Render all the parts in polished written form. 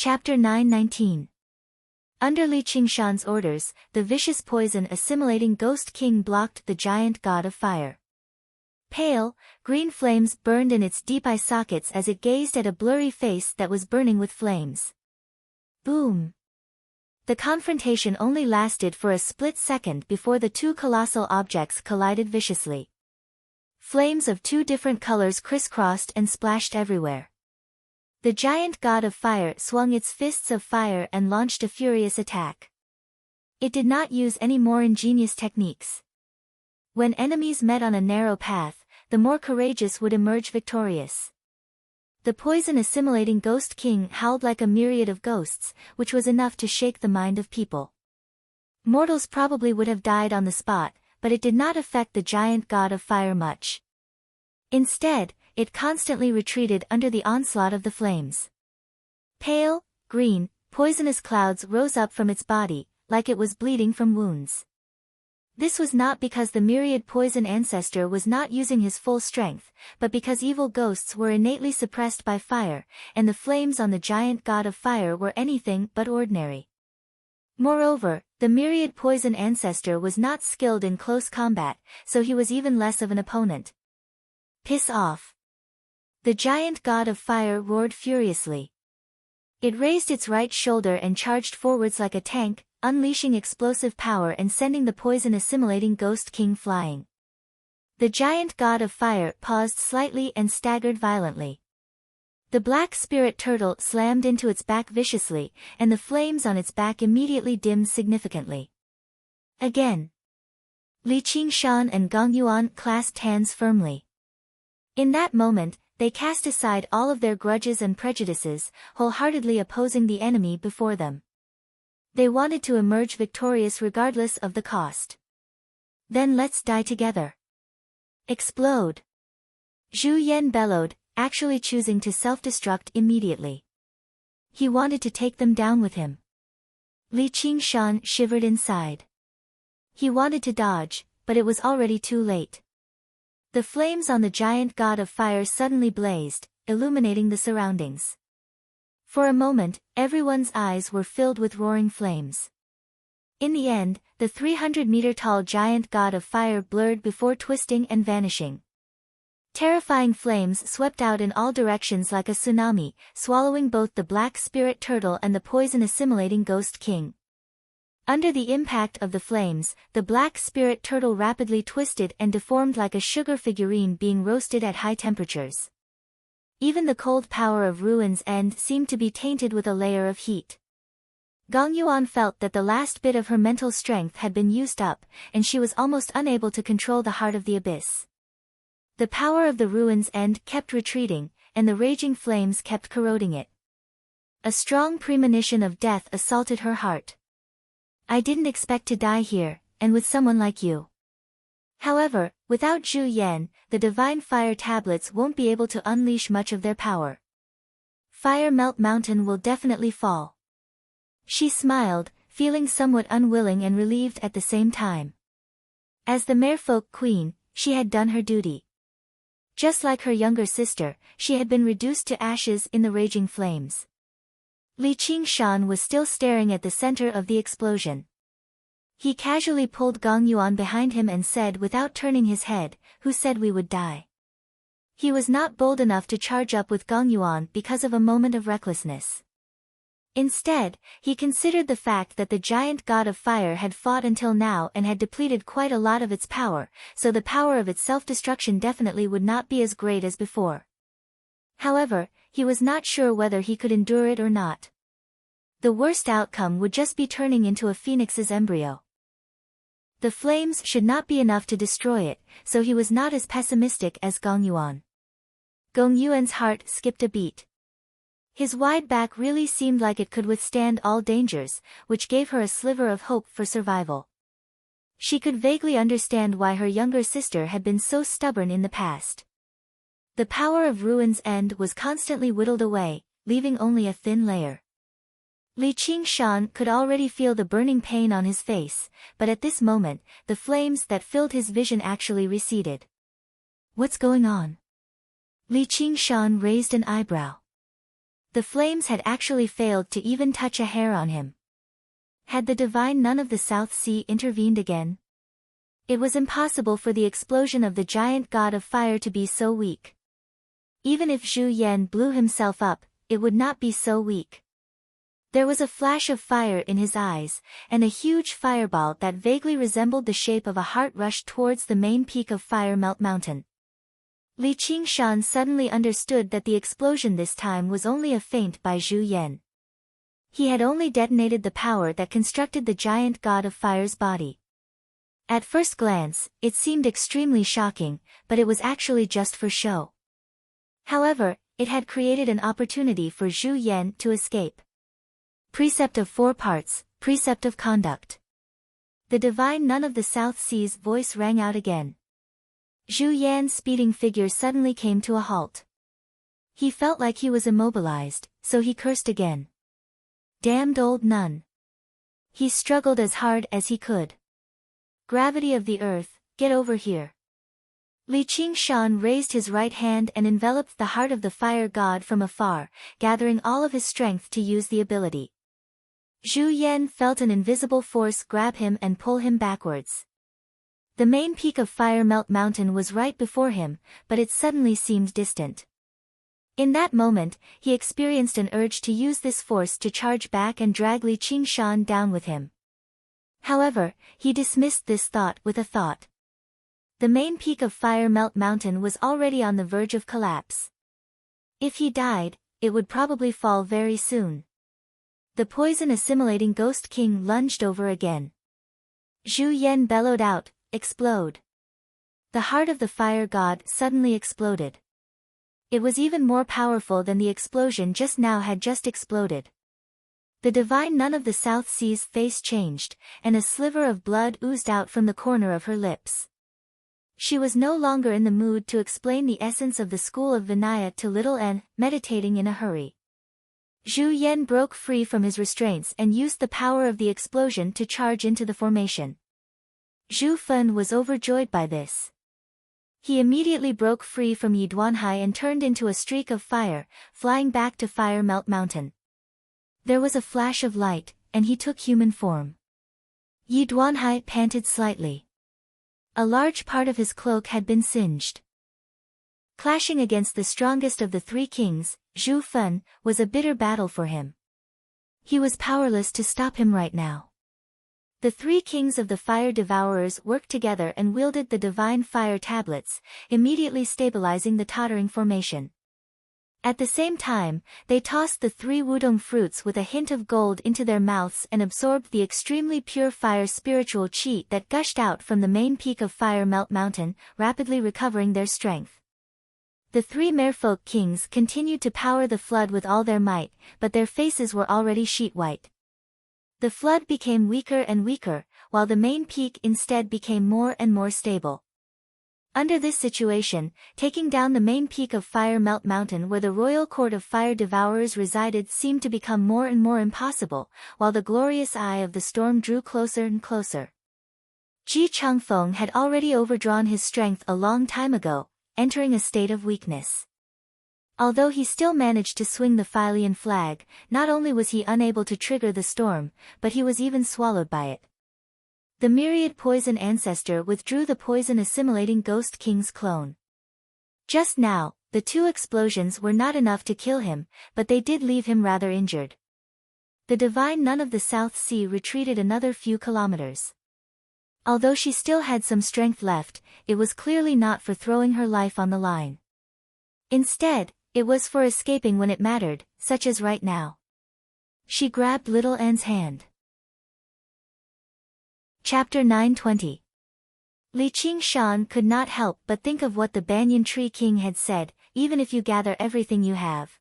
Chapter 919. Under Li Qingshan's orders, the vicious poison-assimilating Ghost King blocked the giant god of fire. Pale, green flames burned in its deep eye sockets as it gazed at a blurry face that was burning with flames. Boom! The confrontation only lasted for a split second before the two colossal objects collided viciously. Flames of two different colors crisscrossed and splashed everywhere. The giant god of fire swung its fists of fire and launched a furious attack. It did not use any more ingenious techniques. When enemies met on a narrow path, the more courageous would emerge victorious. The poison-assimilating Ghost King howled like a myriad of ghosts, which was enough to shake the mind of people. Mortals probably would have died on the spot, but it did not affect the giant god of fire much. Instead, it constantly retreated under the onslaught of the flames. Pale, green, poisonous clouds rose up from its body, like it was bleeding from wounds. This was not because the myriad poison ancestor was not using his full strength, but because evil ghosts were innately suppressed by fire, and the flames on the giant god of fire were anything but ordinary. Moreover, the myriad poison ancestor was not skilled in close combat, so he was even less of an opponent. Piss off! The giant god of fire roared furiously. It raised its right shoulder and charged forwards like a tank, unleashing explosive power and sending the poison-assimilating Ghost King flying. The giant god of fire paused slightly and staggered violently. The black spirit turtle slammed into its back viciously, and the flames on its back immediately dimmed significantly. Again. Li Qingshan and Gong Yuan clasped hands firmly. In that moment, they cast aside all of their grudges and prejudices, wholeheartedly opposing the enemy before them. They wanted to emerge victorious regardless of the cost. Then let's die together. Explode! Zhu Yan bellowed, actually choosing to self-destruct immediately. He wanted to take them down with him. Li Qingshan shivered inside. He wanted to dodge, but it was already too late. The flames on the giant god of fire suddenly blazed, illuminating the surroundings. For a moment, everyone's eyes were filled with roaring flames. In the end, the 300-meter-tall giant god of fire blurred before twisting and vanishing. Terrifying flames swept out in all directions like a tsunami, swallowing both the black spirit turtle and the poison-assimilating Ghost King. Under the impact of the flames, the black spirit turtle rapidly twisted and deformed like a sugar figurine being roasted at high temperatures. Even the cold power of Ruin's End seemed to be tainted with a layer of heat. Gong Yuan felt that the last bit of her mental strength had been used up, and she was almost unable to control the heart of the abyss. The power of the Ruin's End kept retreating, and the raging flames kept corroding it. A strong premonition of death assaulted her heart. I didn't expect to die here, and with someone like you. However, without Zhu Yan, the divine fire tablets won't be able to unleash much of their power. Fire Melt Mountain will definitely fall. She smiled, feeling somewhat unwilling and relieved at the same time. As the Merfolk Queen, she had done her duty. Just like her younger sister, she had been reduced to ashes in the raging flames. Li Qingshan was still staring at the center of the explosion. He casually pulled Gong Yuan behind him and said without turning his head, "Who said we would die?" He was not bold enough to charge up with Gong Yuan because of a moment of recklessness. Instead, he considered the fact that the giant god of fire had fought until now and had depleted quite a lot of its power, so the power of its self-destruction definitely would not be as great as before. However, he was not sure whether he could endure it or not. The worst outcome would just be turning into a phoenix's embryo. The flames should not be enough to destroy it, so he was not as pessimistic as Gong Yuan. Gong Yuan's heart skipped a beat. His wide back really seemed like it could withstand all dangers, which gave her a sliver of hope for survival. She could vaguely understand why her younger sister had been so stubborn in the past. The power of Ruin's End was constantly whittled away, leaving only a thin layer. Li Qingshan could already feel the burning pain on his face, but at this moment, the flames that filled his vision actually receded. What's going on? Li Qingshan raised an eyebrow. The flames had actually failed to even touch a hair on him. Had the divine nun of the South Sea intervened again? It was impossible for the explosion of the giant god of fire to be so weak. Even if Zhu Yan blew himself up, it would not be so weak. There was a flash of fire in his eyes, and a huge fireball that vaguely resembled the shape of a heart rushed towards the main peak of Fire Melt Mountain. Li Qingshan suddenly understood that the explosion this time was only a feint by Zhu Yan. He had only detonated the power that constructed the giant god of fire's body. At first glance, it seemed extremely shocking, but it was actually just for show. However, it had created an opportunity for Zhu Yan to escape. Precept of 4 parts, Precept of Conduct. The divine nun of the South Sea's voice rang out again. Zhu Yan's speeding figure suddenly came to a halt. He felt like he was immobilized, so he cursed again. Damned old nun. He struggled as hard as he could. Gravity of the earth, get over here. Li Qingshan raised his right hand and enveloped the heart of the fire god from afar, gathering all of his strength to use the ability. Zhu Yan felt an invisible force grab him and pull him backwards. The main peak of Fire Melt Mountain was right before him, but it suddenly seemed distant. In that moment, he experienced an urge to use this force to charge back and drag Li Qingshan down with him. However, he dismissed this thought with a thought. The main peak of Fire Melt Mountain was already on the verge of collapse. If he died, it would probably fall very soon. The poison-assimilating Ghost King lunged over again. Zhu Yan bellowed out, "Explode!" The heart of the fire god suddenly exploded. It was even more powerful than the explosion just now had just exploded. The divine nun of the South Sea's face changed, and a sliver of blood oozed out from the corner of her lips. She was no longer in the mood to explain the essence of the school of Vinaya to little N, meditating in a hurry. Zhu Yan broke free from his restraints and used the power of the explosion to charge into the formation. Zhu Fen was overjoyed by this. He immediately broke free from Yi Duanhai and turned into a streak of fire, flying back to Fire Melt Mountain. There was a flash of light, and he took human form. Yi Duanhai panted slightly. A large part of his cloak had been singed. Clashing against the strongest of the 3 kings, Zhu Fen, was a bitter battle for him. He was powerless to stop him right now. The 3 kings of the fire devourers worked together and wielded the divine fire tablets, immediately stabilizing the tottering formation. At the same time, they tossed the 3 wudong fruits with a hint of gold into their mouths and absorbed the extremely pure fire spiritual qi that gushed out from the main peak of Fire Melt Mountain, rapidly recovering their strength. The 3 merfolk kings continued to power the flood with all their might, but their faces were already sheet white. The flood became weaker and weaker, while the main peak instead became more and more stable. Under this situation, taking down the main peak of Fire Melt Mountain where the royal court of fire devourers resided seemed to become more and more impossible, while the glorious eye of the storm drew closer and closer. Ji Changfeng had already overdrawn his strength a long time ago, entering a state of weakness. Although he still managed to swing the Philian flag, not only was he unable to trigger the storm, but he was even swallowed by it. The myriad poison ancestor withdrew the poison-assimilating Ghost King's clone. Just now, the 2 explosions were not enough to kill him, but they did leave him rather injured. The divine nun of the South Sea retreated another few kilometers. Although she still had some strength left, it was clearly not for throwing her life on the line. Instead, it was for escaping when it mattered, such as right now. She grabbed little N's hand. Chapter 920. Li Qingshan could not help but think of what the Banyan Tree King had said, even if you gather everything you have.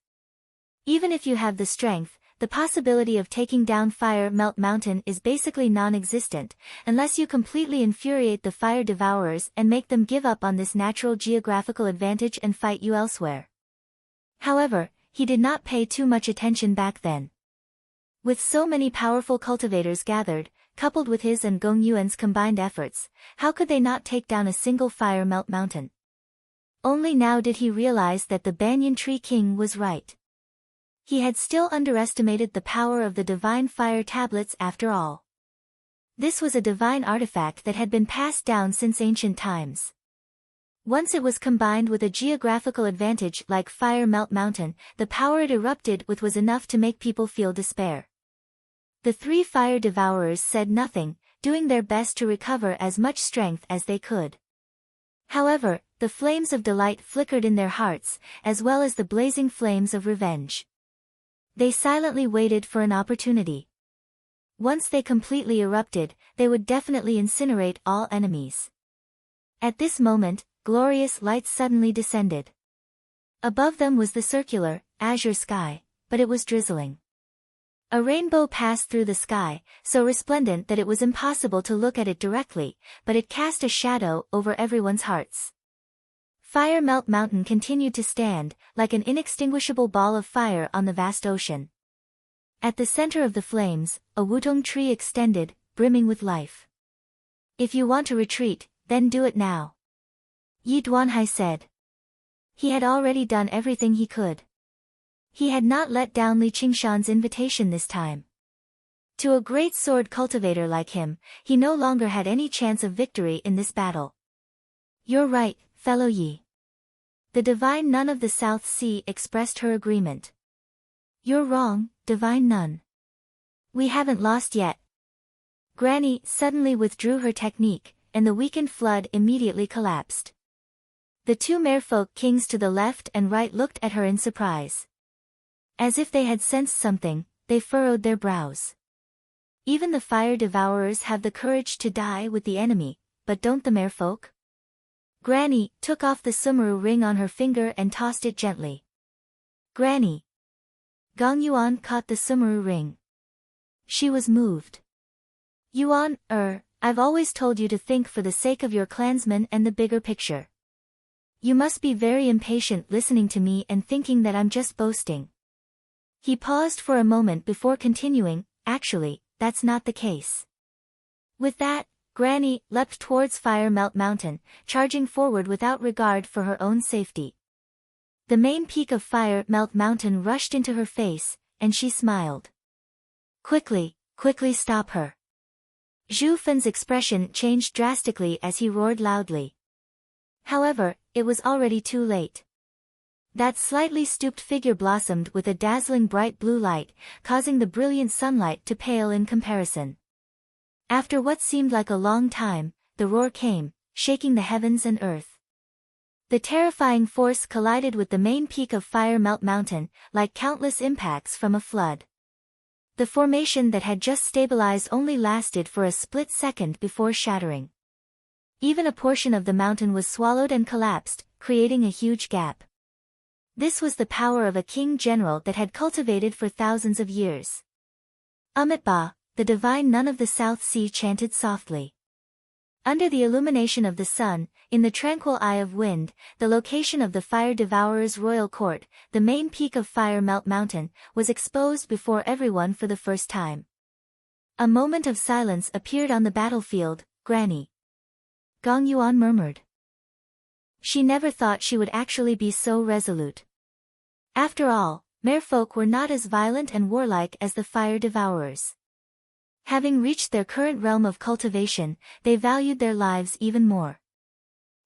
Even if you have the strength, the possibility of taking down Fire Melt Mountain is basically non-existent, unless you completely infuriate the fire devourers and make them give up on this natural geographical advantage and fight you elsewhere. However, he did not pay too much attention back then. With so many powerful cultivators gathered, coupled with his and Gong Yuan's combined efforts, how could they not take down a single Fire Melt Mountain? Only now did he realize that the Banyan Tree King was right. He had still underestimated the power of the divine fire tablets after all. This was a divine artifact that had been passed down since ancient times. Once it was combined with a geographical advantage like Fire Melt Mountain, the power it erupted with was enough to make people feel despair. The three fire devourers said nothing, doing their best to recover as much strength as they could. However, the flames of delight flickered in their hearts, as well as the blazing flames of revenge. They silently waited for an opportunity. Once they completely erupted, they would definitely incinerate all enemies. At this moment, glorious light suddenly descended. Above them was the circular, azure sky, but it was drizzling. A rainbow passed through the sky, so resplendent that it was impossible to look at it directly, but it cast a shadow over everyone's hearts. Fire Melt Mountain continued to stand, like an inextinguishable ball of fire on the vast ocean. At the center of the flames, a wutong tree extended, brimming with life. "If you want to retreat, then do it now," Yi Duanhai said. He had already done everything he could. He had not let down Li Qingshan's invitation this time. To a great sword cultivator like him, he no longer had any chance of victory in this battle. "You're right, fellow Yi." The divine nun of the South Sea expressed her agreement. "You're wrong, divine nun. We haven't lost yet." Granny suddenly withdrew her technique, and the weakened flood immediately collapsed. The two merfolk kings to the left and right looked at her in surprise. As if they had sensed something, they furrowed their brows. Even the fire devourers have the courage to die with the enemy, but don't the merfolk? Granny took off the sumeru ring on her finger and tossed it gently. "Granny." Gong Yuan caught the sumeru ring. She was moved. "Yuan, I've always told you to think for the sake of your clansmen and the bigger picture. You must be very impatient listening to me and thinking that I'm just boasting." He paused for a moment before continuing, "Actually, that's not the case." With that, Granny leapt towards Fire Melt Mountain, charging forward without regard for her own safety. The main peak of Fire Melt Mountain rushed into her face, and she smiled. Quickly stop her." Zhu Fen's expression changed drastically as he roared loudly. However, it was already too late. That slightly stooped figure blossomed with a dazzling bright blue light, causing the brilliant sunlight to pale in comparison. After what seemed like a long time, the roar came, shaking the heavens and earth. The terrifying force collided with the main peak of Fire Melt Mountain, like countless impacts from a flood. The formation that had just stabilized only lasted for a split second before shattering. Even a portion of the mountain was swallowed and collapsed, creating a huge gap. This was the power of a king general that had cultivated for thousands of years. Amitabha, the divine nun of the South Sea, chanted softly. Under the illumination of the sun, in the tranquil eye of wind, the location of the fire devourer's royal court, the main peak of Fire Melt Mountain, was exposed before everyone for the first time. A moment of silence appeared on the battlefield. "Granny," Gong Yuan murmured. She never thought she would actually be so resolute. After all, merfolk were not as violent and warlike as the fire devourers. Having reached their current realm of cultivation, they valued their lives even more.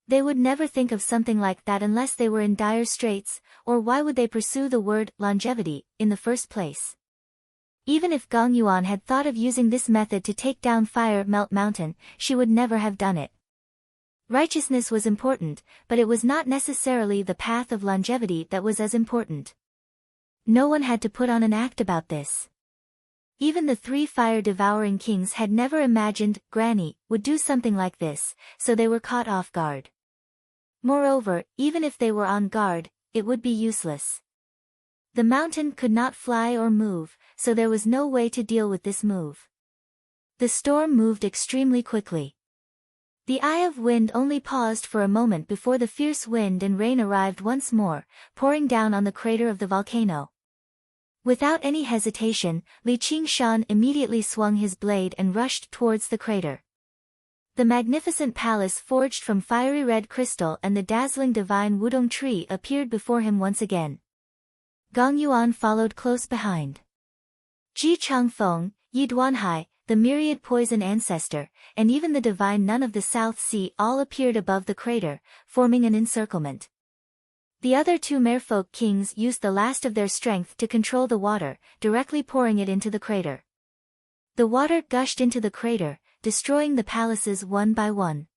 They would never think of something like that unless they were in dire straits, or why would they pursue the word longevity in the first place? Even if Gong Yuan had thought of using this method to take down Fire Melt Mountain, she would never have done it. Righteousness was important, but it was not necessarily the path of longevity that was as important. No one had to put on an act about this. Even the three fire-devouring kings had never imagined Granny would do something like this, so they were caught off guard. Moreover, even if they were on guard, it would be useless. The mountain could not fly or move, so there was no way to deal with this move. The storm moved extremely quickly. The eye of wind only paused for a moment before the fierce wind and rain arrived once more, pouring down on the crater of the volcano. Without any hesitation, Li Qingshan immediately swung his blade and rushed towards the crater. The magnificent palace forged from fiery red crystal and the dazzling divine wudong tree appeared before him once again. Gong Yuan followed close behind. Ji Changfeng, Yi Duanhai, the myriad poison ancestor, and even the divine nun of the South Sea all appeared above the crater, forming an encirclement. The other two merfolk kings used the last of their strength to control the water, directly pouring it into the crater. The water gushed into the crater, destroying the palaces one by one.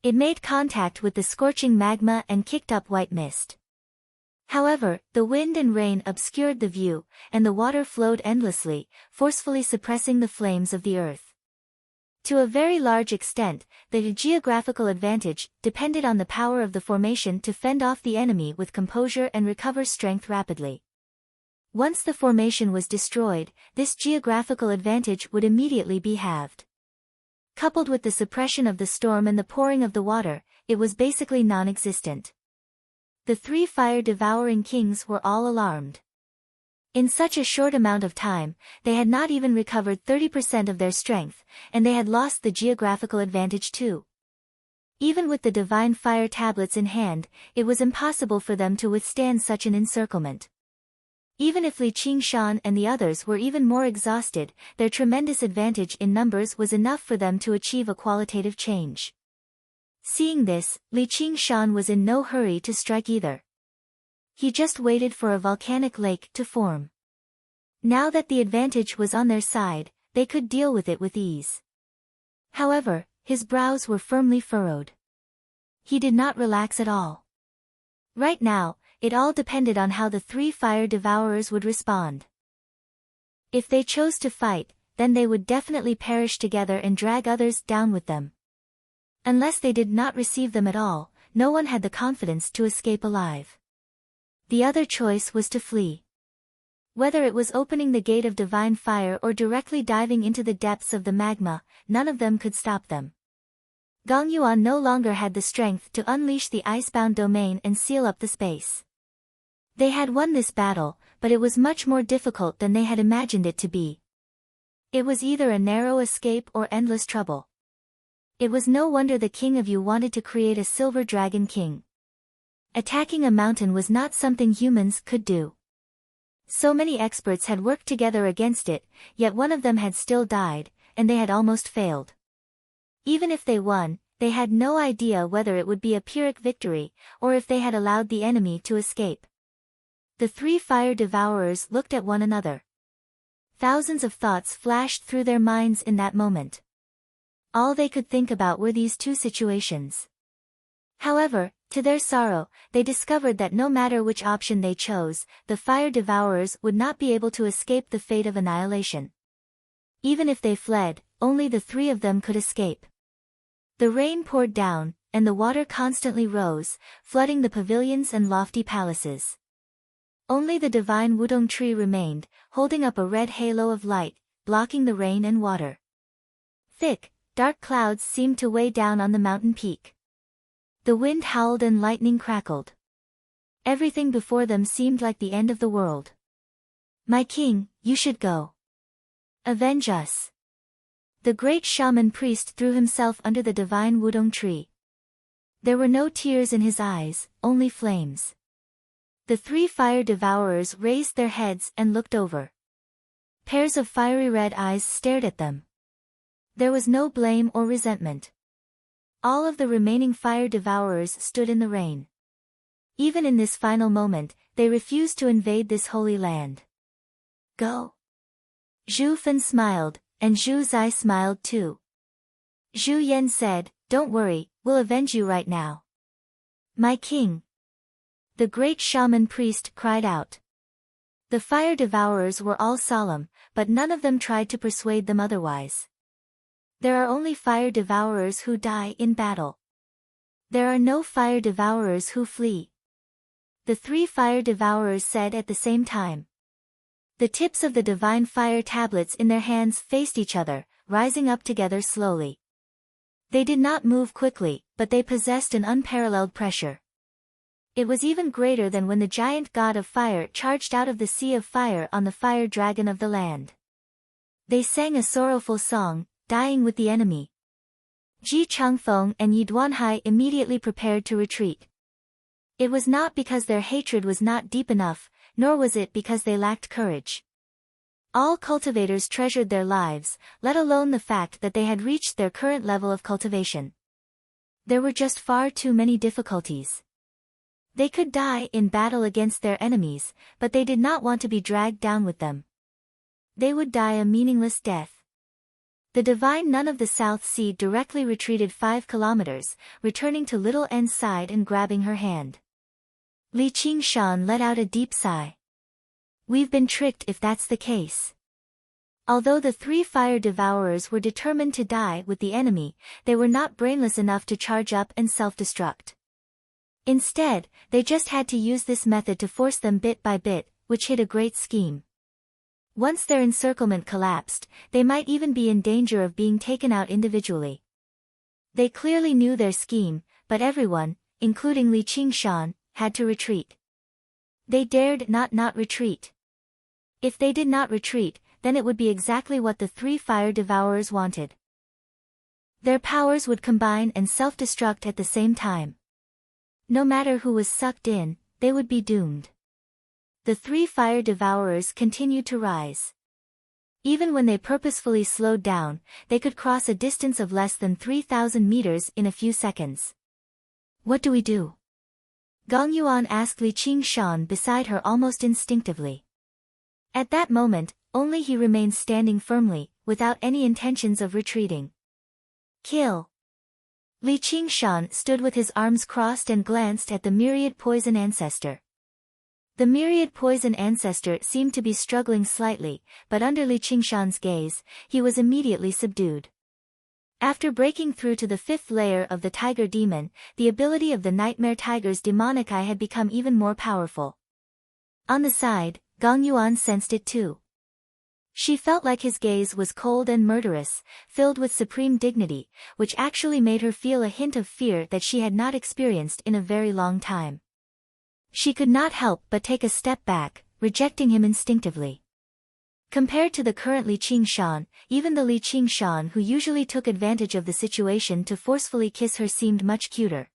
It made contact with the scorching magma and kicked up white mist. However, the wind and rain obscured the view, and the water flowed endlessly, forcefully suppressing the flames of the earth. To a very large extent, the geographical advantage depended on the power of the formation to fend off the enemy with composure and recover strength rapidly. Once the formation was destroyed, this geographical advantage would immediately be halved. Coupled with the suppression of the storm and the pouring of the water, it was basically non-existent. The three fire-devouring kings were all alarmed. In such a short amount of time, they had not even recovered 30% of their strength, and they had lost the geographical advantage too. Even with the divine fire tablets in hand, it was impossible for them to withstand such an encirclement. Even if Li Qingshan and the others were even more exhausted, their tremendous advantage in numbers was enough for them to achieve a qualitative change. Seeing this, Li Qingshan was in no hurry to strike either. He just waited for a volcanic lake to form. Now that the advantage was on their side, they could deal with it with ease. However, his brows were firmly furrowed. He did not relax at all. Right now, it all depended on how the three fire devourers would respond. If they chose to fight, then they would definitely perish together and drag others down with them. Unless they did not receive them at all, no one had the confidence to escape alive. The other choice was to flee. Whether it was opening the gate of divine fire or directly diving into the depths of the magma, none of them could stop them. Gong Yuan no longer had the strength to unleash the icebound domain and seal up the space. They had won this battle, but it was much more difficult than they had imagined it to be. It was either a narrow escape or endless trouble. It was no wonder the king of Yu wanted to create a silver dragon king. Attacking a mountain was not something humans could do. So many experts had worked together against it, yet one of them had still died, and they had almost failed. Even if they won, they had no idea whether it would be a Pyrrhic victory, or if they had allowed the enemy to escape. The three fire devourers looked at one another. Thousands of thoughts flashed through their minds in that moment. All they could think about were these two situations. However, to their sorrow, they discovered that no matter which option they chose, the fire devourers would not be able to escape the fate of annihilation. Even if they fled, only the three of them could escape. The rain poured down, and the water constantly rose, flooding the pavilions and lofty palaces. Only the divine wudong tree remained, holding up a red halo of light, blocking the rain and water. Thick, dark clouds seemed to weigh down on the mountain peak. The wind howled and lightning crackled. Everything before them seemed like the end of the world. "My king, you should go. Avenge us." The great shaman priest threw himself under the divine wudong tree. There were no tears in his eyes, only flames. The three fire devourers raised their heads and looked over. Pairs of fiery red eyes stared at them. There was no blame or resentment. All of the remaining fire devourers stood in the rain. Even in this final moment, they refused to invade this holy land. "Go." Zhu Fen smiled, and Zhu Zai smiled too. Zhu Yan said, "Don't worry, we'll avenge you right now." "My king!" the great shaman priest cried out. The fire devourers were all solemn, but none of them tried to persuade them otherwise. There are only fire devourers who die in battle. There are no fire devourers who flee. The three fire devourers said at the same time. The tips of the divine fire tablets in their hands faced each other, rising up together slowly. They did not move quickly, but they possessed an unparalleled pressure. It was even greater than when the giant god of fire charged out of the sea of fire on the fire dragon of the land. They sang a sorrowful song, dying with the enemy. Ji Changfeng and Yi Duanhai immediately prepared to retreat. It was not because their hatred was not deep enough, nor was it because they lacked courage. All cultivators treasured their lives, let alone the fact that they had reached their current level of cultivation. There were just far too many difficulties. They could die in battle against their enemies, but they did not want to be dragged down with them. They would die a meaningless death. The divine nun of the South Sea directly retreated 5 kilometers, returning to Little N's side and grabbing her hand. Li Qingshan let out a deep sigh. We've been tricked if that's the case. Although the 3 fire devourers were determined to die with the enemy, they were not brainless enough to charge up and self-destruct. Instead, they just had to use this method to force them bit by bit, which hid a great scheme. Once their encirclement collapsed, they might even be in danger of being taken out individually. They clearly knew their scheme, but everyone, including Li Qingshan, had to retreat. They dared not retreat. If they did not retreat, then it would be exactly what the 3 fire devourers wanted. Their powers would combine and self-destruct at the same time. No matter who was sucked in, they would be doomed. The 3 fire devourers continued to rise. Even when they purposefully slowed down, they could cross a distance of less than 3,000 meters in a few seconds. What do we do? Gong Yuan asked Li Qingshan beside her almost instinctively. At that moment, only he remained standing firmly, without any intentions of retreating. Kill! Li Qingshan stood with his arms crossed and glanced at the myriad poison ancestor. The myriad poison ancestor seemed to be struggling slightly, but under Li Qingshan's gaze, he was immediately subdued. After breaking through to the 5th layer of the tiger demon, the ability of the nightmare tiger's demonic eye had become even more powerful. On the side, Gong Yuan sensed it too. She felt like his gaze was cold and murderous, filled with supreme dignity, which actually made her feel a hint of fear that she had not experienced in a very long time. She could not help but take a step back, rejecting him instinctively. Compared to the current Li Qingshan, even the Li Qingshan who usually took advantage of the situation to forcefully kiss her seemed much cuter.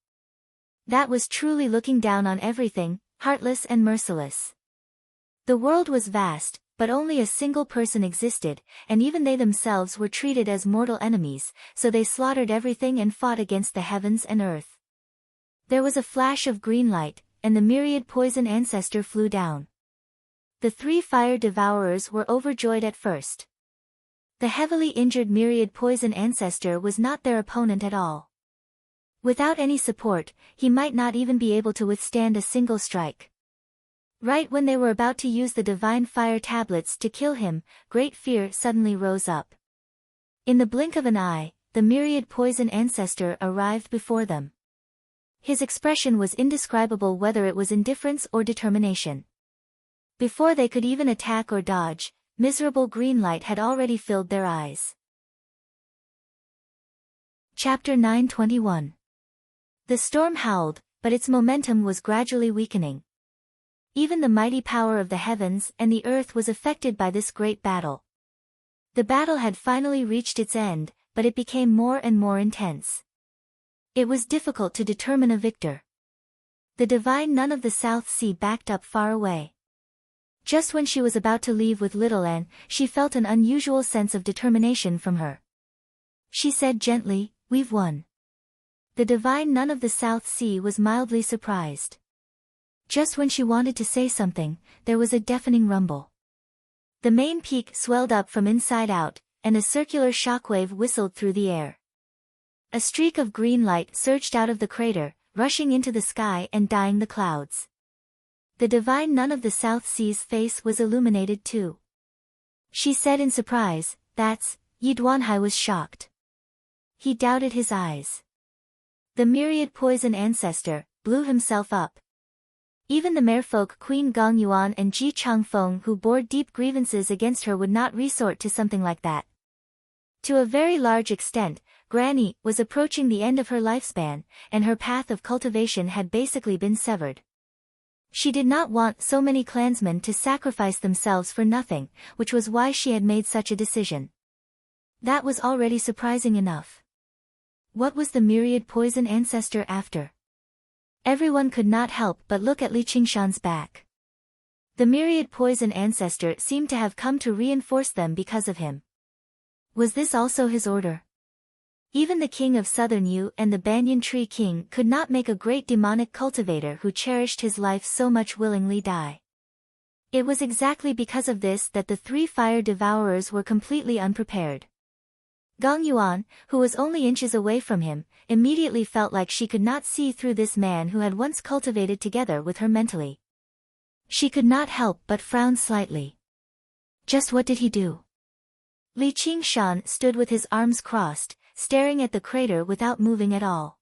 That was truly looking down on everything, heartless and merciless. The world was vast, but only a single person existed, and even they themselves were treated as mortal enemies, so they slaughtered everything and fought against the heavens and earth. There was a flash of green light, and the myriad poison ancestor flew down. The 3 fire devourers were overjoyed at first. The heavily injured myriad poison ancestor was not their opponent at all. Without any support, he might not even be able to withstand a single strike. Right when they were about to use the divine fire tablets to kill him, great fear suddenly rose up. In the blink of an eye, the myriad poison ancestor arrived before them. His expression was indescribable, whether it was indifference or determination. Before they could even attack or dodge, miserable green light had already filled their eyes. Chapter 921. The storm howled, but its momentum was gradually weakening. Even the mighty power of the heavens and the earth was affected by this great battle. The battle had finally reached its end, but it became more and more intense. It was difficult to determine a victor. The divine nun of the South Sea backed up far away. Just when she was about to leave with Little N, she felt an unusual sense of determination from her. She said gently, "We've won." The divine nun of the South Sea was mildly surprised. Just when she wanted to say something, there was a deafening rumble. The main peak swelled up from inside out, and a circular shockwave whistled through the air. A streak of green light surged out of the crater, rushing into the sky and dyeing the clouds. The divine nun of the South Sea's face was illuminated too. She said in surprise, "That's..." Yi Duanhai was shocked. He doubted his eyes. The myriad poison ancestor blew himself up. Even the merfolk Queen Gong Yuan and Ji Changfeng, who bore deep grievances against her, would not resort to something like that. To a very large extent, Granny was approaching the end of her lifespan, and her path of cultivation had basically been severed. She did not want so many clansmen to sacrifice themselves for nothing, which was why she had made such a decision. That was already surprising enough. What was the myriad poison ancestor after? Everyone could not help but look at Li Qingshan's back. The myriad poison ancestor seemed to have come to reinforce them because of him. Was this also his order? Even the king of Southern Yu and the banyan tree king could not make a great demonic cultivator who cherished his life so much willingly die. It was exactly because of this that the three fire devourers were completely unprepared. Gong Yuan, who was only inches away from him, immediately felt like she could not see through this man who had once cultivated together with her mentally. She could not help but frown slightly. Just what did he do? Li Qingshan stood with his arms crossed, staring at the crater without moving at all.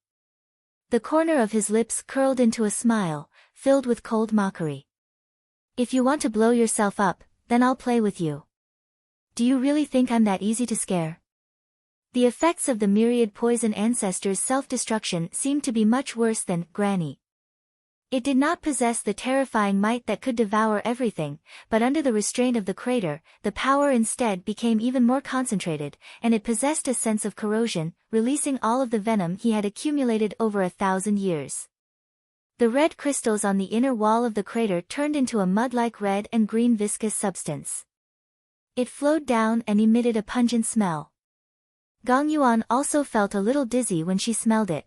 The corner of his lips curled into a smile, filled with cold mockery. If you want to blow yourself up, then I'll play with you. Do you really think I'm that easy to scare? The effects of the myriad poison ancestors' self-destruction seemed to be much worse than Granny. It did not possess the terrifying might that could devour everything, but under the restraint of the crater, the power instead became even more concentrated, and it possessed a sense of corrosion, releasing all of the venom he had accumulated over 1,000 years. The red crystals on the inner wall of the crater turned into a mud-like red and green viscous substance. It flowed down and emitted a pungent smell. Gong Yuan also felt a little dizzy when she smelled it.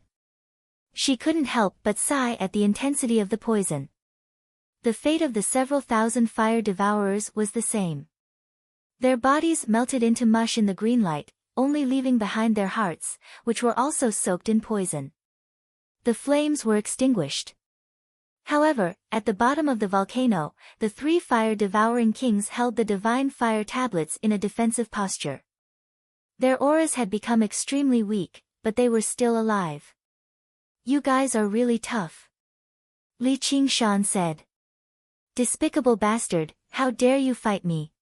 She couldn't help but sigh at the intensity of the poison. The fate of the several thousand fire devourers was the same. Their bodies melted into mush in the green light, only leaving behind their hearts, which were also soaked in poison. The flames were extinguished. However, at the bottom of the volcano, the three fire-devouring kings held the divine fire tablets in a defensive posture. Their auras had become extremely weak, but they were still alive. You guys are really tough. Li Qingshan said. Despicable bastard, how dare you fight me?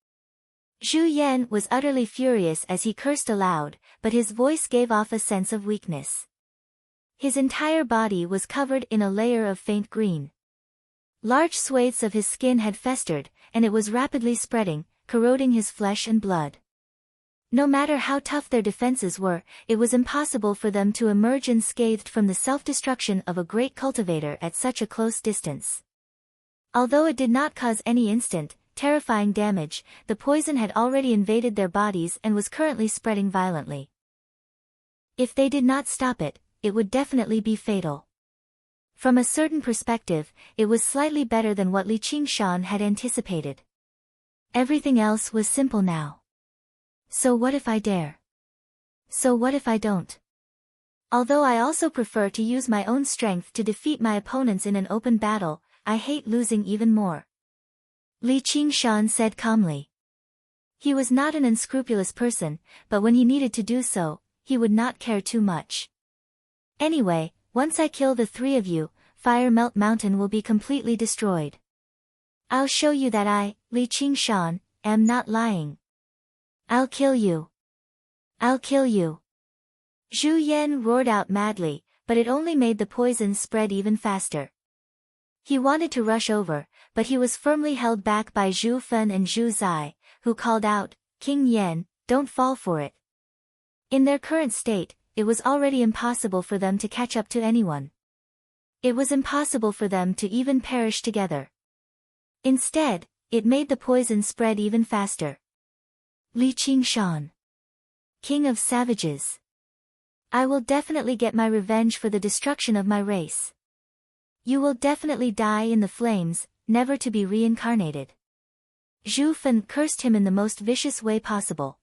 Zhu Yan was utterly furious as he cursed aloud, but his voice gave off a sense of weakness. His entire body was covered in a layer of faint green. Large swathes of his skin had festered, and it was rapidly spreading, corroding his flesh and blood. No matter how tough their defenses were, it was impossible for them to emerge unscathed from the self-destruction of a great cultivator at such a close distance. Although it did not cause any instant, terrifying damage, the poison had already invaded their bodies and was currently spreading violently. If they did not stop it, it would definitely be fatal. From a certain perspective, it was slightly better than what Li Qingshan had anticipated. Everything else was simple now. So what if I dare? So what if I don't? Although I also prefer to use my own strength to defeat my opponents in an open battle, I hate losing even more. Li Qingshan said calmly. He was not an unscrupulous person, but when he needed to do so, he would not care too much. Anyway, once I kill the three of you, Fire Melt Mountain will be completely destroyed. I'll show you that I, Li Qingshan, am not lying. I'll kill you. I'll kill you. Zhu Yan roared out madly, but it only made the poison spread even faster. He wanted to rush over, but he was firmly held back by Zhu Fen and Zhu Zai, who called out, King Yan, don't fall for it. In their current state, it was already impossible for them to catch up to anyone. It was impossible for them to even perish together. Instead, it made the poison spread even faster. Li Qingshan, King of Savages. I will definitely get my revenge for the destruction of my race. You will definitely die in the flames, never to be reincarnated. Zhu Fen cursed him in the most vicious way possible.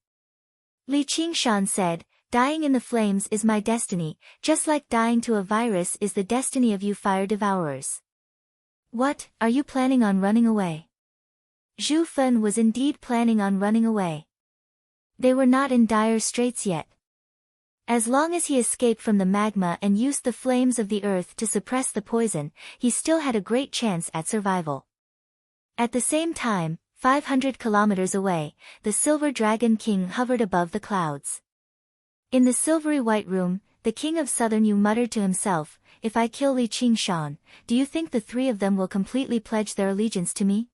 Li Qingshan said, dying in the flames is my destiny, just like dying to a virus is the destiny of you fire devourers. What, are you planning on running away? Zhu Fen was indeed planning on running away. They were not in dire straits yet. As long as he escaped from the magma and used the flames of the earth to suppress the poison, he still had a great chance at survival. At the same time, 500 kilometers away, the Silver Dragon King hovered above the clouds. In the silvery white room, the King of Southern Yu muttered to himself, if I kill Li Qingshan, do you think the three of them will completely pledge their allegiance to me?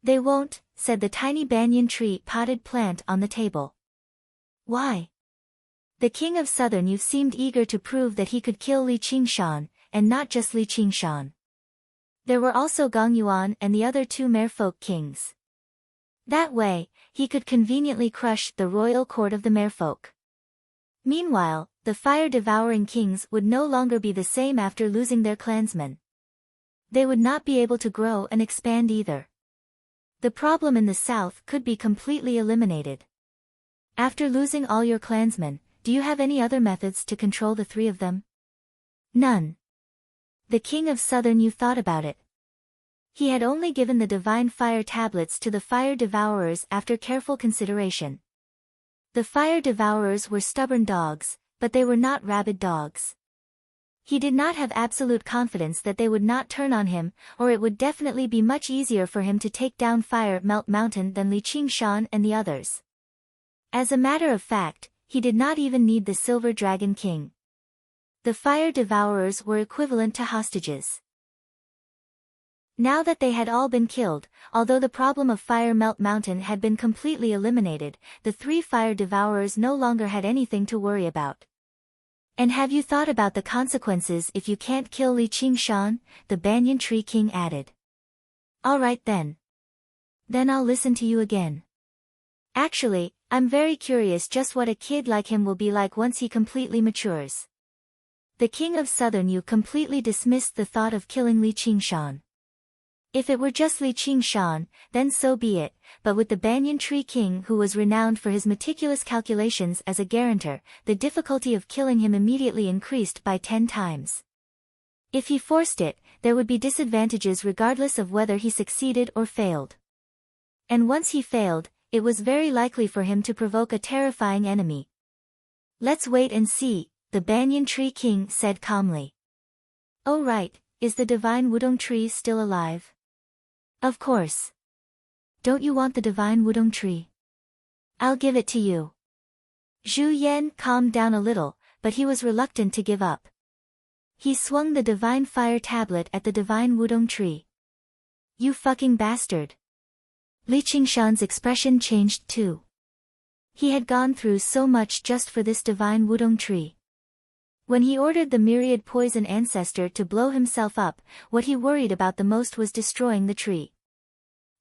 They won't, said the tiny banyan tree potted plant on the table. Why? The King of Southern Yu seemed eager to prove that he could kill Li Qingshan, and not just Li Qingshan. There were also Gong Yuan and the other two merfolk kings. That way, he could conveniently crush the royal court of the merfolk. Meanwhile, the fire-devouring kings would no longer be the same after losing their clansmen. They would not be able to grow and expand either. The problem in the south could be completely eliminated. After losing all your clansmen, do you have any other methods to control the three of them? None. The king of southern Yu thought about it. He had only given the divine fire tablets to the fire devourers after careful consideration. The fire devourers were stubborn dogs, but they were not rabid dogs. He did not have absolute confidence that they would not turn on him, or it would definitely be much easier for him to take down Fire Melt Mountain than Li Qingshan and the others. As a matter of fact, he did not even need the Silver Dragon King. The fire devourers were equivalent to hostages. Now that they had all been killed, although the problem of Fire Melt Mountain had been completely eliminated, the three fire devourers no longer had anything to worry about. And have you thought about the consequences if you can't kill Li Qingshan? The Banyan Tree King added. Alright then. Then I'll listen to you again. Actually, I'm very curious just what a kid like him will be like once he completely matures. The king of southern Yu completely dismissed the thought of killing Li Qingshan. If it were just Li Qingshan, then so be it, but with the Banyan Tree King who was renowned for his meticulous calculations as a guarantor, the difficulty of killing him immediately increased by 10 times. If he forced it, there would be disadvantages regardless of whether he succeeded or failed. And once he failed, it was very likely for him to provoke a terrifying enemy. Let's wait and see, the Banyan Tree King said calmly. Oh right, is the divine Wudong tree still alive? Of course. Don't you want the divine Wudong tree? I'll give it to you. Zhu Yan calmed down a little, but he was reluctant to give up. He swung the divine fire tablet at the divine Wudong tree. You fucking bastard. Li Qingshan's expression changed too. He had gone through so much just for this divine Wudong tree. When he ordered the myriad poison ancestor to blow himself up, what he worried about the most was destroying the tree.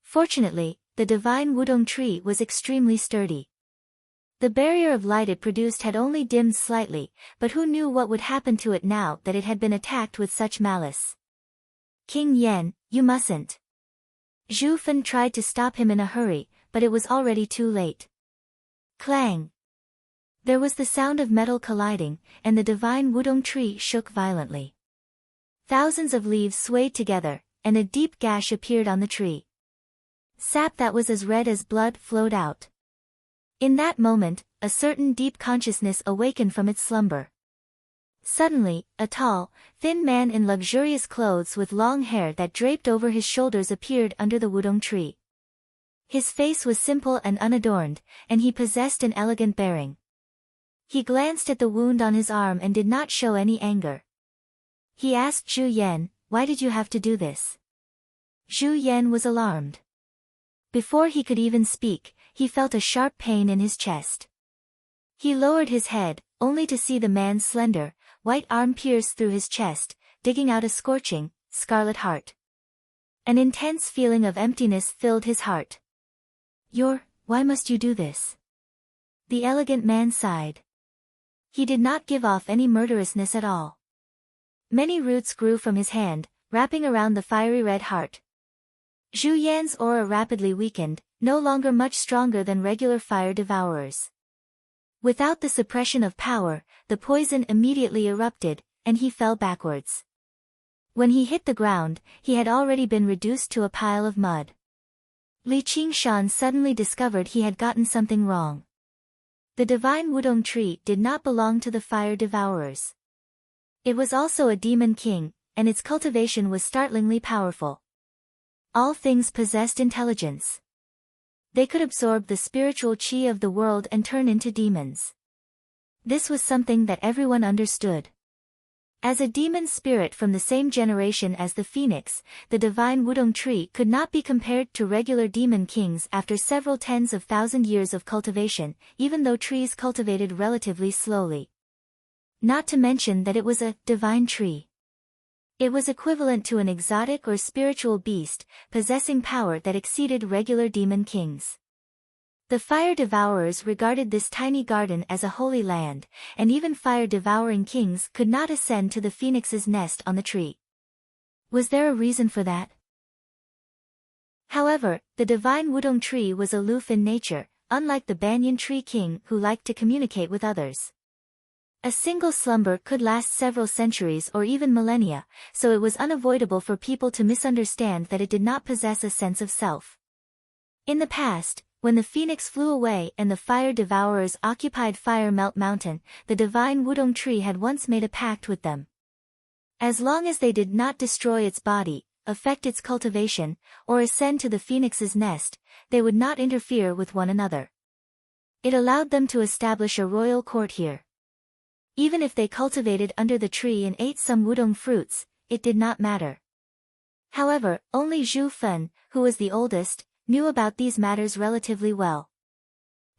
Fortunately, the divine Wudong tree was extremely sturdy. The barrier of light it produced had only dimmed slightly, but who knew what would happen to it now that it had been attacked with such malice? King Yan, you mustn't. Zhu Fan tried to stop him in a hurry, but it was already too late. Clang! There was the sound of metal colliding, and the divine Wudong tree shook violently. Thousands of leaves swayed together, and a deep gash appeared on the tree. Sap that was as red as blood flowed out. In that moment, a certain deep consciousness awakened from its slumber. Suddenly, a tall, thin man in luxurious clothes with long hair that draped over his shoulders appeared under the Wudong tree. His face was simple and unadorned, and he possessed an elegant bearing. He glanced at the wound on his arm and did not show any anger. He asked Zhu Yan, why did you have to do this? Zhu Yan was alarmed. Before he could even speak, he felt a sharp pain in his chest. He lowered his head, only to see the man's slender, white arm pierce through his chest, digging out a scorching, scarlet heart. An intense feeling of emptiness filled his heart. Why must you do this? The elegant man sighed. He did not give off any murderousness at all. Many roots grew from his hand, wrapping around the fiery red heart. Zhu Yan's aura rapidly weakened, no longer much stronger than regular fire devourers. Without the suppression of power, the poison immediately erupted, and he fell backwards. When he hit the ground, he had already been reduced to a pile of mud. Li Qingshan suddenly discovered he had gotten something wrong. The divine Wudong tree did not belong to the fire devourers. It was also a demon king, and its cultivation was startlingly powerful. All things possessed intelligence. They could absorb the spiritual qi of the world and turn into demons. This was something that everyone understood. As a demon spirit from the same generation as the phoenix, the divine Wudong tree could not be compared to regular demon kings after several tens of thousand years of cultivation, even though trees cultivated relatively slowly. Not to mention that it was a divine tree. It was equivalent to an exotic or spiritual beast, possessing power that exceeded regular demon kings. The fire devourers regarded this tiny garden as a holy land, and even fire-devouring kings could not ascend to the phoenix's nest on the tree. Was there a reason for that? However, the divine wudong tree was aloof in nature, unlike the banyan tree king who liked to communicate with others. A single slumber could last several centuries or even millennia, so it was unavoidable for people to misunderstand that it did not possess a sense of self. In the past, when the phoenix flew away and the fire devourers occupied Fire Melt Mountain, the divine wudong tree had once made a pact with them. As long as they did not destroy its body, affect its cultivation, or ascend to the phoenix's nest, they would not interfere with one another. It allowed them to establish a royal court here. Even if they cultivated under the tree and ate some wudong fruits, it did not matter. However, only Zhu Fen, who was the oldest, knew about these matters relatively well.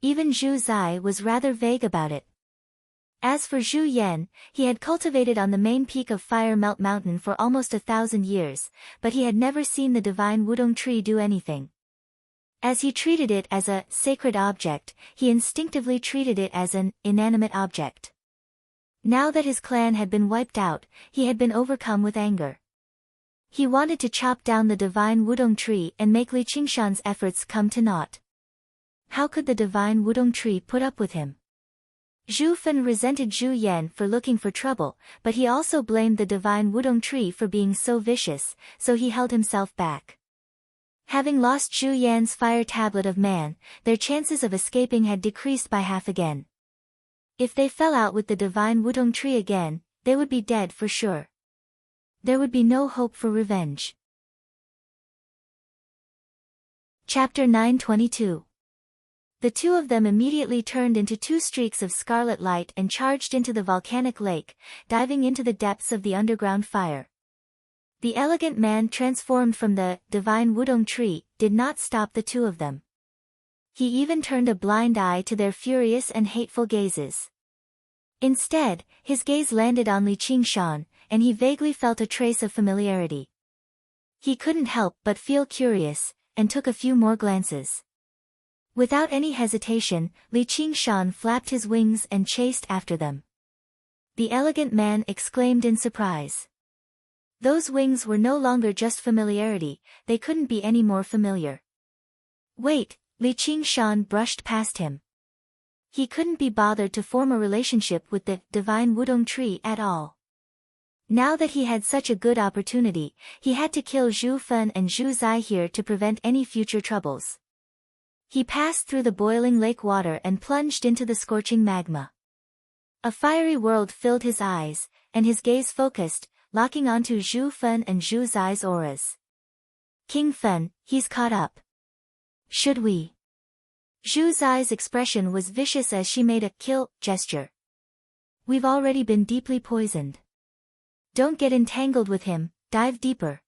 Even Zhu Zai was rather vague about it. As for Zhu Yan, he had cultivated on the main peak of Fire Melt Mountain for almost 1,000 years, but he had never seen the divine wudong tree do anything. As he treated it as a sacred object, he instinctively treated it as an inanimate object. Now that his clan had been wiped out, he had been overcome with anger. He wanted to chop down the divine wudong tree and make Li Qingshan's efforts come to naught. How could the divine wudong tree put up with him? Zhu Fen resented Zhu Yan for looking for trouble, but he also blamed the divine wudong tree for being so vicious, so he held himself back. Having lost Zhu Yan's fire tablet of man, their chances of escaping had decreased by half again. If they fell out with the divine wudong tree again, they would be dead for sure. There would be no hope for revenge. Chapter 922. The two of them immediately turned into two streaks of scarlet light and charged into the volcanic lake, diving into the depths of the underground fire. The elegant man transformed from the divine wudong tree did not stop the two of them. He even turned a blind eye to their furious and hateful gazes. Instead, his gaze landed on Li Qingshan, and he vaguely felt a trace of familiarity. He couldn't help but feel curious, and took a few more glances. Without any hesitation, Li Qingshan flapped his wings and chased after them. The elegant man exclaimed in surprise. Those wings were no longer just familiarity, they couldn't be any more familiar. Wait, Li Qingshan brushed past him. He couldn't be bothered to form a relationship with the divine wudong tree at all. Now that he had such a good opportunity, he had to kill Zhu Fen and Zhu Zai here to prevent any future troubles. He passed through the boiling lake water and plunged into the scorching magma. A fiery world filled his eyes, and his gaze focused, locking onto Zhu Fen and Zhu Zai's auras. King Fen, he's caught up. Should we? Zhu Zai's expression was vicious as she made a kill gesture. We've already been deeply poisoned. Don't get entangled with him, dive deeper.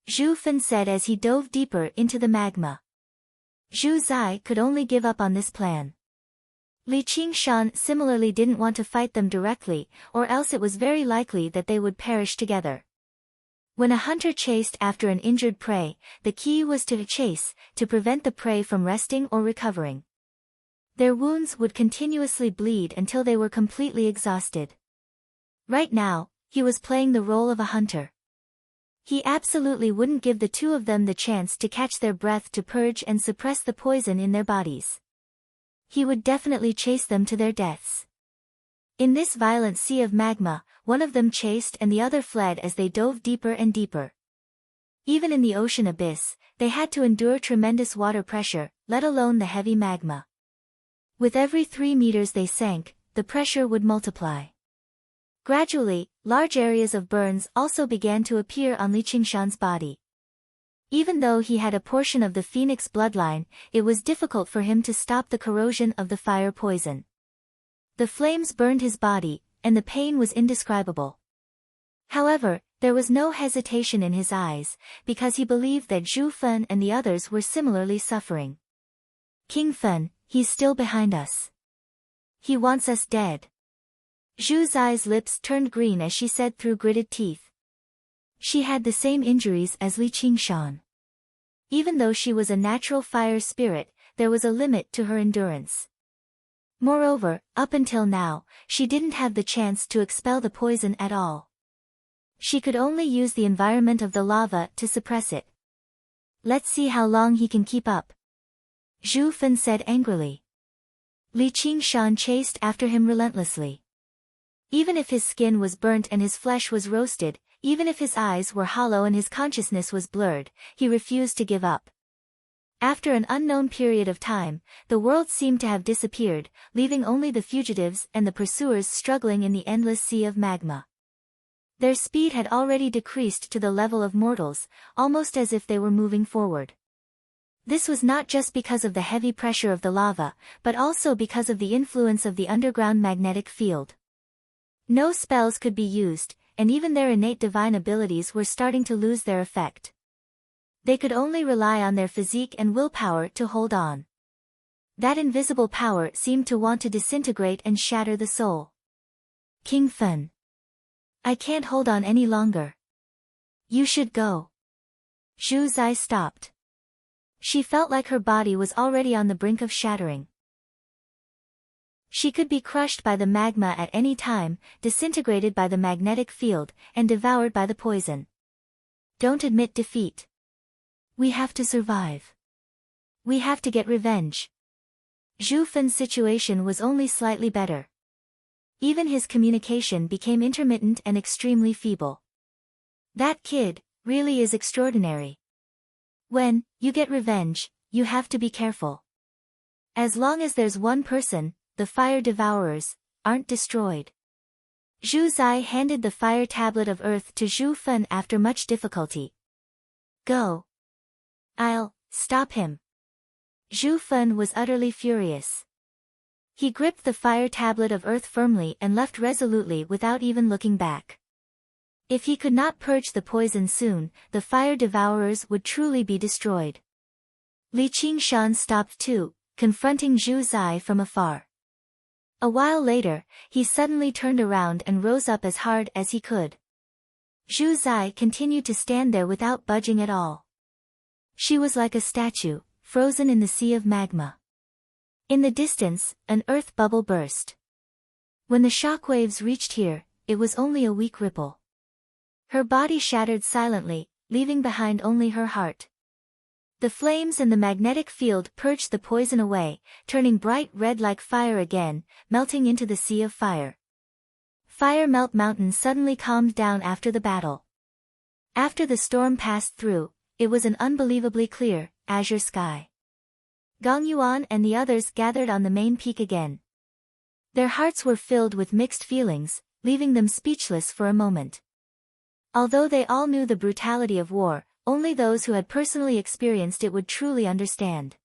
Zhu Fen said as he dove deeper into the magma. Zhu Zai could only give up on this plan. Li Qingshan similarly didn't want to fight them directly, or else it was very likely that they would perish together. When a hunter chased after an injured prey, the key was to chase, to prevent the prey from resting or recovering. Their wounds would continuously bleed until they were completely exhausted. Right now, he was playing the role of a hunter. He absolutely wouldn't give the two of them the chance to catch their breath to purge and suppress the poison in their bodies. He would definitely chase them to their deaths. In this violent sea of magma, one of them chased and the other fled as they dove deeper and deeper. Even in the ocean abyss, they had to endure tremendous water pressure, let alone the heavy magma. With every 3 meters they sank, the pressure would multiply. Gradually, large areas of burns also began to appear on Li Qingshan's body. Even though he had a portion of the phoenix bloodline, it was difficult for him to stop the corrosion of the fire poison. The flames burned his body, and the pain was indescribable. However, there was no hesitation in his eyes, because he believed that Zhu Fen and the others were similarly suffering. King Fen, he's still behind us. He wants us dead. Zhu Zai's lips turned green as she said through gritted teeth. She had the same injuries as Li Qingshan. Even though she was a natural fire spirit, there was a limit to her endurance. Moreover, up until now, she didn't have the chance to expel the poison at all. She could only use the environment of the lava to suppress it. Let's see how long he can keep up, Zhu Fen said angrily. Li Qingshan chased after him relentlessly. Even if his skin was burnt and his flesh was roasted, even if his eyes were hollow and his consciousness was blurred, he refused to give up. After an unknown period of time, the world seemed to have disappeared, leaving only the fugitives and the pursuers struggling in the endless sea of magma. Their speed had already decreased to the level of mortals, almost as if they were moving forward. This was not just because of the heavy pressure of the lava, but also because of the influence of the underground magnetic field. No spells could be used, and even their innate divine abilities were starting to lose their effect. They could only rely on their physique and willpower to hold on. That invisible power seemed to want to disintegrate and shatter the soul. King Fen. I can't hold on any longer. You should go. Zhu Zai stopped. She felt like her body was already on the brink of shattering. She could be crushed by the magma at any time, disintegrated by the magnetic field, and devoured by the poison. Don't admit defeat. We have to survive. We have to get revenge. Zhu Fen's situation was only slightly better. Even his communication became intermittent and extremely feeble. That kid really is extraordinary. When you get revenge, you have to be careful. As long as there's one person, the fire devourers aren't destroyed. Zhu Zai handed the fire tablet of earth to Zhu Fen after much difficulty. Go. I'll stop him. Zhu Fen was utterly furious. He gripped the fire tablet of earth firmly and left resolutely without even looking back. If he could not purge the poison soon, the fire devourers would truly be destroyed. Li Qingshan stopped too, confronting Zhu Zai from afar. A while later, he suddenly turned around and rose up as hard as he could. Zhu Zai continued to stand there without budging at all. She was like a statue, frozen in the sea of magma. In the distance, an earth bubble burst. When the shockwaves reached here, it was only a weak ripple. Her body shattered silently, leaving behind only her heart. The flames and the magnetic field purged the poison away, turning bright red like fire again, melting into the sea of fire. Fire Melt Mountain suddenly calmed down after the battle. After the storm passed through, it was an unbelievably clear, azure sky. Gong Yuan and the others gathered on the main peak again. Their hearts were filled with mixed feelings, leaving them speechless for a moment. Although they all knew the brutality of war, only those who had personally experienced it would truly understand.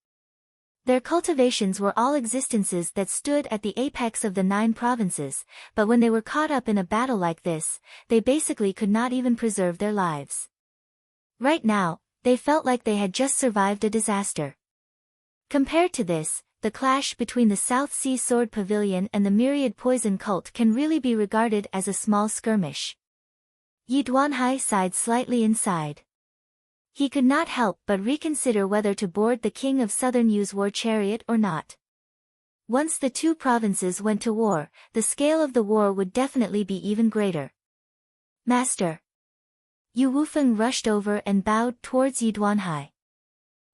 Their cultivations were all existences that stood at the apex of the 9 provinces, but when they were caught up in a battle like this, they basically could not even preserve their lives. Right now, they felt like they had just survived a disaster. Compared to this, the clash between the South Sea Sword Pavilion and the Myriad Poison Cult can really be regarded as a small skirmish. Yi Duanhai sighed slightly inside. He could not help but reconsider whether to board the King of Southern Yu's war chariot or not. Once the 2 provinces went to war, the scale of the war would definitely be even greater. Master. Yu Wufeng rushed over and bowed towards Yi Duanhai.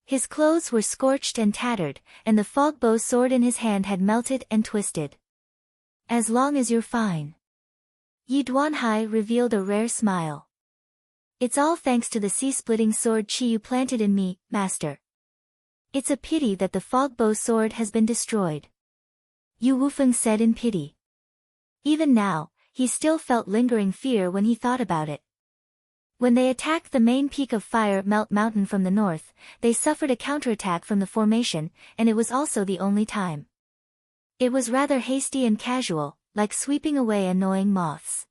His clothes were scorched and tattered, and the fogbow sword in his hand had melted and twisted. As long as you're fine. Yi Duanhai revealed a rare smile. It's all thanks to the sea-splitting sword Qi you planted in me, Master. It's a pity that the fogbow sword has been destroyed. Yu Wufeng said in pity. Even now, he still felt lingering fear when he thought about it. When they attacked the main peak of Fire Melt Mountain from the north, they suffered a counterattack from the formation, and it was also the only time. It was rather hasty and casual, like sweeping away annoying moths.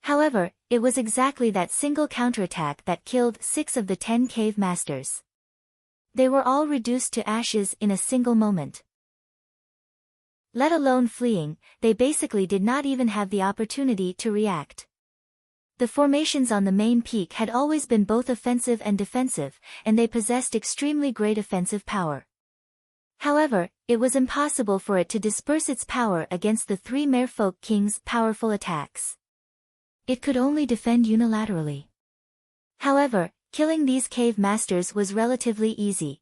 However, it was exactly that single counterattack that killed 6 of the 10 cave masters. They were all reduced to ashes in a single moment. Let alone fleeing, they basically did not even have the opportunity to react. The formations on the main peak had always been both offensive and defensive, and they possessed extremely great offensive power. However, it was impossible for it to disperse its power against the three merfolk kings' powerful attacks. It could only defend unilaterally. However, killing these cave masters was relatively easy.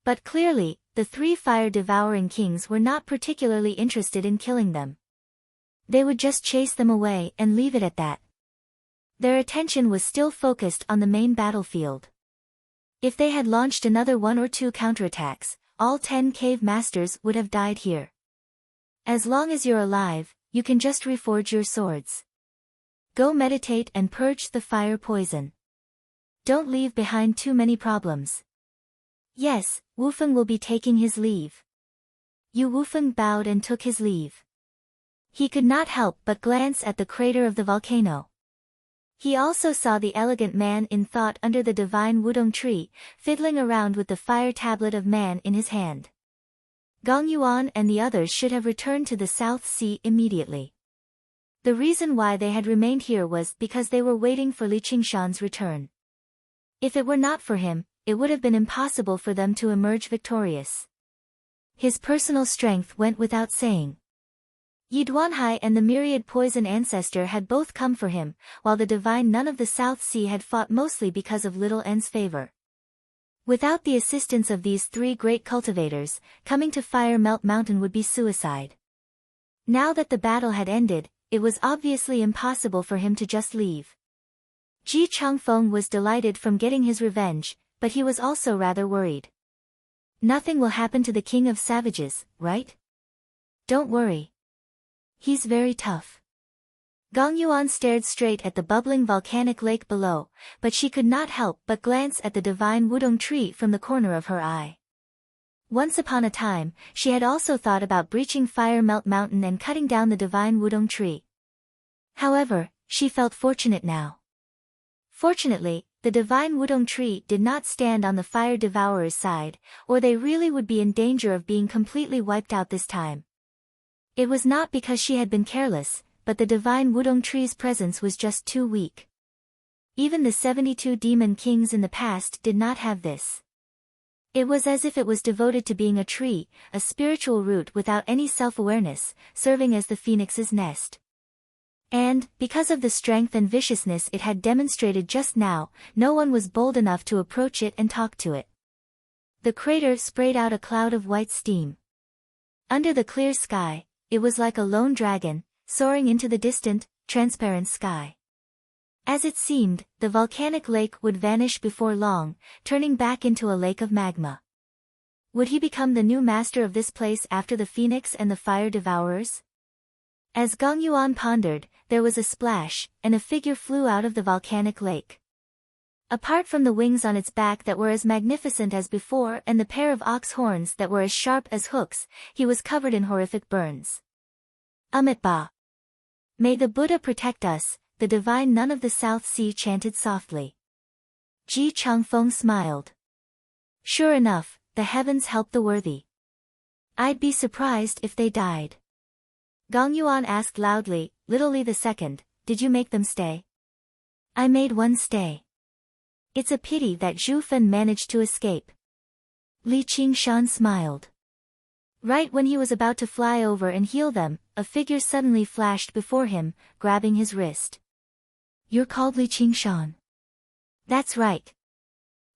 But clearly, the three fire-devouring kings were not particularly interested in killing them. They would just chase them away and leave it at that. Their attention was still focused on the main battlefield. If they had launched another 1 or 2 counterattacks, all 10 cave masters would have died here. As long as you're alive, you can just reforge your swords. Go meditate and purge the fire poison. Don't leave behind too many problems. Yes, Wufeng will be taking his leave. Yu Wufeng bowed and took his leave. He could not help but glance at the crater of the volcano. He also saw the elegant man in thought under the divine Wudong tree, fiddling around with the fire tablet of man in his hand. Gong Yuan and the others should have returned to the South Sea immediately. The reason why they had remained here was because they were waiting for Li Qingshan's return. If it were not for him, it would have been impossible for them to emerge victorious. His personal strength went without saying. Yi Duanhai and the myriad poison ancestor had both come for him, while the divine nun of the South Sea had fought mostly because of Little N's favor. Without the assistance of these three great cultivators, coming to Fire Melt Mountain would be suicide. Now that the battle had ended, it was obviously impossible for him to just leave. Ji Changfeng was delighted from getting his revenge, but he was also rather worried. Nothing will happen to the King of Savages, right? Don't worry. He's very tough. Gong Yuan stared straight at the bubbling volcanic lake below, but she could not help but glance at the divine Wudong tree from the corner of her eye. Once upon a time, she had also thought about breaching Fire Melt Mountain and cutting down the divine Wudong tree. However, she felt fortunate now. Fortunately, the divine Wudong tree did not stand on the fire devourer's side, or they really would be in danger of being completely wiped out this time. It was not because she had been careless, but the divine Wudong tree's presence was just too weak. Even the 72 demon kings in the past did not have this. It was as if it was devoted to being a tree, a spiritual root without any self-awareness, serving as the phoenix's nest. And, because of the strength and viciousness it had demonstrated just now, no one was bold enough to approach it and talk to it. The crater sprayed out a cloud of white steam. Under the clear sky, it was like a lone dragon, soaring into the distant, transparent sky. As it seemed, the volcanic lake would vanish before long, turning back into a lake of magma. Would he become the new master of this place after the phoenix and the fire devourers? As Gong Yuan pondered, there was a splash, and a figure flew out of the volcanic lake. Apart from the wings on its back that were as magnificent as before and the pair of ox horns that were as sharp as hooks, he was covered in horrific burns. Amitabha. May the Buddha protect us, the divine nun of the South Sea chanted softly. Ji Changfeng smiled. Sure enough, the heavens help the worthy. I'd be surprised if they died. Gong Yuan asked loudly, Little Li II, did you make them stay? I made one stay. It's a pity that Zhu Fen managed to escape. Li Qingshan smiled. Right when he was about to fly over and heal them, a figure suddenly flashed before him, grabbing his wrist. You're called Li Qingshan. That's right.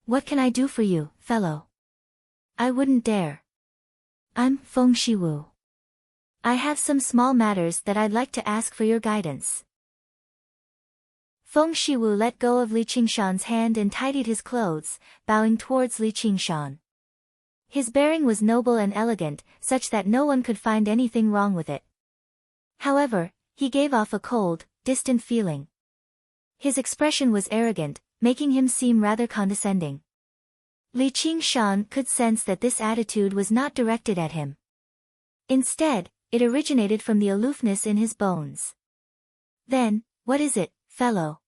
What can I do for you, fellow? I wouldn't dare. I'm Feng Shiwu. I have some small matters that I'd like to ask for your guidance. Feng Shiwu let go of Li Qingshan's hand and tidied his clothes, bowing towards Li Qingshan. His bearing was noble and elegant, such that no one could find anything wrong with it. However, he gave off a cold, distant feeling. His expression was arrogant, making him seem rather condescending. Li Qingshan could sense that this attitude was not directed at him. Instead, it originated from the aloofness in his bones. Then, what is it, fellow?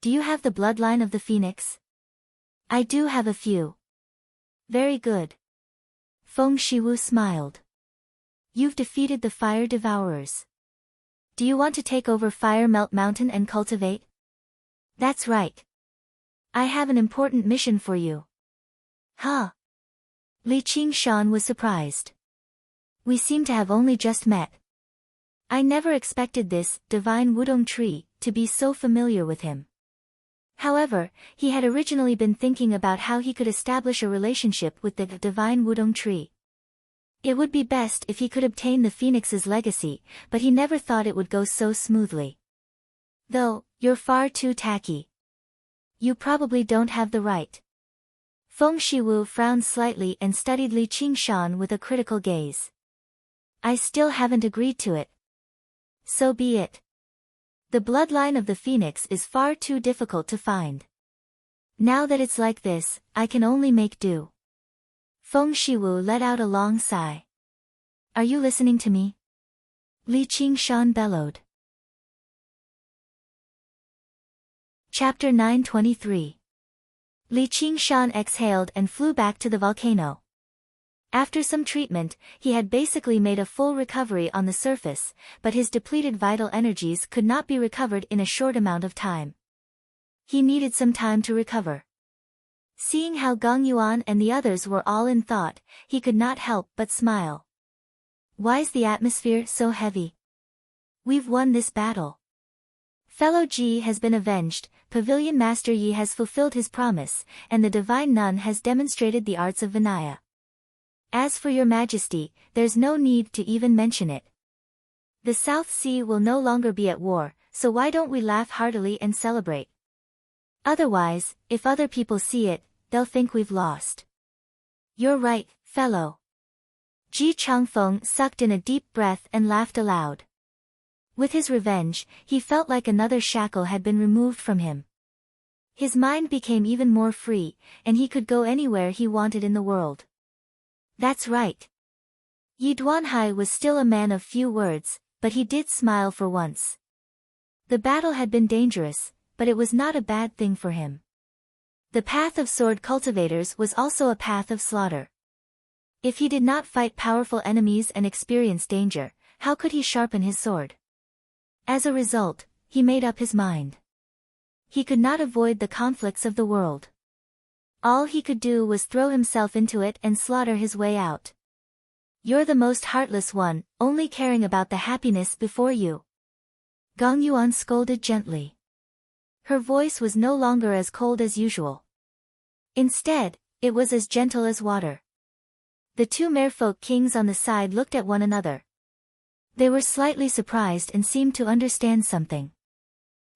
Do you have the bloodline of the phoenix? I do have a few. Very good. Feng Shiwu smiled. You've defeated the fire devourers. do you want to take over Fire Melt Mountain and cultivate? That's right. I have an important mission for you. Huh? Li Qingshan was surprised. We seem to have only just met. I never expected this divine wudong tree to be so familiar with him. However, he had originally been thinking about how he could establish a relationship with the divine wudong tree. It would be best if he could obtain the phoenix's legacy, but he never thought it would go so smoothly. Though, you're far too tacky. You probably don't have the right. Feng Shiwu frowned slightly and studied Li Qingshan with a critical gaze. I still haven't agreed to it. So be it. The bloodline of the phoenix is far too difficult to find. Now that it's like this, I can only make do. Feng Shiwu let out a long sigh. Are you listening to me? Li Qingshan bellowed. Chapter 923. Li Qingshan exhaled and flew back to the volcano. After some treatment, he had basically made a full recovery on the surface, but his depleted vital energies could not be recovered in a short amount of time. He needed some time to recover. Seeing how Gong Yuan and the others were all in thought, he could not help but smile. Why's the atmosphere so heavy? We've won this battle. Fellow Ji has been avenged, Pavilion Master Yi has fulfilled his promise, and the Divine Nun has demonstrated the arts of Vinaya. As for your Majesty, there's no need to even mention it. The South Sea will no longer be at war, so why don't we laugh heartily and celebrate? Otherwise, if other people see it, they'll think we've lost. You're right, fellow. Ji Changfeng sucked in a deep breath and laughed aloud. With his revenge, he felt like another shackle had been removed from him. His mind became even more free, and he could go anywhere he wanted in the world. That's right. Yi Duanhai was still a man of few words, but he did smile for once. The battle had been dangerous, but it was not a bad thing for him. The path of sword cultivators was also a path of slaughter. If he did not fight powerful enemies and experience danger, how could he sharpen his sword? As a result, he made up his mind. He could not avoid the conflicts of the world. All he could do was throw himself into it and slaughter his way out. You're the most heartless one, only caring about the happiness before you. Gong Yuan scolded gently. Her voice was no longer as cold as usual. Instead, it was as gentle as water. The two merfolk kings on the side looked at one another. They were slightly surprised and seemed to understand something.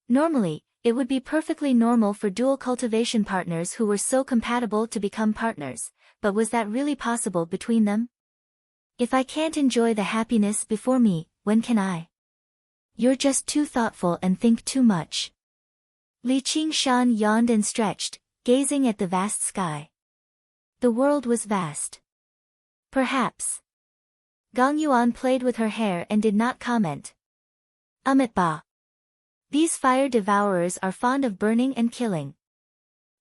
Normally, it would be perfectly normal for dual cultivation partners who were so compatible to become partners, but was that really possible between them? If I can't enjoy the happiness before me, when can I? You're just too thoughtful and think too much. Li Qingshan yawned and stretched, gazing at the vast sky. The world was vast. Perhaps. Gong Yuan played with her hair and did not comment. Ba. These fire devourers are fond of burning and killing.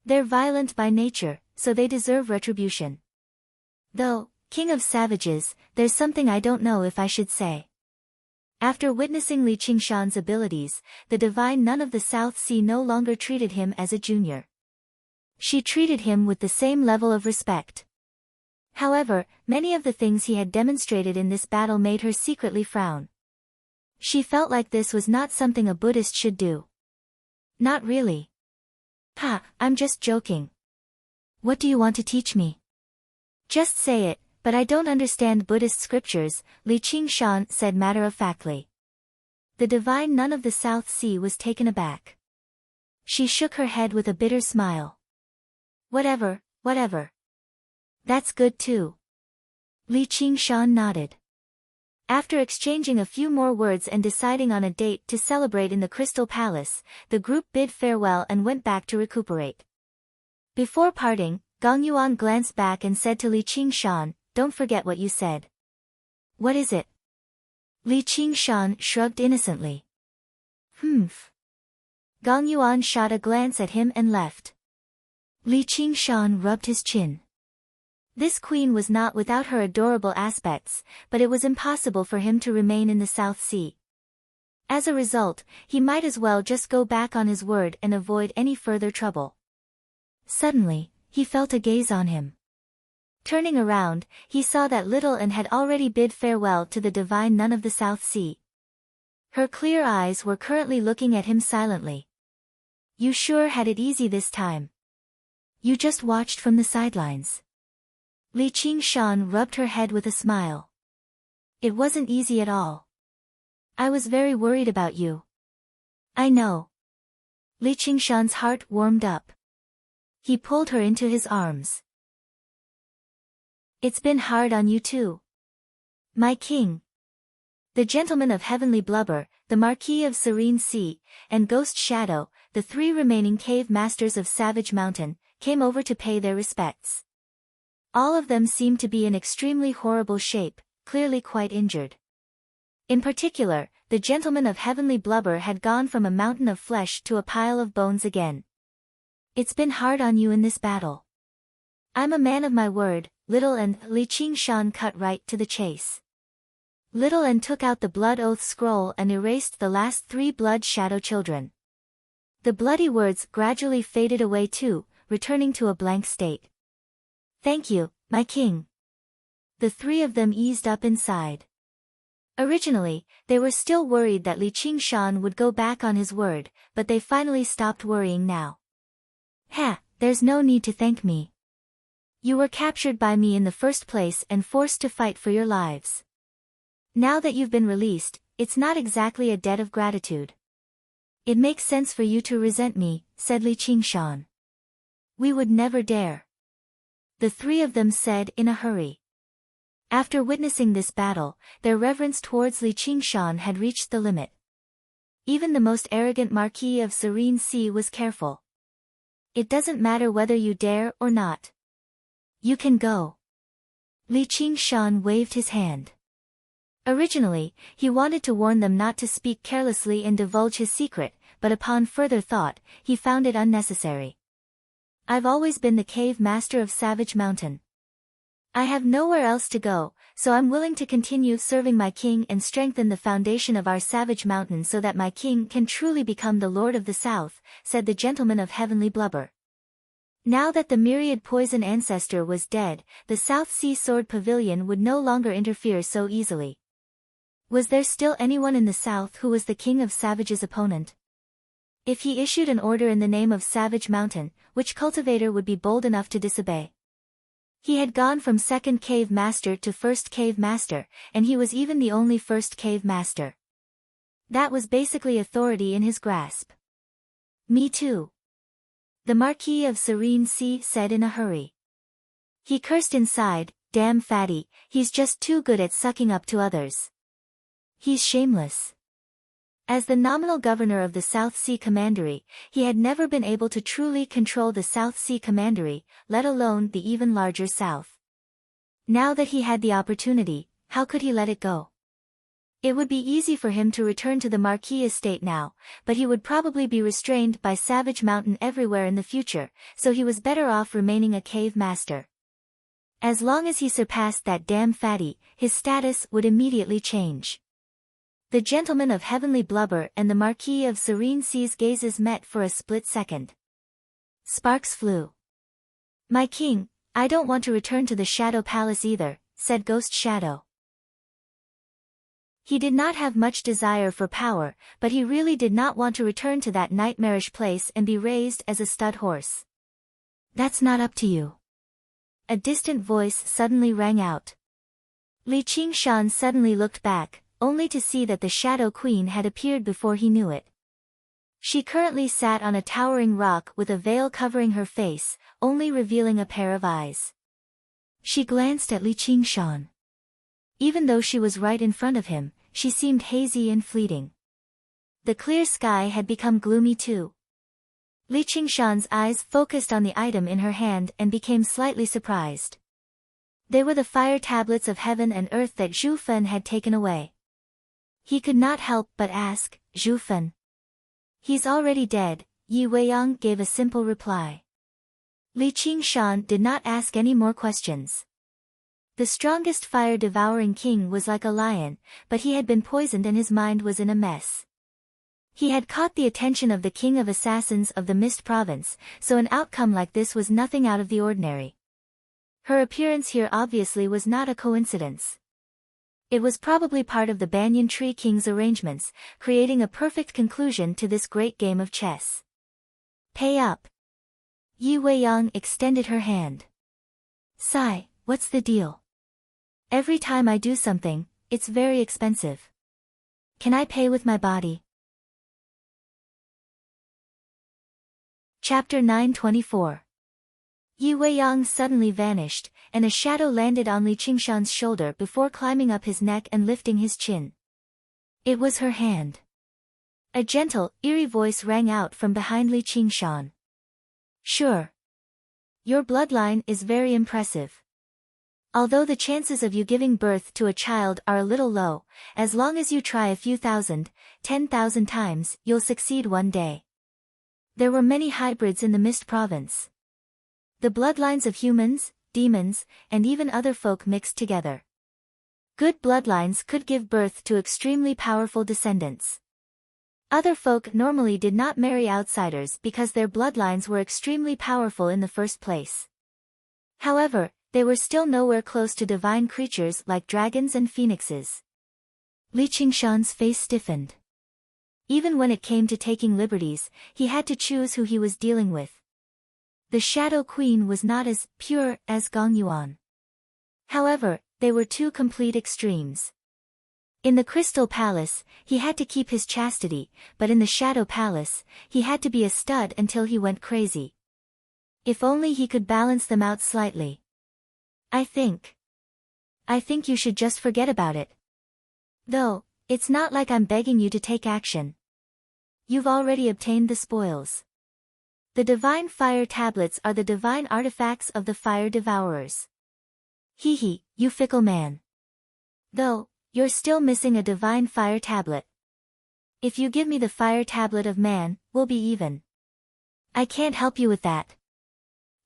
They're violent by nature, so they deserve retribution. Though, king of savages, there's something I don't know if I should say. After witnessing Li Qingshan's abilities, the divine nun of the South Sea no longer treated him as a junior. She treated him with the same level of respect. However, many of the things he had demonstrated in this battle made her secretly frown. She felt like this was not something a Buddhist should do. Not really. I'm just joking. What do you want to teach me? Just say it, but I don't understand Buddhist scriptures, Li Qingshan said matter-of-factly. The divine nun of the South Sea was taken aback. She shook her head with a bitter smile. Whatever. That's good too. Li Qingshan nodded. After exchanging a few more words and deciding on a date to celebrate in the Crystal Palace, the group bid farewell and went back to recuperate. Before parting, Gong Yuan glanced back and said to Li Qingshan, "Don't forget what you said." "What is it?" Li Qingshan shrugged innocently. Gong Yuan shot a glance at him and left. Li Qingshan rubbed his chin. This queen was not without her adorable aspects, but it was impossible for him to remain in the South Sea. As a result, he might as well just go back on his word and avoid any further trouble. Suddenly, he felt a gaze on him. Turning around, he saw that Little An had already bid farewell to the divine nun of the South Sea. Her clear eyes were currently looking at him silently. You sure had it easy this time. You just watched from the sidelines. Li Qingshan rubbed her head with a smile. It wasn't easy at all. I was very worried about you. I know. Li Qingshan's heart warmed up. He pulled her into his arms. It's been hard on you too. My king. The gentleman of heavenly blubber, the Marquis of Serene Sea, and Ghost Shadow, the three remaining cave masters of Savage Mountain, came over to pay their respects. All of them seemed to be in extremely horrible shape, clearly quite injured. In particular, the gentleman of heavenly blubber had gone from a mountain of flesh to a pile of bones again. It's been hard on you in this battle. I'm a man of my word, Little An. Li Qingshan cut right to the chase. Little An took out the blood oath scroll and erased the last 3 blood shadow children. The bloody words gradually faded away too, returning to a blank state. Thank you, my king. The 3 of them eased up inside. Originally, they were still worried that Li Qingshan would go back on his word, but they finally stopped worrying now. There's no need to thank me. You were captured by me in the first place and forced to fight for your lives. Now that you've been released, it's not exactly a debt of gratitude. It makes sense for you to resent me, said Li Qingshan. We would never dare. The 3 of them said in a hurry. After witnessing this battle, their reverence towards Li Qingshan had reached the limit. Even the most arrogant Marquis of Serene Sea was careful. It doesn't matter whether you dare or not. You can go. Li Qingshan waved his hand. Originally, he wanted to warn them not to speak carelessly and divulge his secret, but upon further thought, he found it unnecessary. I've always been the cave master of Savage Mountain. I have nowhere else to go, so I'm willing to continue serving my king and strengthen the foundation of our Savage Mountain so that my king can truly become the Lord of the South, said the gentleman of heavenly blubber. Now that the myriad poison ancestor was dead, the South Sea Sword Pavilion would no longer interfere so easily. Was there still anyone in the south who was the king of Savage's opponent? If he issued an order in the name of Savage Mountain, which cultivator would be bold enough to disobey? He had gone from second cave master to first cave master, and he was even the only first cave master. That was basically authority in his grasp. Me too. The Marquis of Serene Sea said in a hurry. He cursed inside, damn fatty, he's just too good at sucking up to others. He's shameless. As the nominal governor of the South Sea Commandery, he had never been able to truly control the South Sea Commandery, let alone the even larger South. Now that he had the opportunity, how could he let it go? It would be easy for him to return to the Marquis estate now, but he would probably be restrained by Savage Mountain everywhere in the future, so he was better off remaining a cave master. As long as he surpassed that damn fatty, his status would immediately change. The gentleman of heavenly blubber and the Marquis of Serene Sea's gazes met for a split second. Sparks flew. My king, I don't want to return to the Shadow Palace either, said Ghost Shadow. He did not have much desire for power, but he really did not want to return to that nightmarish place and be raised as a stud horse. That's not up to you. A distant voice suddenly rang out. Li Qingshan suddenly looked back, only to see that the Shadow Queen had appeared before he knew it. She currently sat on a towering rock with a veil covering her face, only revealing a pair of eyes. She glanced at Li Qingshan. Even though she was right in front of him, she seemed hazy and fleeting. The clear sky had become gloomy too. Li Qingshan's eyes focused on the item in her hand and became slightly surprised. They were the fire tablets of heaven and earth that Zhu Fen had taken away. He could not help but ask, Zhu Fen. He's already dead, Yi Weiyang gave a simple reply. Li Qingshan did not ask any more questions. The strongest fire-devouring king was like a lion, but he had been poisoned and his mind was in a mess. He had caught the attention of the king of assassins of the Mist Province, so an outcome like this was nothing out of the ordinary. Her appearance here obviously was not a coincidence. It was probably part of the Banyan Tree King's arrangements, creating a perfect conclusion to this great game of chess. Pay up. Yi Weiyang extended her hand. Sigh, what's the deal? Every time I do something, it's very expensive. Can I pay with my body? Chapter 924. Yi Weiyang suddenly vanished, and a shadow landed on Li Qingshan's shoulder before climbing up his neck and lifting his chin. It was her hand. A gentle, eerie voice rang out from behind Li Qingshan. Sure. Your bloodline is very impressive. Although the chances of you giving birth to a child are a little low, as long as you try a few thousand, 10,000 times, you'll succeed one day. There were many hybrids in the Mist Province. The bloodlines of humans, demons, and even other folk mixed together. Good bloodlines could give birth to extremely powerful descendants. Other folk normally did not marry outsiders because their bloodlines were extremely powerful in the first place. However, they were still nowhere close to divine creatures like dragons and phoenixes. Li Qingshan's face stiffened. Even when it came to taking liberties, he had to choose who he was dealing with. The Shadow Queen was not as pure as Gong Yuan. However, they were two complete extremes. In the Crystal Palace, he had to keep his chastity, but in the Shadow Palace, he had to be a stud until he went crazy. If only he could balance them out slightly. I think you should just forget about it. Though, it's not like I'm begging you to take action. You've already obtained the spoils. The divine fire tablets are the divine artifacts of the fire devourers. Hee, you fickle man. Though, you're still missing a divine fire tablet. If you give me the fire tablet of man, we'll be even. I can't help you with that.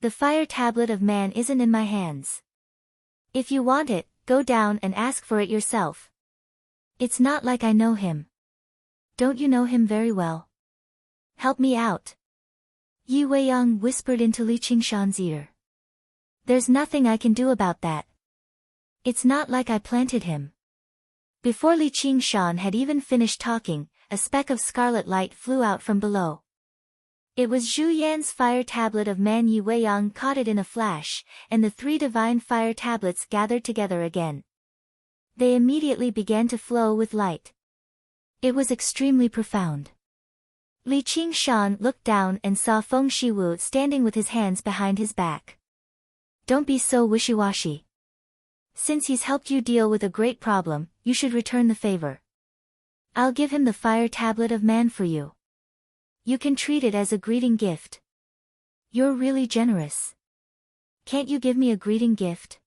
The fire tablet of man isn't in my hands. If you want it, go down and ask for it yourself. It's not like I know him. Don't you know him very well? Help me out. Yi Weiyang whispered into Li Qingshan's ear. There's nothing I can do about that. It's not like I planted him. Before Li Qingshan had even finished talking, a speck of scarlet light flew out from below. It was Zhu Yan's fire tablet of man. Yi Weiyang caught it in a flash, and the three divine fire tablets gathered together again. They immediately began to flow with light. It was extremely profound. Li Qingshan looked down and saw Feng Shiwu standing with his hands behind his back. Don't be so wishy-washy. Since he's helped you deal with a great problem, you should return the favor. I'll give him the fire tablet of man for you. You can treat it as a greeting gift. You're really generous. Can't you give me a greeting gift?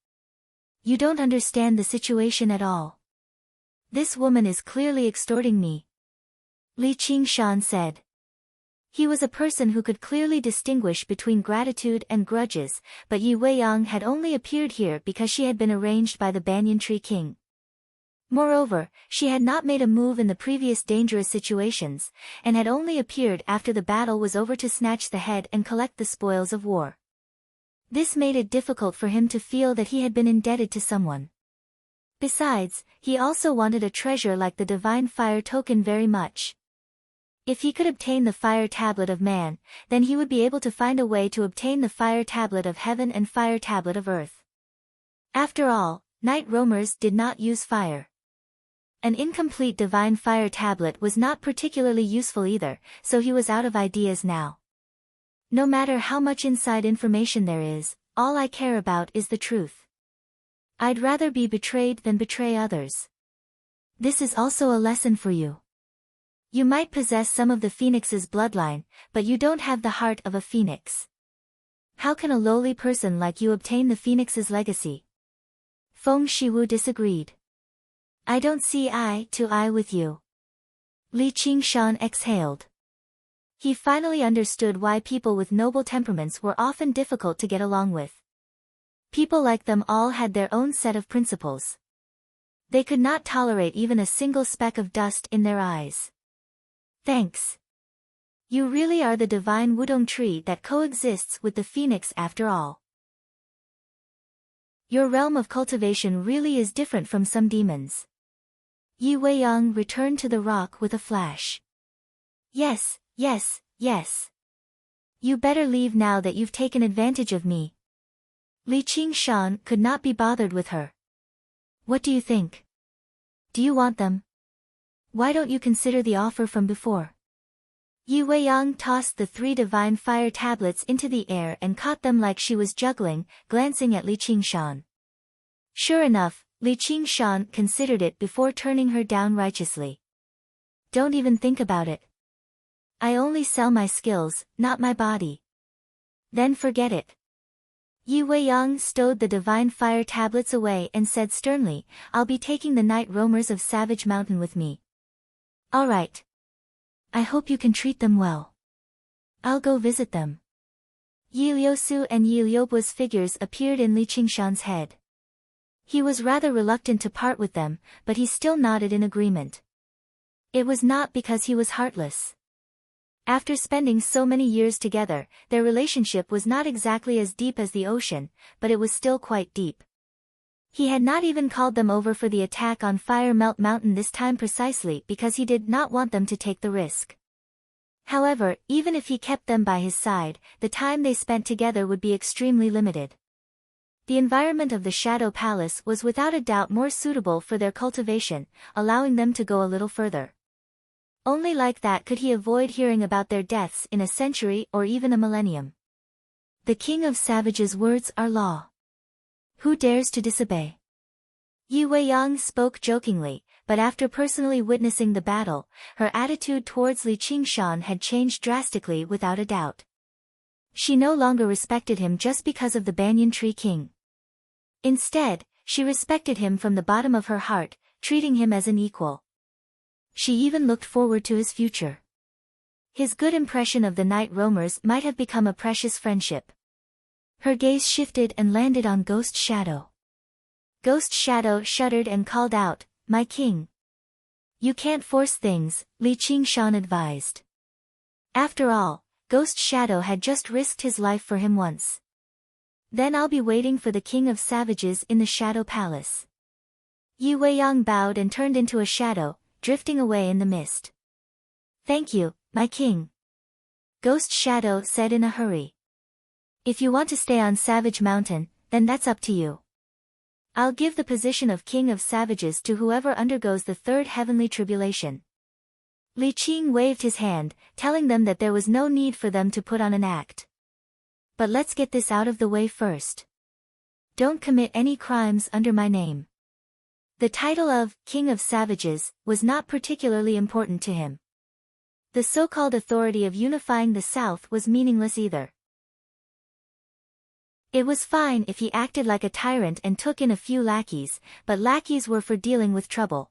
You don't understand the situation at all. This woman is clearly extorting me. Li Qingshan said. He was a person who could clearly distinguish between gratitude and grudges, but Yi Weiyang had only appeared here because she had been arranged by the Banyan Tree King. Moreover, she had not made a move in the previous dangerous situations, and had only appeared after the battle was over to snatch the head and collect the spoils of war. This made it difficult for him to feel that he had been indebted to someone. Besides, he also wanted a treasure like the divine fire token very much. If he could obtain the fire tablet of man, then he would be able to find a way to obtain the fire tablet of heaven and fire tablet of earth. After all, night roamers did not use fire. An incomplete divine fire tablet was not particularly useful either, so he was out of ideas now. No matter how much inside information there is, all I care about is the truth. I'd rather be betrayed than betray others. This is also a lesson for you. You might possess some of the phoenix's bloodline, but you don't have the heart of a phoenix. How can a lowly person like you obtain the phoenix's legacy? Feng Shiwu disagreed. I don't see eye to eye with you. Li Qingshan exhaled. He finally understood why people with noble temperaments were often difficult to get along with. People like them all had their own set of principles. They could not tolerate even a single speck of dust in their eyes. Thanks. You really are the divine wudong tree that coexists with the phoenix after all. Your realm of cultivation really is different from some demons. Yi Weiyang returned to the rock with a flash. Yes, yes, yes. You better leave now that you've taken advantage of me. Li Qingshan could not be bothered with her. What do you think? Do you want them? Why don't you consider the offer from before? Yi Weiyang tossed the 3 divine fire tablets into the air and caught them like she was juggling, glancing at Li Qingshan. Sure enough, Li Qingshan considered it before turning her down righteously. Don't even think about it. I only sell my skills, not my body. Then forget it. Yi Weiyang stowed the divine fire tablets away and said sternly, I'll be taking the night roamers of Savage Mountain with me. All right. I hope you can treat them well. I'll go visit them. Yi Liusu and Yi Liubu's figures appeared in Li Qingshan's head. He was rather reluctant to part with them, but he still nodded in agreement. It was not because he was heartless. After spending so many years together, their relationship was not exactly as deep as the ocean, but it was still quite deep. He had not even called them over for the attack on Fire Melt Mountain this time precisely because he did not want them to take the risk. However, even if he kept them by his side, the time they spent together would be extremely limited. The environment of the Shadow Palace was without a doubt more suitable for their cultivation, allowing them to go a little further. Only like that could he avoid hearing about their deaths in a century or even a millennium. The King of Savages' words are law. Who dares to disobey? Yi Weiyang spoke jokingly, but after personally witnessing the battle, her attitude towards Li Qingshan had changed drastically without a doubt. She no longer respected him just because of the Banyan Tree King. Instead, she respected him from the bottom of her heart, treating him as an equal. She even looked forward to his future. His good impression of the night roamers might have become a precious friendship. Her gaze shifted and landed on Ghost Shadow. Ghost Shadow shuddered and called out, My king. You can't force things, Li Qingshan advised. After all, Ghost Shadow had just risked his life for him once. Then I'll be waiting for the King of Savages in the Shadow Palace. Yi Weiyang bowed and turned into a shadow, drifting away in the mist. Thank you, my king. Ghost Shadow said in a hurry. If you want to stay on Savage Mountain, then that's up to you. I'll give the position of King of Savages to whoever undergoes the 3rd heavenly tribulation. Li Qing waved his hand, telling them that there was no need for them to put on an act. But let's get this out of the way first. Don't commit any crimes under my name. The title of King of Savages was not particularly important to him. The so-called authority of unifying the South was meaningless either. It was fine if he acted like a tyrant and took in a few lackeys, but lackeys were for dealing with trouble.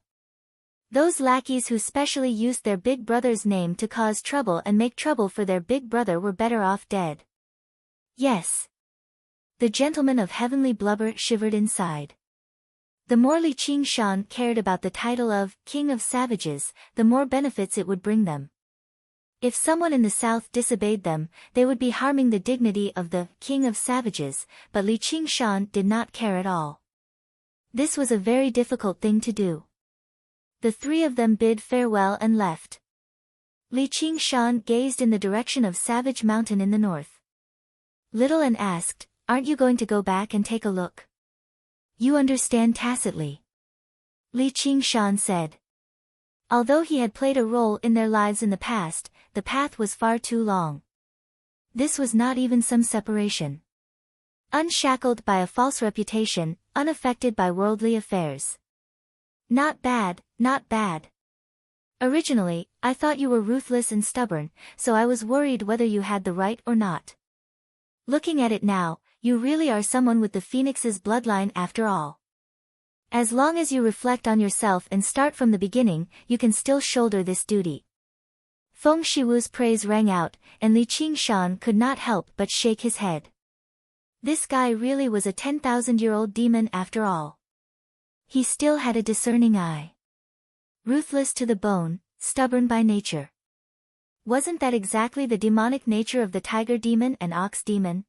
Those lackeys who specially used their big brother's name to cause trouble and make trouble for their big brother were better off dead. Yes. The gentleman of heavenly blubber shivered inside. The more Li Qingshan cared about the title of King of Savages, the more benefits it would bring them. If someone in the south disobeyed them, they would be harming the dignity of the King of Savages, but Li Qingshan did not care at all. This was a very difficult thing to do. The 3 of them bid farewell and left. Li Qingshan gazed in the direction of Savage Mountain in the north. Little and asked, Aren't you going to go back and take a look? You understand tacitly. Li Qingshan said. Although he had played a role in their lives in the past, the path was far too long. This was not even some separation. Unshackled by a false reputation, unaffected by worldly affairs. Not bad, not bad. Originally, I thought you were ruthless and stubborn, so I was worried whether you had the right or not. Looking at it now, you really are someone with the Phoenix's bloodline after all. As long as you reflect on yourself and start from the beginning, you can still shoulder this duty. Feng Shiwu's praise rang out, and Li Qingshan could not help but shake his head. This guy really was a 10,000-year-old demon after all. He still had a discerning eye. Ruthless to the bone, stubborn by nature. Wasn't that exactly the demonic nature of the tiger demon and ox demon?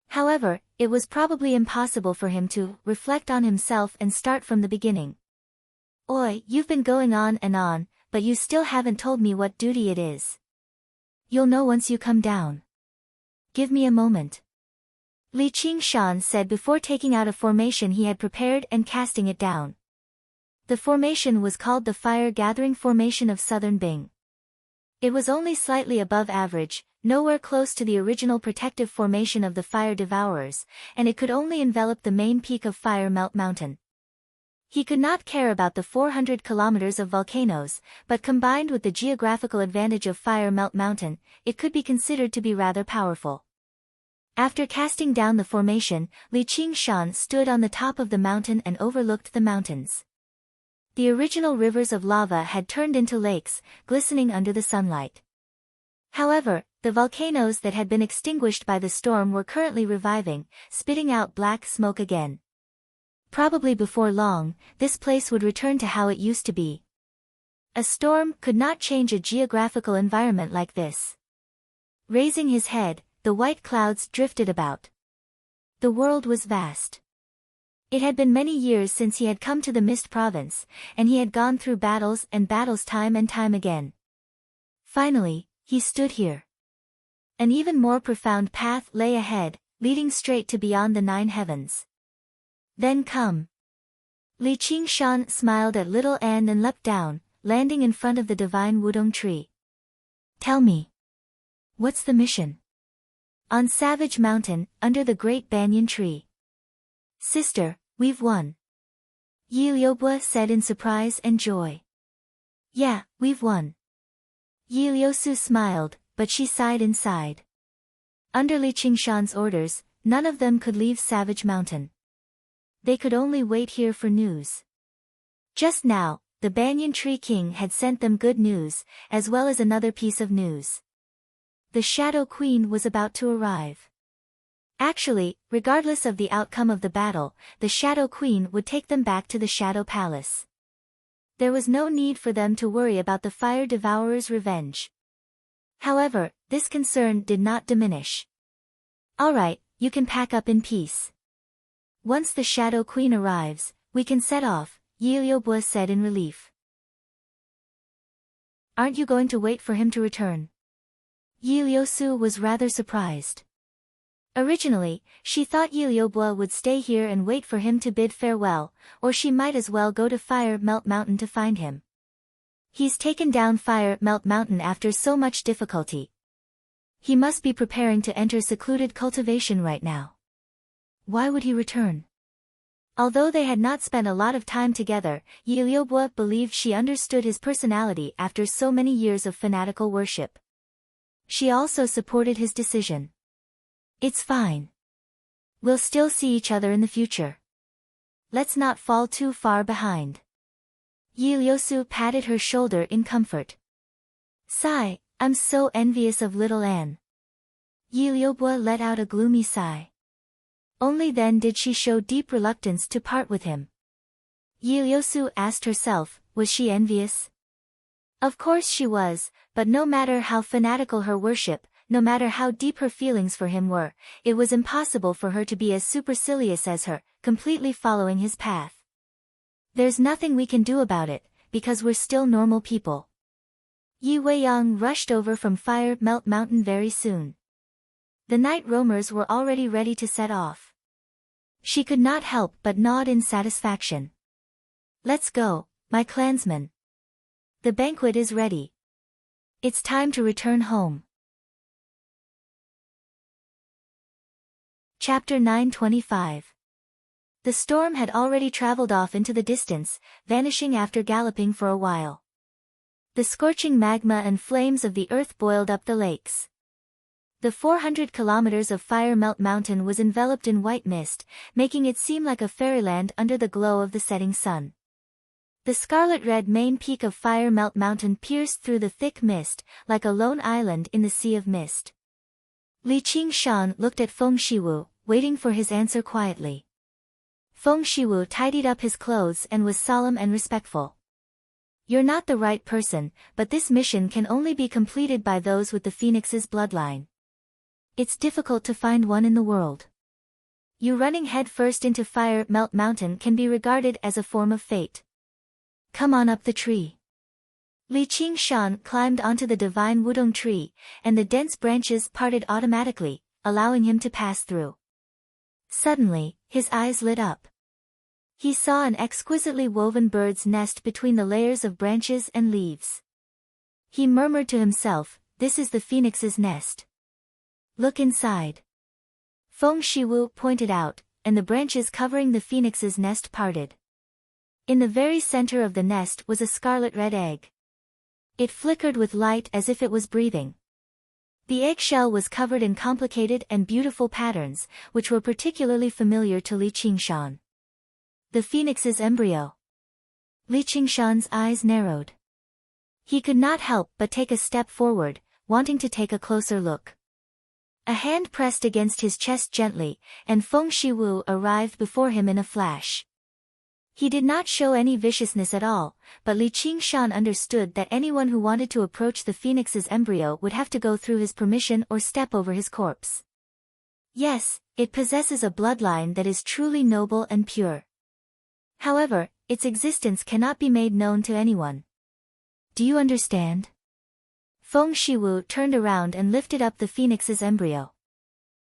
However, it was probably impossible for him to reflect on himself and start from the beginning. Oi, you've been going on, but you still haven't told me what duty it is. You'll know once you come down. Give me a moment. Li Qingshan said before taking out a formation he had prepared and casting it down. The formation was called the Fire Gathering Formation of Southern Bing. It was only slightly above average, nowhere close to the original protective formation of the Fire Devourers, and it could only envelop the main peak of Fire Melt Mountain. He could not care about the 400 kilometers of volcanoes, but combined with the geographical advantage of Fire Melt Mountain, it could be considered to be rather powerful. After casting down the formation, Li Qingshan stood on the top of the mountain and overlooked the mountains. The original rivers of lava had turned into lakes, glistening under the sunlight. However, the volcanoes that had been extinguished by the storm were currently reviving, spitting out black smoke again. Probably before long, this place would return to how it used to be. A storm could not change a geographical environment like this. Raising his head, the white clouds drifted about. The world was vast. It had been many years since he had come to the Mist Province, and he had gone through battles and battles time and time again. Finally, he stood here. An even more profound path lay ahead, leading straight to beyond the 9 heavens. Then come. Li Qingshan smiled at little Anne and leapt down, landing in front of the divine Wudong tree. Tell me. What's the mission? On Savage Mountain, under the great banyan tree. Sister, we've won. Yi Liubo said in surprise and joy. Yeah, we've won. Yi Liusu smiled, but she sighed inside. Under Li Qingshan's orders, none of them could leave Savage Mountain. They could only wait here for news. Just now, the Banyan Tree King had sent them good news, as well as another piece of news. The Shadow Queen was about to arrive. Actually, regardless of the outcome of the battle, the Shadow Queen would take them back to the Shadow Palace. There was no need for them to worry about the Fire Devourer's revenge. However, this concern did not diminish. All right, you can pack up in peace. Once the Shadow Queen arrives, we can set off, Yi Liubo said in relief. Aren't you going to wait for him to return? Yi Liusu was rather surprised. Originally, she thought Yi Liubo would stay here and wait for him to bid farewell, or she might as well go to Fire Melt Mountain to find him. He's taken down Fire Melt Mountain after so much difficulty. He must be preparing to enter secluded cultivation right now. Why would he return? Although they had not spent a lot of time together, Yi Liubo believed she understood his personality after so many years of fanatical worship. She also supported his decision. It's fine. We'll still see each other in the future. Let's not fall too far behind. Yi Liusu patted her shoulder in comfort. Sigh, I'm so envious of little Anne. Yi Liubo let out a gloomy sigh. Only then did she show deep reluctance to part with him. Yi Liusu asked herself, was she envious? Of course she was, but no matter how fanatical her worship, no matter how deep her feelings for him were, it was impossible for her to be as supercilious as her, completely following his path. There's nothing we can do about it, because we're still normal people. Yi Weiyang rushed over from Fire Melt Mountain very soon. The night roamers were already ready to set off. She could not help but nod in satisfaction. Let's go, my clansmen. The banquet is ready. It's time to return home. Chapter 925. The storm had already traveled off into the distance, vanishing after galloping for a while. The scorching magma and flames of the earth boiled up the lakes. The 400 kilometers of Fire Melt Mountain was enveloped in white mist, making it seem like a fairyland under the glow of the setting sun. The scarlet-red main peak of Fire Melt Mountain pierced through the thick mist, like a lone island in the sea of mist. Li Qingshan looked at Feng Shiwu, waiting for his answer quietly. Feng Shiwu tidied up his clothes and was solemn and respectful. You're not the right person, but this mission can only be completed by those with the phoenix's bloodline. It's difficult to find one in the world. You running headfirst into Fire Melt Mountain can be regarded as a form of fate. Come on up the tree. Li Qingshan climbed onto the divine wudong tree, and the dense branches parted automatically, allowing him to pass through. Suddenly, his eyes lit up. He saw an exquisitely woven bird's nest between the layers of branches and leaves. He murmured to himself, "This is the phoenix's nest. Look inside." Feng Shiwu pointed out, and the branches covering the phoenix's nest parted. In the very center of the nest was a scarlet-red egg. It flickered with light as if it was breathing. The eggshell was covered in complicated and beautiful patterns, which were particularly familiar to Li Qingshan. The phoenix's embryo. Li Qingshan's eyes narrowed. He could not help but take a step forward, wanting to take a closer look. A hand pressed against his chest gently, and Feng Shiwu arrived before him in a flash. He did not show any viciousness at all, but Li Qingshan understood that anyone who wanted to approach the phoenix's embryo would have to go through his permission or step over his corpse. Yes, it possesses a bloodline that is truly noble and pure. However, its existence cannot be made known to anyone. Do you understand? Feng Shiwu turned around and lifted up the phoenix's embryo.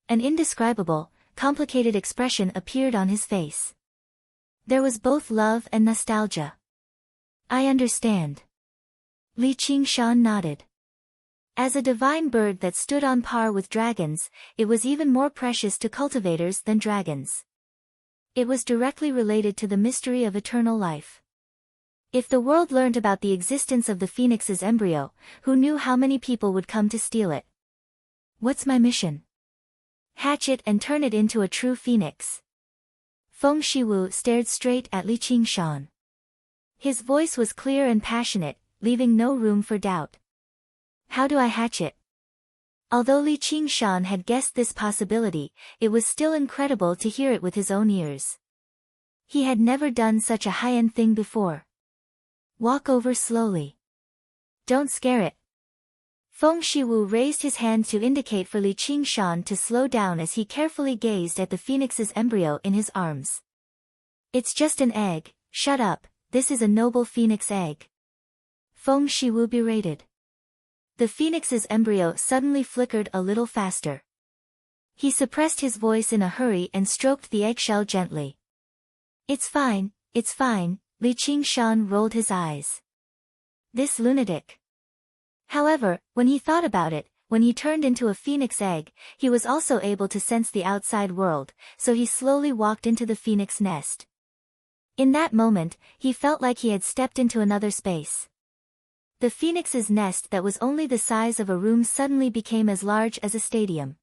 An indescribable, complicated expression appeared on his face. There was both love and nostalgia. I understand. Li Qingshan nodded. As a divine bird that stood on par with dragons, it was even more precious to cultivators than dragons. It was directly related to the mystery of eternal life. If the world learned about the existence of the phoenix's embryo, who knew how many people would come to steal it? What's my mission? Hatch it and turn it into a true phoenix. Feng Shiwu stared straight at Li Qingshan. His voice was clear and passionate, leaving no room for doubt. How do I hatch it? Although Li Qingshan had guessed this possibility, it was still incredible to hear it with his own ears. He had never done such a high-end thing before. Walk over slowly. Don't scare it. Feng Shiwu raised his hand to indicate for Li Qingshan to slow down as he carefully gazed at the phoenix's embryo in his arms. It's just an egg, shut up, this is a noble phoenix egg. Feng Shiwu berated. The phoenix's embryo suddenly flickered a little faster. He suppressed his voice in a hurry and stroked the eggshell gently. It's fine, Li Qingshan rolled his eyes. This lunatic. However, when he thought about it, when he turned into a phoenix egg, he was also able to sense the outside world, so he slowly walked into the phoenix nest. In that moment, he felt like he had stepped into another space. The phoenix's nest that was only the size of a room suddenly became as large as a stadium.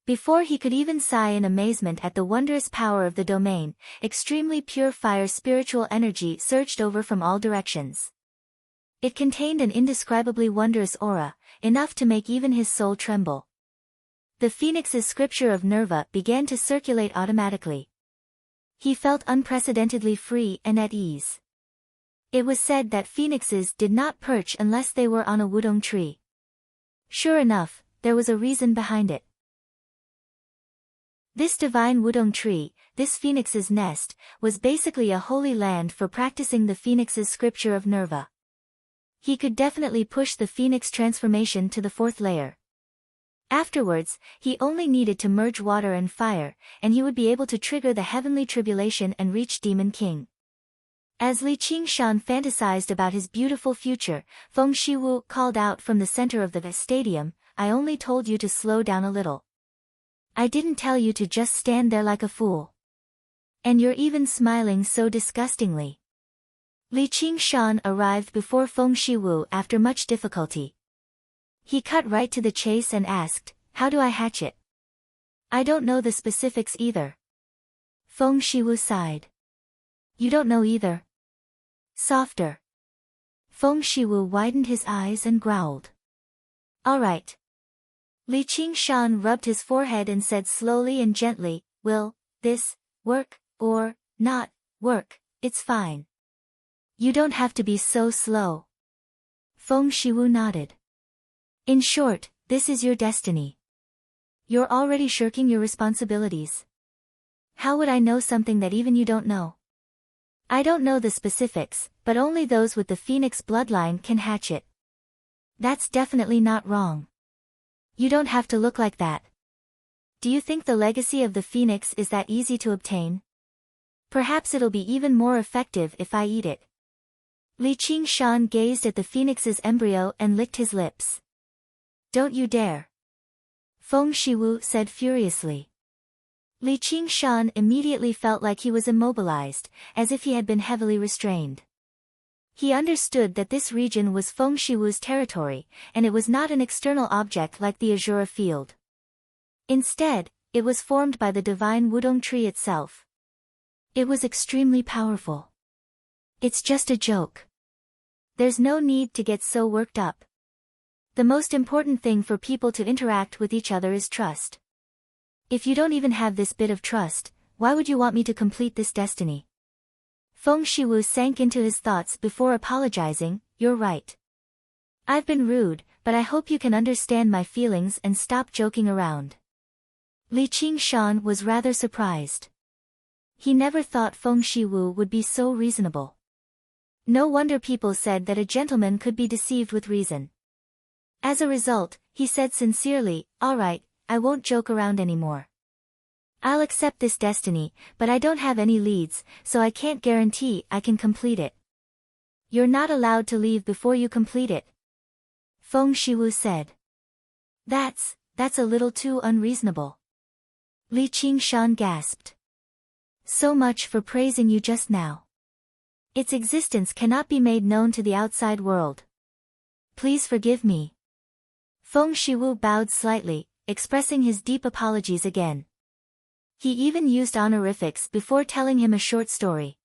Before he could even sigh in amazement at the wondrous power of the domain, extremely pure fire spiritual energy surged over from all directions. It contained an indescribably wondrous aura, enough to make even his soul tremble. The phoenix's scripture of Nerva began to circulate automatically. He felt unprecedentedly free and at ease. It was said that phoenixes did not perch unless they were on a wudong tree. Sure enough, there was a reason behind it. This divine wudong tree, this phoenix's nest, was basically a holy land for practicing the phoenix's scripture of Nerva. He could definitely push the phoenix transformation to the 4th layer. Afterwards, he only needed to merge water and fire, and he would be able to trigger the heavenly tribulation and reach Demon King. As Li Qingshan fantasized about his beautiful future, Feng Shiwu called out from the center of the stadium, I only told you to slow down a little. I didn't tell you to just stand there like a fool. And you're even smiling so disgustingly. Li Qingshan arrived before Feng Shiwu after much difficulty. He cut right to the chase and asked, how do I hatch it? I don't know the specifics either. Feng Shiwu sighed. You don't know either. Softer. Feng Shiwu widened his eyes and growled. All right. Li Qingshan rubbed his forehead and said slowly and gently, will this work or not work? It's fine. You don't have to be so slow. Feng Shiwu nodded. In short, this is your destiny. You're already shirking your responsibilities. How would I know something that even you don't know? I don't know the specifics, but only those with the phoenix bloodline can hatch it. That's definitely not wrong. You don't have to look like that. Do you think the legacy of the phoenix is that easy to obtain? Perhaps it'll be even more effective if I eat it. Li Qingshan gazed at the phoenix's embryo and licked his lips. Don't you dare. Feng Shiwu said furiously. Li Qingshan immediately felt like he was immobilized, as if he had been heavily restrained. He understood that this region was Feng Shiwu's territory, and it was not an external object like the Azura field. Instead, it was formed by the divine Wudong tree itself. It was extremely powerful. It's just a joke. There's no need to get so worked up. The most important thing for people to interact with each other is trust. If you don't even have this bit of trust, why would you want me to complete this destiny? Feng Shiwu sank into his thoughts before apologizing. You're right. I've been rude, but I hope you can understand my feelings and stop joking around. Li Qingshan was rather surprised. He never thought Feng Shiwu would be so reasonable. No wonder people said that a gentleman could be deceived with reason. As a result, he said sincerely, all right, I won't joke around anymore. I'll accept this destiny, but I don't have any leads, so I can't guarantee I can complete it. You're not allowed to leave before you complete it. Feng Shiwu said. That's a little too unreasonable. Li Qingshan gasped. So much for praising you just now. Its existence cannot be made known to the outside world. Please forgive me. Feng Shiwu bowed slightly, expressing his deep apologies again. He even used honorifics before telling him a short story.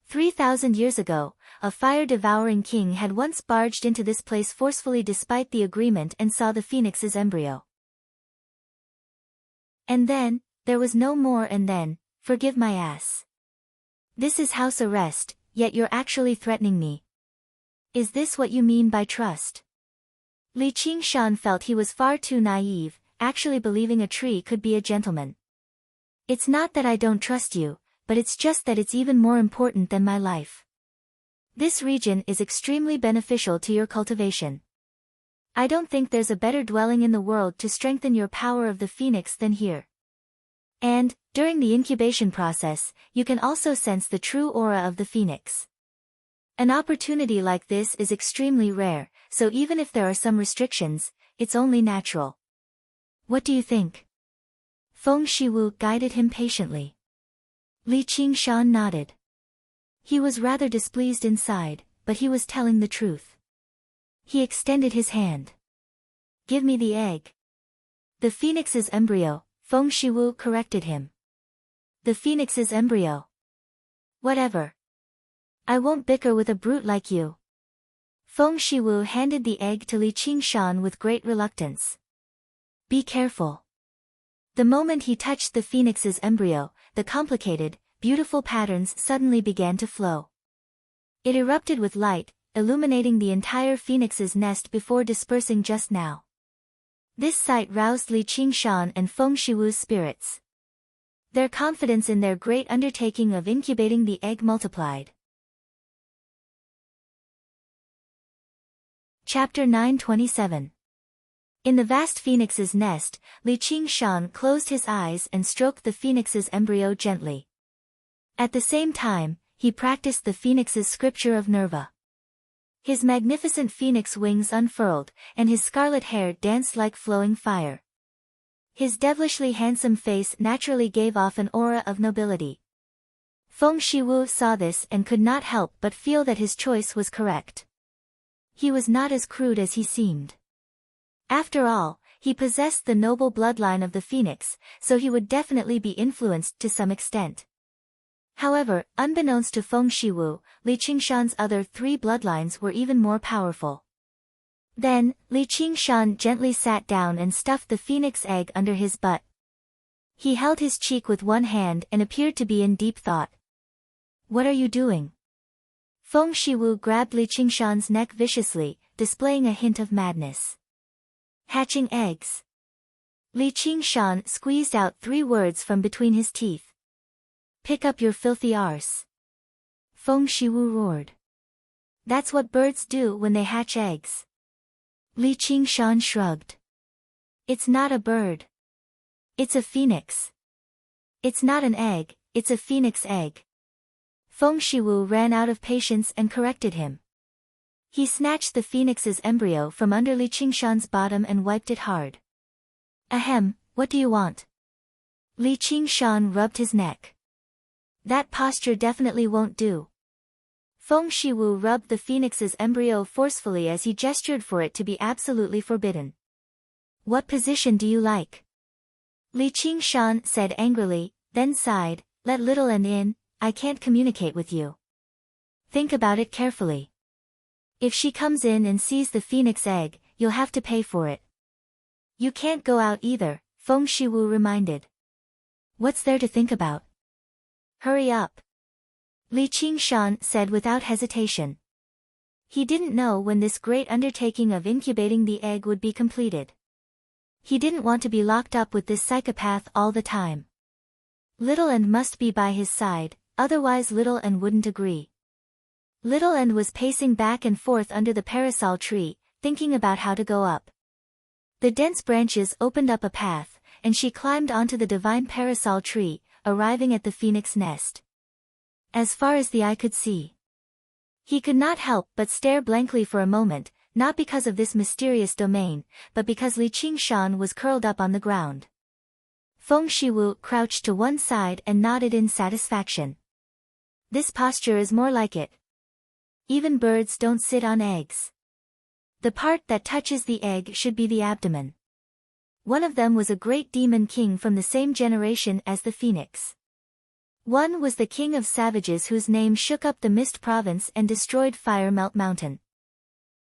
3,000 years ago, a fire-devouring king had once barged into this place forcefully despite the agreement and saw the phoenix's embryo. And then, there was no more and then, forgive my ass. This is house arrest, yet you're actually threatening me. Is this what you mean by trust? Li Qingshan felt he was far too naive, actually believing a tree could be a gentleman. It's not that I don't trust you, but it's just that it's even more important than my life. This region is extremely beneficial to your cultivation. I don't think there's a better dwelling in the world to strengthen your power of the phoenix than here. And, during the incubation process, you can also sense the true aura of the phoenix. An opportunity like this is extremely rare, so even if there are some restrictions, it's only natural. What do you think? Feng Shiwu guided him patiently. Li Qingshan nodded. He was rather displeased inside, but he was telling the truth. He extended his hand. Give me the egg. The phoenix's embryo, Feng Shiwu corrected him. The phoenix's embryo. Whatever. I won't bicker with a brute like you. Feng Shiwu handed the egg to Li Qingshan with great reluctance. Be careful. The moment he touched the phoenix's embryo, the complicated, beautiful patterns suddenly began to flow. It erupted with light, illuminating the entire phoenix's nest before dispersing just now. This sight roused Li Qingshan and Feng Shiwu's spirits. Their confidence in their great undertaking of incubating the egg multiplied. Chapter 927. In the vast phoenix's nest, Li Qingshan closed his eyes and stroked the phoenix's embryo gently. At the same time, he practiced the phoenix's scripture of Nerva. His magnificent phoenix wings unfurled, and his scarlet hair danced like flowing fire. His devilishly handsome face naturally gave off an aura of nobility. Feng Shiwu saw this and could not help but feel that his choice was correct. He was not as crude as he seemed. After all, he possessed the noble bloodline of the phoenix, so he would definitely be influenced to some extent. However, unbeknownst to Feng Shiwu, Li Qingshan's other three bloodlines were even more powerful. Then, Li Qingshan gently sat down and stuffed the phoenix egg under his butt. He held his cheek with one hand and appeared to be in deep thought. What are you doing? Feng Shiwu grabbed Li Qingshan's neck viciously, displaying a hint of madness. Hatching eggs. Li Qingshan squeezed out 3 words from between his teeth. Pick up your filthy arse. Feng Shiwu roared. That's what birds do when they hatch eggs. Li Qingshan shrugged. It's not a bird. It's a phoenix. It's not an egg, it's a phoenix egg. Feng Shiwu ran out of patience and corrected him. He snatched the phoenix's embryo from under Li Qingshan's bottom and wiped it hard. Ahem, what do you want? Li Qingshan rubbed his neck. That posture definitely won't do. Feng Shiwu rubbed the phoenix's embryo forcefully as he gestured for it to be absolutely forbidden. What position do you like? Li Qingshan said angrily, then sighed, let little N in, I can't communicate with you. Think about it carefully. If she comes in and sees the phoenix egg, you'll have to pay for it. You can't go out either, Feng Shiwu reminded. What's there to think about? Hurry up. Li Qingshan said without hesitation. He didn't know when this great undertaking of incubating the egg would be completed. He didn't want to be locked up with this psychopath all the time. Little N must be by his side, otherwise Little N wouldn't agree. Little N was pacing back and forth under the parasol tree, thinking about how to go up. The dense branches opened up a path, and she climbed onto the divine parasol tree, arriving at the phoenix nest. As far as the eye could see. He could not help but stare blankly for a moment, not because of this mysterious domain, but because Li Qingshan was curled up on the ground. Feng Shiwu crouched to one side and nodded in satisfaction. This posture is more like it. Even birds don't sit on eggs. The part that touches the egg should be the abdomen. One of them was a great demon king from the same generation as the phoenix. One was the king of savages whose name shook up the Mist Province and destroyed Fire Melt Mountain.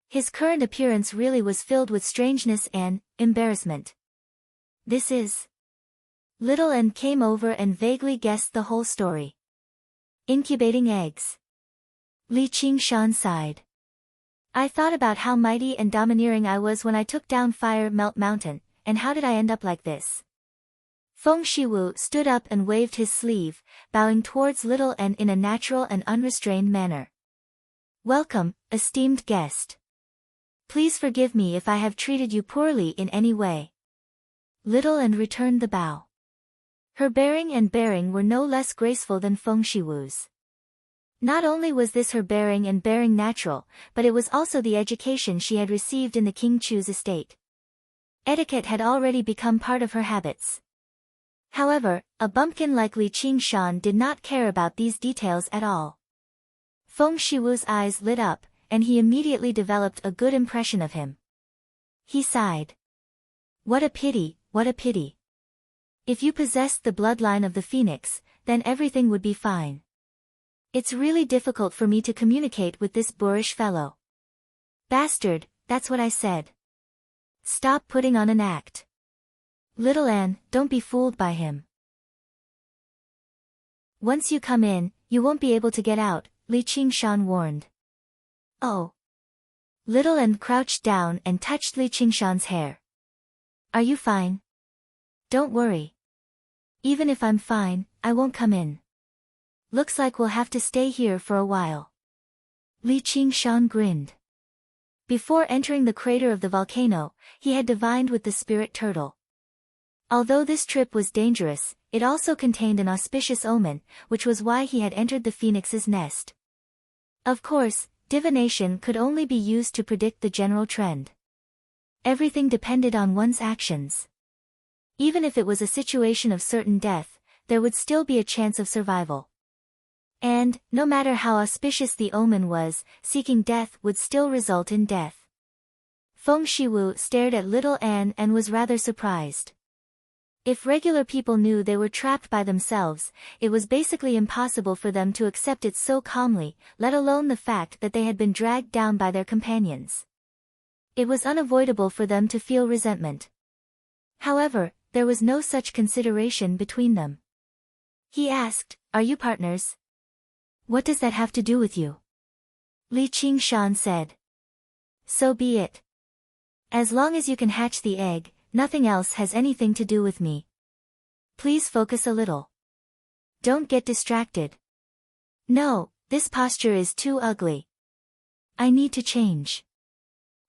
His current appearance really was filled with strangeness and embarrassment. This is... Little N came over and vaguely guessed the whole story. Incubating eggs. Li Qingshan sighed. I thought about how mighty and domineering I was when I took down Fire Melt Mountain, and how did I end up like this? Feng Shiwu stood up and waved his sleeve, bowing towards Little N in a natural and unrestrained manner. Welcome, esteemed guest. Please forgive me if I have treated you poorly in any way. Little N returned the bow. Her bearing and bearing were no less graceful than Feng Shiwu's. Not only was this her bearing and bearing natural, but it was also the education she had received in the King Chu's estate. Etiquette had already become part of her habits. However, a bumpkin like Li Qingshan did not care about these details at all. Feng Shiwu's eyes lit up, and he immediately developed a good impression of him. He sighed. What a pity, what a pity. If you possessed the bloodline of the phoenix, then everything would be fine. It's really difficult for me to communicate with this boorish fellow. Bastard, that's what I said. Stop putting on an act. Little Anne, don't be fooled by him. Once you come in, you won't be able to get out, Li Qingshan warned. Oh. Little Anne crouched down and touched Li Qingshan's hair. Are you fine? Don't worry. Even if I'm fine, I won't come in. Looks like we'll have to stay here for a while. Li Qingshan grinned. Before entering the crater of the volcano, he had divined with the spirit turtle. Although this trip was dangerous, it also contained an auspicious omen, which was why he had entered the phoenix's nest. Of course, divination could only be used to predict the general trend. Everything depended on one's actions. Even if it was a situation of certain death, there would still be a chance of survival. And, no matter how auspicious the omen was, seeking death would still result in death. Feng Shiwu stared at little Anne and was rather surprised. If regular people knew they were trapped by themselves, it was basically impossible for them to accept it so calmly, let alone the fact that they had been dragged down by their companions. It was unavoidable for them to feel resentment. However, there was no such consideration between them. He asked, "Are you partners?" "What does that have to do with you?" Li Qingshan said. So be it. As long as you can hatch the egg, nothing else has anything to do with me. Please focus a little. Don't get distracted. No, this posture is too ugly. I need to change.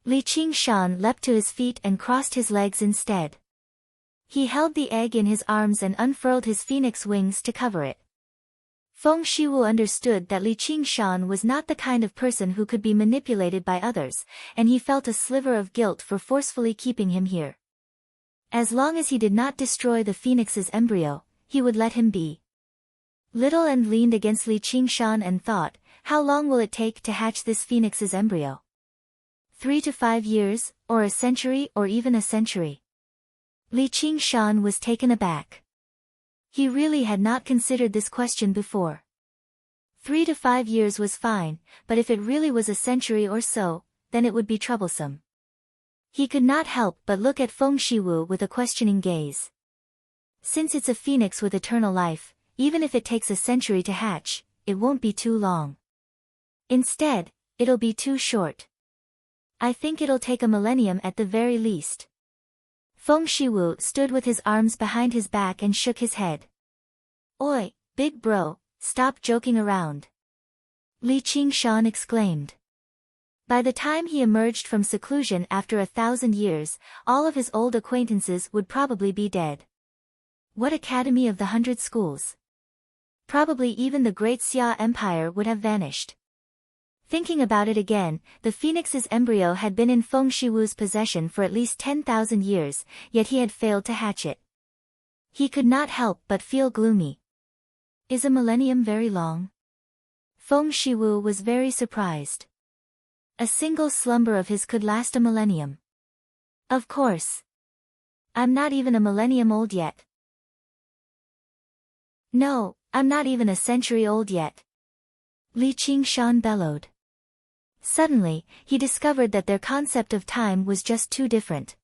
Li Qingshan leapt to his feet and crossed his legs instead. He held the egg in his arms and unfurled his phoenix wings to cover it. Feng Shiwu understood that Li Qingshan was not the kind of person who could be manipulated by others, and he felt a sliver of guilt for forcefully keeping him here. As long as he did not destroy the phoenix's embryo, he would let him be. Little and leaned against Li Qingshan and thought, how long will it take to hatch this phoenix's embryo? 3 to 5 years, or a century or even a century? Li Qingshan was taken aback. He really had not considered this question before. 3 to 5 years was fine, but if it really was a century or so, then it would be troublesome. He could not help but look at Feng Shiwu with a questioning gaze. Since it's a phoenix with eternal life, even if it takes a century to hatch, it won't be too long. Instead, it'll be too short. I think it'll take a millennium at the very least. Feng Shiwu stood with his arms behind his back and shook his head. Oi, big bro, stop joking around. Li Qingshan exclaimed. By the time he emerged from seclusion after 1,000 years, all of his old acquaintances would probably be dead. What academy of the 100 schools? Probably even the great Xia Empire would have vanished. Thinking about it again, the phoenix's embryo had been in Feng Shiwu's possession for at least 10,000 years, yet he had failed to hatch it. He could not help but feel gloomy. Is a millennium very long? Feng Shiwu was very surprised. A single slumber of his could last a millennium. Of course. I'm not even a millennium old yet. No, I'm not even a century old yet. Li Qingshan bellowed. Suddenly, he discovered that their concept of time was just too different.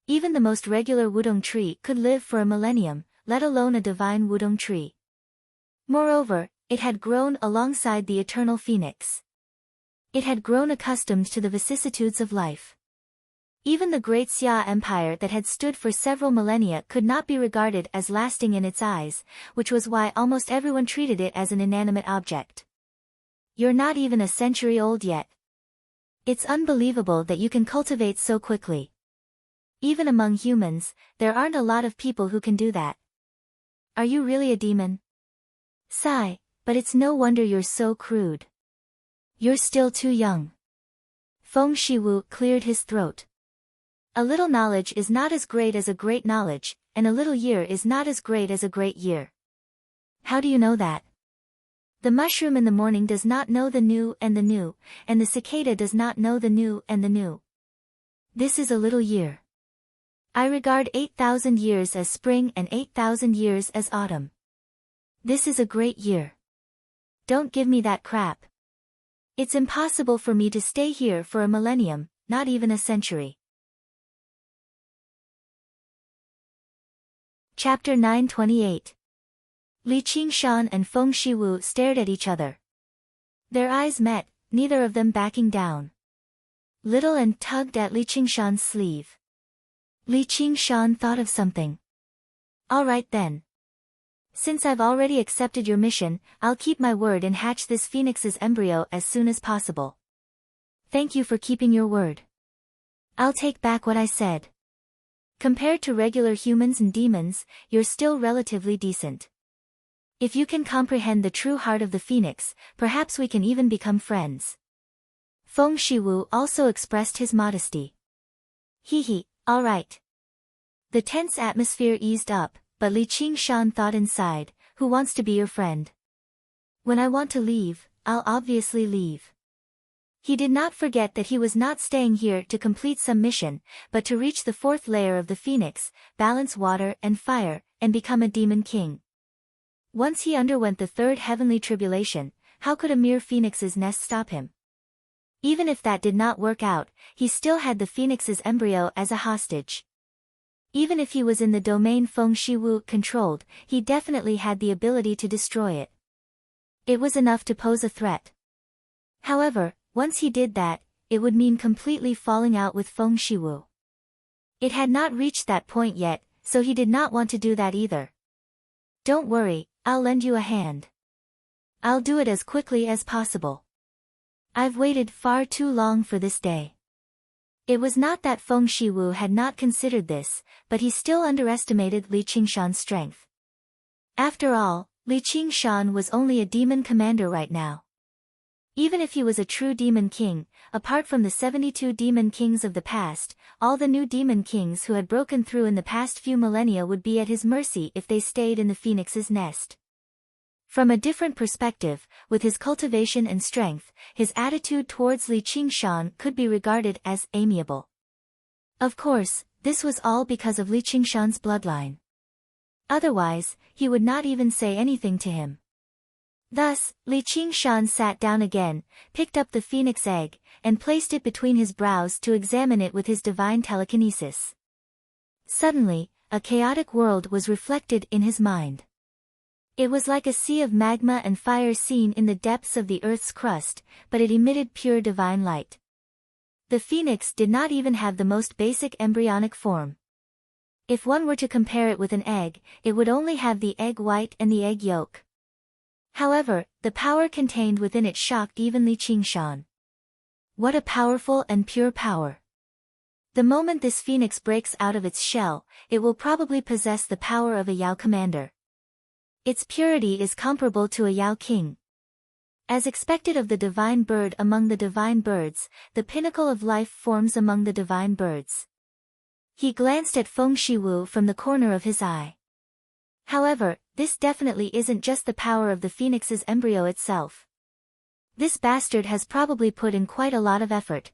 Even the most regular wudong tree could live for a millennium, let alone a divine wudong tree. Moreover, it had grown alongside the eternal phoenix. It had grown accustomed to the vicissitudes of life. Even the great Xia Empire that had stood for several millennia could not be regarded as lasting in its eyes, which was why almost everyone treated it as an inanimate object. You're not even a century old yet. It's unbelievable that you can cultivate so quickly. Even among humans, there aren't a lot of people who can do that. Are you really a demon? Sigh, but it's no wonder you're so crude. You're still too young. Feng Shiwu cleared his throat. A little knowledge is not as great as a great knowledge, and a little year is not as great as a great year. How do you know that? The mushroom in the morning does not know the new, and the cicada does not know the new and the new. This is a little year. I regard 8,000 years as spring and 8,000 years as autumn. This is a great year. Don't give me that crap. It's impossible for me to stay here for a millennium, not even a century. Chapter 928. Li Qingshan and Feng Shiwu stared at each other. Their eyes met, neither of them backing down. Little and tugged at Li Qingshan's sleeve. Li Qingshan thought of something. All right then. Since I've already accepted your mission, I'll keep my word and hatch this phoenix's embryo as soon as possible. Thank you for keeping your word. I'll take back what I said. Compared to regular humans and demons, you're still relatively decent. If you can comprehend the true heart of the phoenix, perhaps we can even become friends. Feng Shiwu also expressed his modesty. Hee, all right. The tense atmosphere eased up, but Li Qingshan thought inside, who wants to be your friend? When I want to leave, I'll obviously leave. He did not forget that he was not staying here to complete some mission, but to reach the 4th layer of the phoenix, balance water and fire, and become a demon king. Once he underwent the 3rd heavenly tribulation, how could a mere phoenix's nest stop him? Even if that did not work out, he still had the phoenix's embryo as a hostage. Even if he was in the domain Feng Shiwu controlled, he definitely had the ability to destroy it. It was enough to pose a threat. However, once he did that, it would mean completely falling out with Feng Shiwu. It had not reached that point yet, so he did not want to do that either. Don't worry, I'll lend you a hand. I'll do it as quickly as possible. I've waited far too long for this day. It was not that Feng Shiwu had not considered this, but he still underestimated Li Qingshan's strength. After all, Li Qingshan was only a demon commander right now. Even if he was a true demon king, apart from the 72 demon kings of the past, all the new demon kings who had broken through in the past few millennia would be at his mercy if they stayed in the phoenix's nest. From a different perspective, with his cultivation and strength, his attitude towards Li Qingshan could be regarded as amiable. Of course, this was all because of Li Qingshan's bloodline. Otherwise, he would not even say anything to him. Thus, Li Qingshan sat down again, picked up the phoenix egg, and placed it between his brows to examine it with his divine telekinesis. Suddenly, a chaotic world was reflected in his mind. It was like a sea of magma and fire seen in the depths of the earth's crust, but it emitted pure divine light. The phoenix did not even have the most basic embryonic form. If one were to compare it with an egg, it would only have the egg white and the egg yolk. However, the power contained within it shocked even Li Qingshan. What a powerful and pure power! The moment this phoenix breaks out of its shell, it will probably possess the power of a Yao commander. Its purity is comparable to a Yao king. As expected of the divine bird among the divine birds, the pinnacle of life forms among the divine birds. He glanced at Feng Shiwu from the corner of his eye. However, this definitely isn't just the power of the phoenix's embryo itself. This bastard has probably put in quite a lot of effort.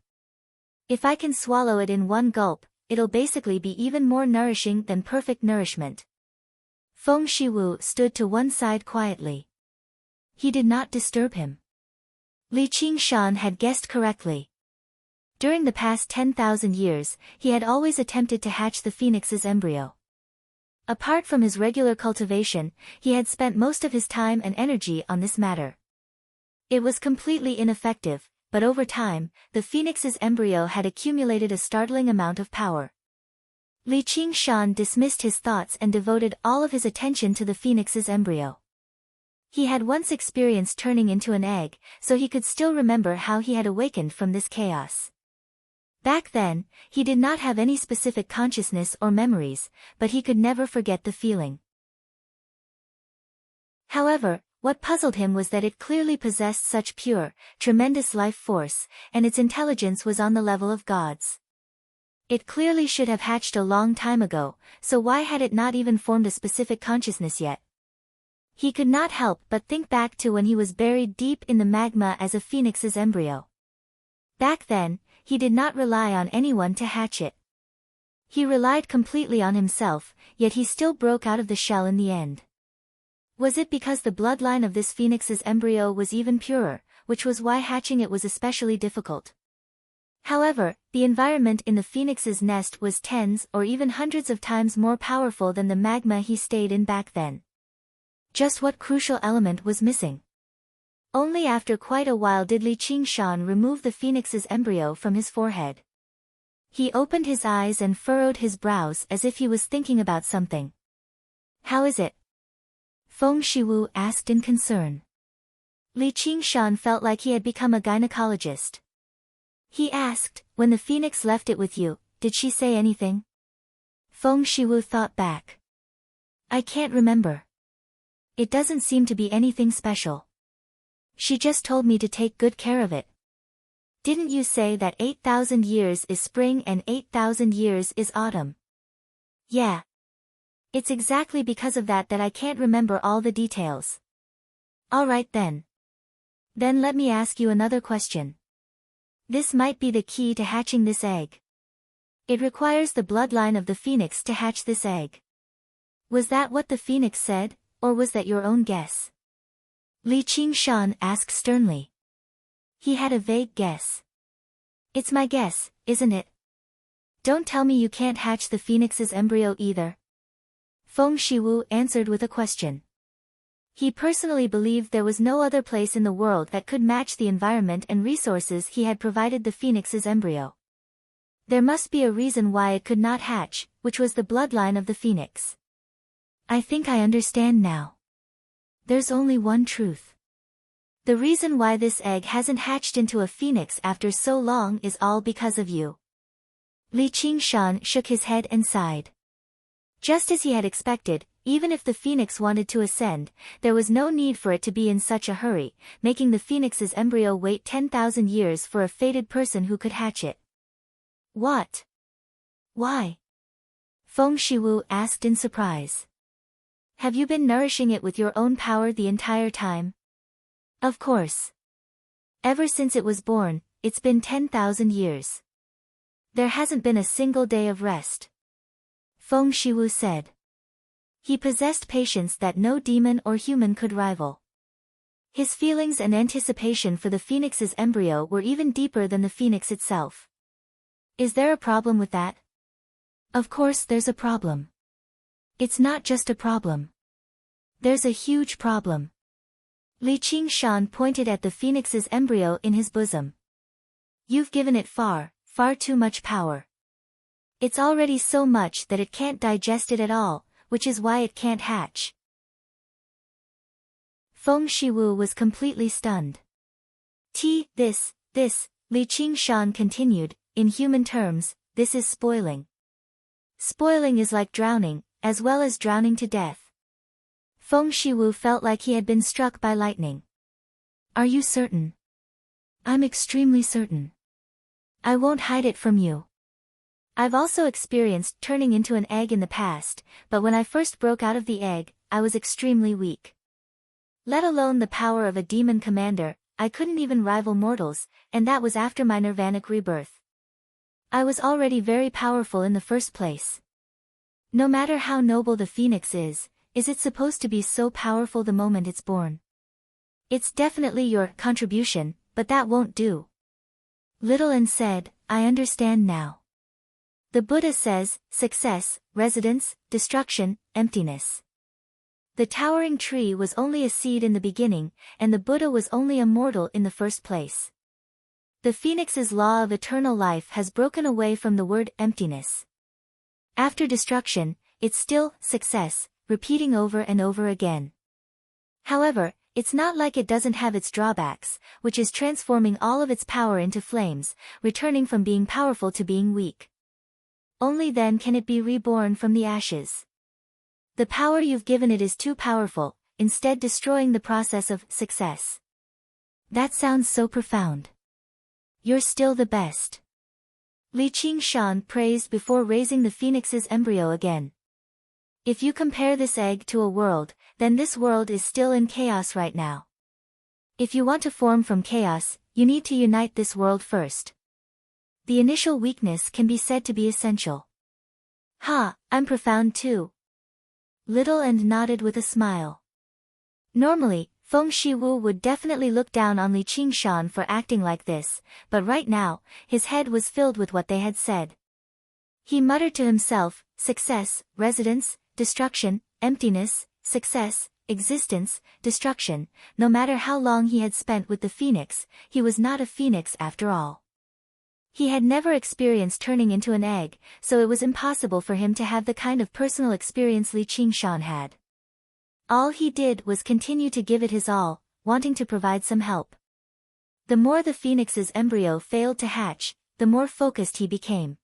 If I can swallow it in one gulp, it'll basically be even more nourishing than perfect nourishment. Feng Shiwu stood to one side quietly. He did not disturb him. Li Qingshan had guessed correctly. During the past 10,000 years, he had always attempted to hatch the phoenix's embryo. Apart from his regular cultivation, he had spent most of his time and energy on this matter. It was completely ineffective, but over time, the phoenix's embryo had accumulated a startling amount of power. Li Qingshan dismissed his thoughts and devoted all of his attention to the phoenix's embryo. He had once experienced turning into an egg, so he could still remember how he had awakened from this chaos. Back then, he did not have any specific consciousness or memories, but he could never forget the feeling. However, what puzzled him was that it clearly possessed such pure, tremendous life force, and its intelligence was on the level of gods. It clearly should have hatched a long time ago, so why had it not even formed a specific consciousness yet? He could not help but think back to when he was buried deep in the magma as a phoenix's embryo. Back then, he did not rely on anyone to hatch it. He relied completely on himself, yet he still broke out of the shell in the end. Was it because the bloodline of this phoenix's embryo was even purer, which was why hatching it was especially difficult? However, the environment in the phoenix's nest was tens or even hundreds of times more powerful than the magma he stayed in back then. Just what crucial element was missing? Only after quite a while did Li Qingshan remove the phoenix's embryo from his forehead. He opened his eyes and furrowed his brows as if he was thinking about something. How is it? Feng Shiwu asked in concern. Li Qingshan felt like he had become a gynecologist. He asked, when the phoenix left it with you, did she say anything? Feng Shiwu thought back. I can't remember. It doesn't seem to be anything special. She just told me to take good care of it. Didn't you say that 8,000 years is spring and 8,000 years is autumn? Yeah. It's exactly because of that I can't remember all the details. Alright then. Then let me ask you another question. This might be the key to hatching this egg. It requires the bloodline of the phoenix to hatch this egg. Was that what the phoenix said, or was that your own guess? Li Qingshan asked sternly. He had a vague guess. It's my guess, isn't it? Don't tell me you can't hatch the phoenix's embryo either. Feng Shiwu answered with a question. He personally believed there was no other place in the world that could match the environment and resources he had provided the phoenix's embryo. There must be a reason why it could not hatch, which was the bloodline of the phoenix. I think I understand now. There's only one truth. The reason why this egg hasn't hatched into a phoenix after so long is all because of you. Li Qingshan shook his head and sighed. Just as he had expected, even if the phoenix wanted to ascend, there was no need for it to be in such a hurry, making the phoenix's embryo wait 10,000 years for a fated person who could hatch it. What? Why? Feng Shiwu asked in surprise. Have you been nourishing it with your own power the entire time? Of course. Ever since it was born, it's been 10,000 years. There hasn't been a single day of rest. Feng Shiwu said. He possessed patience that no demon or human could rival. His feelings and anticipation for the phoenix's embryo were even deeper than the phoenix itself. Is there a problem with that? Of course there's a problem. It's not just a problem. There's a huge problem. Li Qingshan pointed at the phoenix's embryo in his bosom. You've given it far, far too much power. It's already so much that it can't digest it at all, which is why it can't hatch. Feng Shiwu was completely stunned. This, Li Qingshan continued, in human terms, this is spoiling. Spoiling is like drowning, as well as drowning to death. Feng Shiwu felt like he had been struck by lightning. Are you certain? I'm extremely certain. I won't hide it from you. I've also experienced turning into an egg in the past, but when I first broke out of the egg, I was extremely weak. Let alone the power of a demon commander, I couldn't even rival mortals, and that was after my nirvanic rebirth. I was already very powerful in the first place. No matter how noble the phoenix is it supposed to be so powerful the moment it's born? It's definitely your contribution, but that won't do. Little An said, I understand now. The Buddha says, success, residence, destruction, emptiness. The towering tree was only a seed in the beginning, and the Buddha was only a mortal in the first place. The phoenix's law of eternal life has broken away from the word emptiness. After destruction, it's still success, repeating over and over again. However, it's not like it doesn't have its drawbacks, which is transforming all of its power into flames, returning from being powerful to being weak. Only then can it be reborn from the ashes. The power you've given it is too powerful, instead destroying the process of success. That sounds so profound. You're still the best. Li Qingshan praised before raising the phoenix's embryo again. If you compare this egg to a world, then this world is still in chaos right now. If you want to form from chaos, you need to unite this world first. The initial weakness can be said to be essential. I'm profound too. Little and nodded with a smile. Normally, Feng Shiwu would definitely look down on Li Qingshan for acting like this, but right now, his head was filled with what they had said. He muttered to himself, success, residence, destruction, emptiness, success, existence, destruction. No matter how long he had spent with the phoenix, he was not a phoenix after all. He had never experienced turning into an egg, so it was impossible for him to have the kind of personal experience Li Qingshan had. All he did was continue to give it his all, wanting to provide some help. The more the phoenix's embryo failed to hatch, the more focused he became.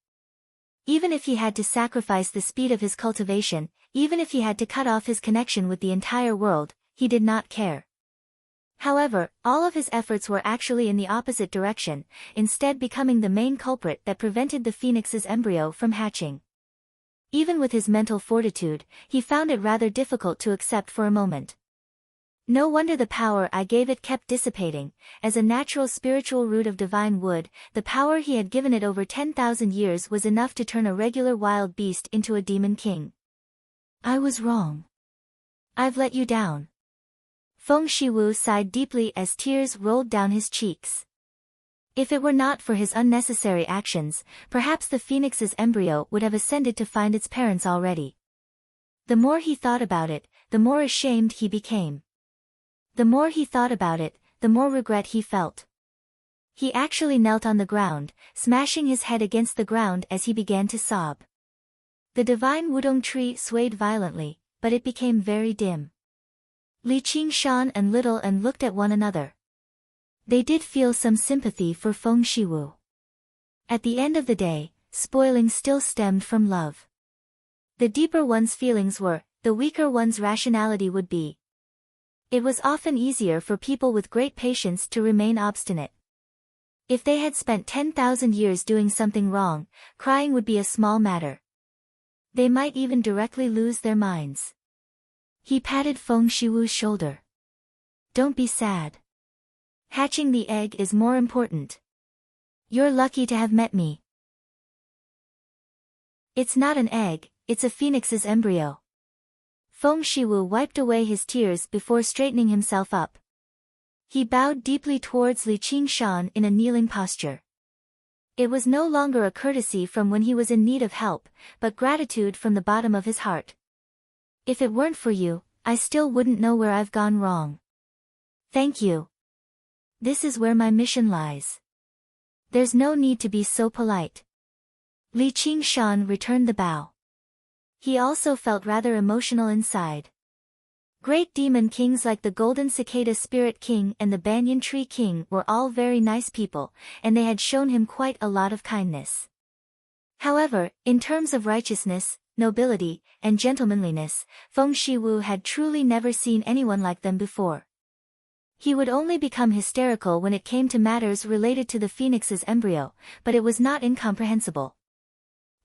Even if he had to sacrifice the speed of his cultivation, even if he had to cut off his connection with the entire world, he did not care. However, all of his efforts were actually in the opposite direction, instead becoming the main culprit that prevented the phoenix's embryo from hatching. Even with his mental fortitude, he found it rather difficult to accept for a moment. No wonder the power I gave it kept dissipating. As a natural spiritual root of divine wood, the power he had given it over 10,000 years was enough to turn a regular wild beast into a demon king. I was wrong. I've let you down. Feng Shiwu sighed deeply as tears rolled down his cheeks. If it were not for his unnecessary actions, perhaps the phoenix's embryo would have ascended to find its parents already. The more he thought about it, the more ashamed he became. The more he thought about it, the more regret he felt. He actually knelt on the ground, smashing his head against the ground as he began to sob. The divine wudong tree swayed violently, but it became very dim. Li Qingshan and Little and looked at one another. They did feel some sympathy for Feng Shiwu. At the end of the day, spoiling still stemmed from love. The deeper one's feelings were, the weaker one's rationality would be. It was often easier for people with great patience to remain obstinate. If they had spent 10,000 years doing something wrong, crying would be a small matter. They might even directly lose their minds. He patted Feng Shiwu's shoulder. Don't be sad. Hatching the egg is more important. You're lucky to have met me. It's not an egg, it's a phoenix's embryo. Feng Shiwu wiped away his tears before straightening himself up. He bowed deeply towards Li Qingshan in a kneeling posture. It was no longer a courtesy from when he was in need of help, but gratitude from the bottom of his heart. If it weren't for you, I still wouldn't know where I've gone wrong. Thank you. This is where my mission lies. There's no need to be so polite. Li Qingshan returned the bow. He also felt rather emotional inside. Great demon kings like the Golden Cicada Spirit King and the Banyan Tree King were all very nice people, and they had shown him quite a lot of kindness. However, in terms of righteousness, nobility, and gentlemanliness, Feng Shiwu had truly never seen anyone like them before. He would only become hysterical when it came to matters related to the phoenix's embryo, but it was not incomprehensible.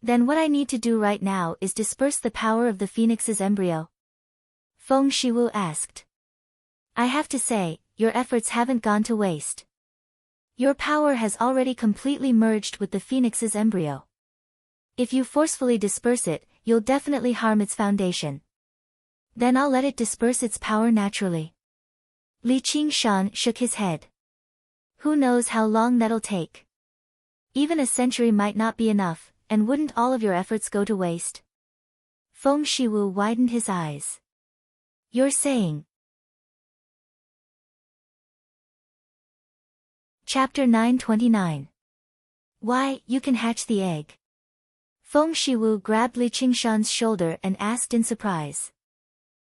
Then what I need to do right now is disperse the power of the phoenix's embryo? Feng Shiwu asked. I have to say, your efforts haven't gone to waste. Your power has already completely merged with the phoenix's embryo. If you forcefully disperse it, you'll definitely harm its foundation. Then I'll let it disperse its power naturally. Li Qingshan shook his head. Who knows how long that'll take? Even a century might not be enough, and wouldn't all of your efforts go to waste? Feng Shiwu widened his eyes. You're saying. Chapter 929. Why, you can hatch the egg. Feng Shiwu grabbed Li Qingshan's shoulder and asked in surprise.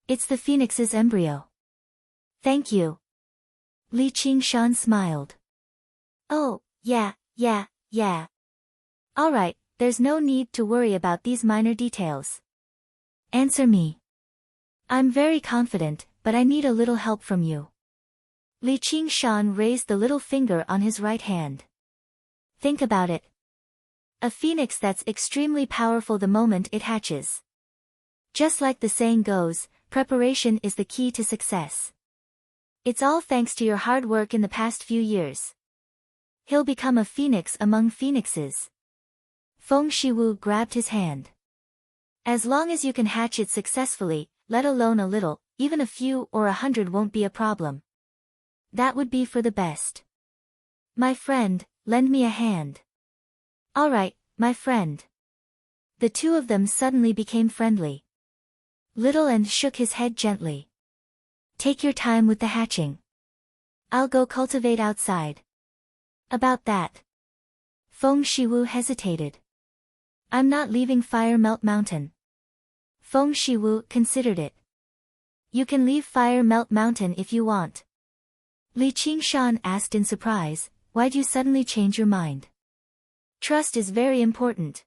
It's the phoenix's embryo. Thank you. Li Qingshan smiled. Oh, yeah. Alright, there's no need to worry about these minor details. Answer me. I'm very confident, but I need a little help from you. Li Qingshan raised the little finger on his right hand. Think about it. A phoenix that's extremely powerful the moment it hatches. Just like the saying goes, preparation is the key to success. It's all thanks to your hard work in the past few years. He'll become a phoenix among phoenixes. Feng Shiwu grabbed his hand. As long as you can hatch it successfully, let alone a little, even a few or 100 won't be a problem. That would be for the best. My friend, lend me a hand. Alright, my friend. The two of them suddenly became friendly. Little and shook his head gently. Take your time with the hatching. I'll go cultivate outside. About that. Feng Shiwu hesitated. I'm not leaving Fire Melt Mountain. Feng Shiwu considered it. You can leave Fire Melt Mountain if you want. Li Qingshan asked in surprise, why'd you suddenly change your mind? Trust is very important.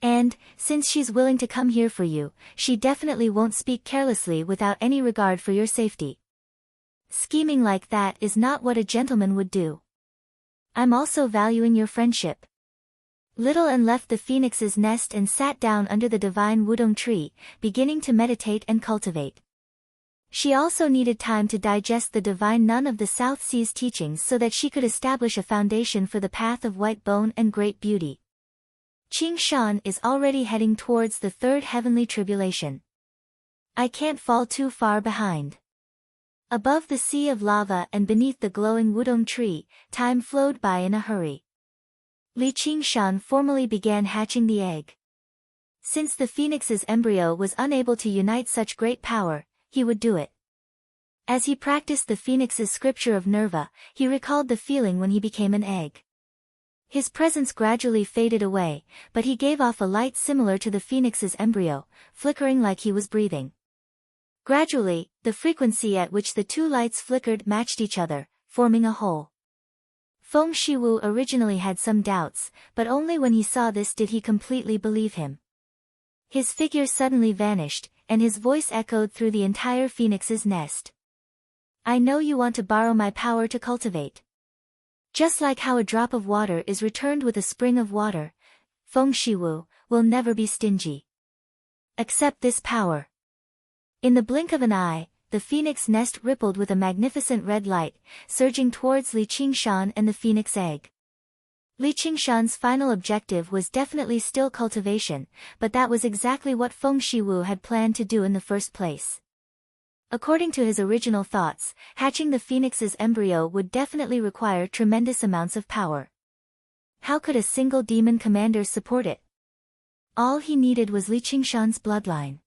And, since she's willing to come here for you, she definitely won't speak carelessly without any regard for your safety. Scheming like that is not what a gentleman would do. I'm also valuing your friendship. Little and left the phoenix's nest and sat down under the divine wudong tree, beginning to meditate and cultivate. She also needed time to digest the divine nun of the South Sea's teachings so that she could establish a foundation for the path of white bone and great beauty. Qingshan is already heading towards the third heavenly tribulation. I can't fall too far behind. Above the sea of lava and beneath the glowing wudong tree, time flowed by in a hurry. Li Qingshan formally began hatching the egg. Since the phoenix's embryo was unable to unite such great power, he would do it. As he practiced the phoenix's scripture of Nerva, he recalled the feeling when he became an egg. His presence gradually faded away, but he gave off a light similar to the phoenix's embryo, flickering like he was breathing. Gradually, the frequency at which the two lights flickered matched each other, forming a whole. Feng Shiwu originally had some doubts, but only when he saw this did he completely believe him. His figure suddenly vanished, and his voice echoed through the entire phoenix's nest. I know you want to borrow my power to cultivate. Just like how a drop of water is returned with a spring of water, Feng Shiwu will never be stingy. Accept this power. In the blink of an eye, the phoenix nest rippled with a magnificent red light, surging towards Li Qingshan and the phoenix egg. Li Qingshan's final objective was definitely still cultivation, but that was exactly what Feng Shiwu had planned to do in the first place. According to his original thoughts, hatching the phoenix's embryo would definitely require tremendous amounts of power. How could a single demon commander support it? All he needed was Li Qingshan's bloodline.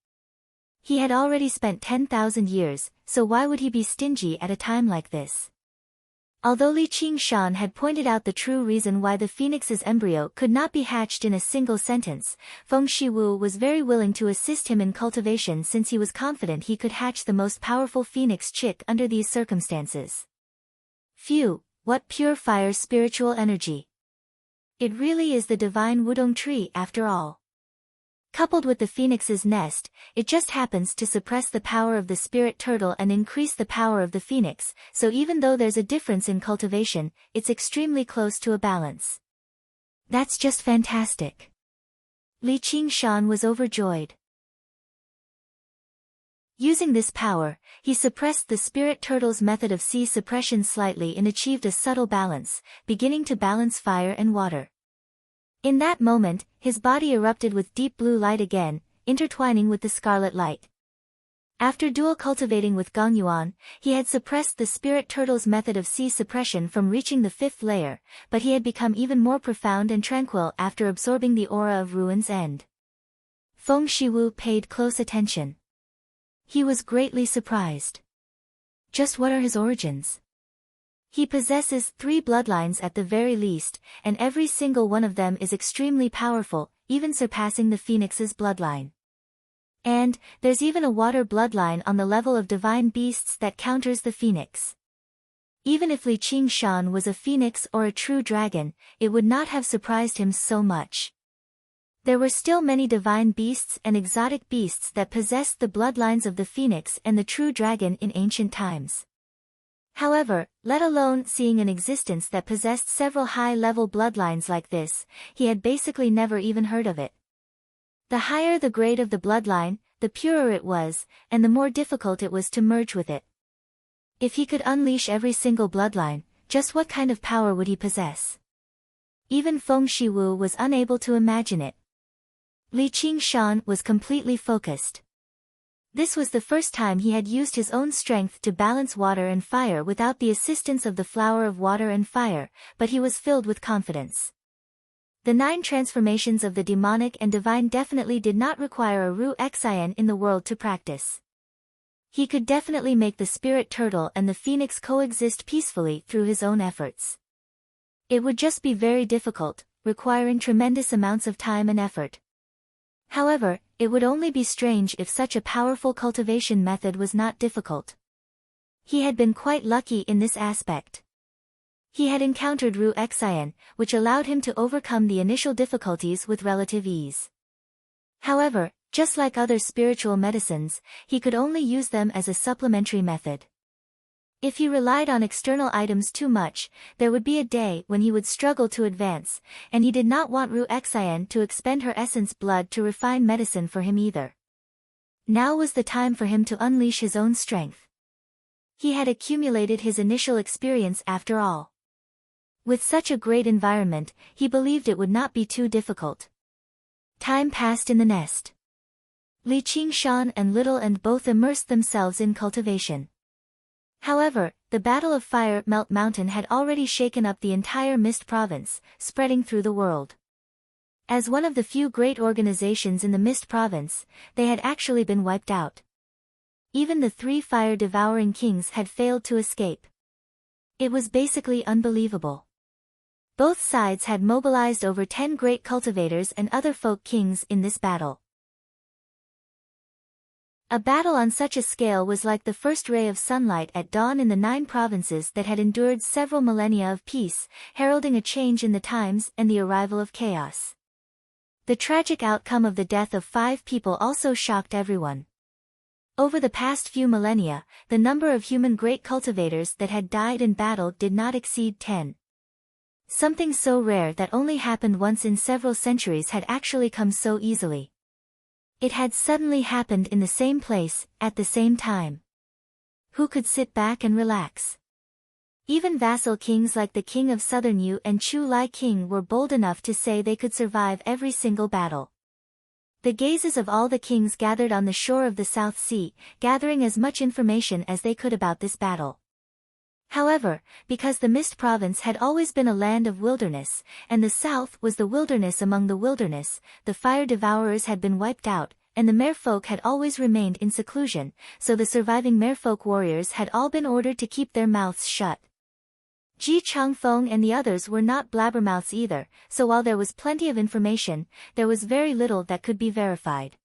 He had already spent 10,000 years, so why would he be stingy at a time like this? Although Li Qingshan had pointed out the true reason why the phoenix's embryo could not be hatched in a single sentence, Feng Shiwu was very willing to assist him in cultivation since he was confident he could hatch the most powerful phoenix chick under these circumstances. Phew, what pure fire spiritual energy! It really is the divine Wudong tree after all. Coupled with the phoenix's nest, it just happens to suppress the power of the spirit turtle and increase the power of the phoenix, so even though there's a difference in cultivation, it's extremely close to a balance. That's just fantastic. Li Qingshan was overjoyed. Using this power, he suppressed the spirit turtle's method of sea suppression slightly and achieved a subtle balance, beginning to balance fire and water. In that moment, his body erupted with deep blue light again, intertwining with the scarlet light. After dual cultivating with Gongyuan, he had suppressed the spirit turtle's method of sea suppression from reaching the 5th layer, but he had become even more profound and tranquil after absorbing the aura of Ruin's End. Feng Shiwu paid close attention. He was greatly surprised. Just what are his origins? He possesses 3 bloodlines at the very least, and every single one of them is extremely powerful, even surpassing the phoenix's bloodline. And, there's even a water bloodline on the level of divine beasts that counters the phoenix. Even if Li Qingshan was a phoenix or a true dragon, it would not have surprised him so much. There were still many divine beasts and exotic beasts that possessed the bloodlines of the phoenix and the true dragon in ancient times. However, let alone seeing an existence that possessed several high-level bloodlines like this, he had basically never even heard of it. The higher the grade of the bloodline, the purer it was, and the more difficult it was to merge with it. If he could unleash every single bloodline, just what kind of power would he possess? Even Feng Shiwu was unable to imagine it. Li Qingshan was completely focused. This was the first time he had used his own strength to balance water and fire without the assistance of the flower of water and fire, but he was filled with confidence. The 9 transformations of the demonic and divine definitely did not require a Ru Xian in the world to practice. He could definitely make the spirit turtle and the phoenix coexist peacefully through his own efforts. It would just be very difficult, requiring tremendous amounts of time and effort. However, it would only be strange if such a powerful cultivation method was not difficult. He had been quite lucky in this aspect. He had encountered Ru Xian, which allowed him to overcome the initial difficulties with relative ease. However, just like other spiritual medicines, he could only use them as a supplementary method. If he relied on external items too much, there would be a day when he would struggle to advance, and he did not want Ru Xian to expend her essence blood to refine medicine for him either. Now was the time for him to unleash his own strength. He had accumulated his initial experience after all. With such a great environment, he believed it would not be too difficult. Time passed in the nest. Li Qingshan and Little and both immersed themselves in cultivation. However, the Battle of Fire Melt Mountain had already shaken up the entire Mist Province, spreading through the world. As one of the few great organizations in the Mist Province, they had actually been wiped out. Even the 3 fire-devouring kings had failed to escape. It was basically unbelievable. Both sides had mobilized over 10 great cultivators and other folk kings in this battle. A battle on such a scale was like the first ray of sunlight at dawn in the 9 provinces that had endured several millennia of peace, heralding a change in the times and the arrival of chaos. The tragic outcome of the death of 5 people also shocked everyone. Over the past few millennia, the number of human great cultivators that had died in battle did not exceed 10. Something so rare that only happened once in several centuries had actually come so easily. It had suddenly happened in the same place, at the same time. Who could sit back and relax? Even vassal kings like the king of Southern Yu and Chu Lai King were bold enough to say they could survive every single battle. The gazes of all the kings gathered on the shore of the South Sea, gathering as much information as they could about this battle. However, because the Mist Province had always been a land of wilderness, and the South was the wilderness among the wilderness, the fire devourers had been wiped out, and the merfolk had always remained in seclusion, so the surviving merfolk warriors had all been ordered to keep their mouths shut. Ji Changfeng and the others were not blabbermouths either, so while there was plenty of information, there was very little that could be verified.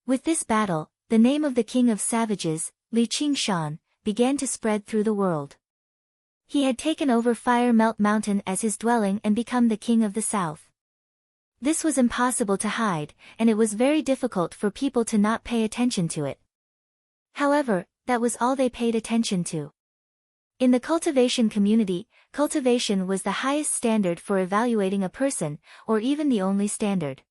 With this battle, the name of the king of savages, Li Qingshan, began to spread through the world. He had taken over Fire Melt Mountain as his dwelling and become the king of the south. This was impossible to hide, and it was very difficult for people to not pay attention to it. However, that was all they paid attention to. In the cultivation community, cultivation was the highest standard for evaluating a person, or even the only standard.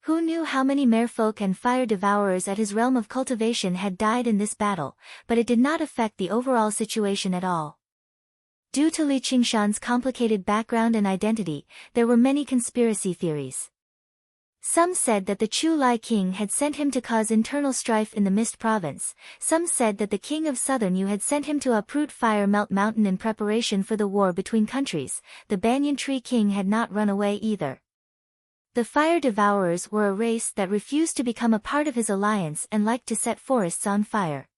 Who knew how many merfolk and fire devourers at his realm of cultivation had died in this battle, but it did not affect the overall situation at all. Due to Li Qingshan's complicated background and identity, there were many conspiracy theories. Some said that the Chu Lai King had sent him to cause internal strife in the Mist Province, some said that the King of Southern Yu had sent him to uproot Fire Melt Mountain in preparation for the war between countries. The Banyan Tree King had not run away either. The Fire Devourers were a race that refused to become a part of his alliance and liked to set forests on fire.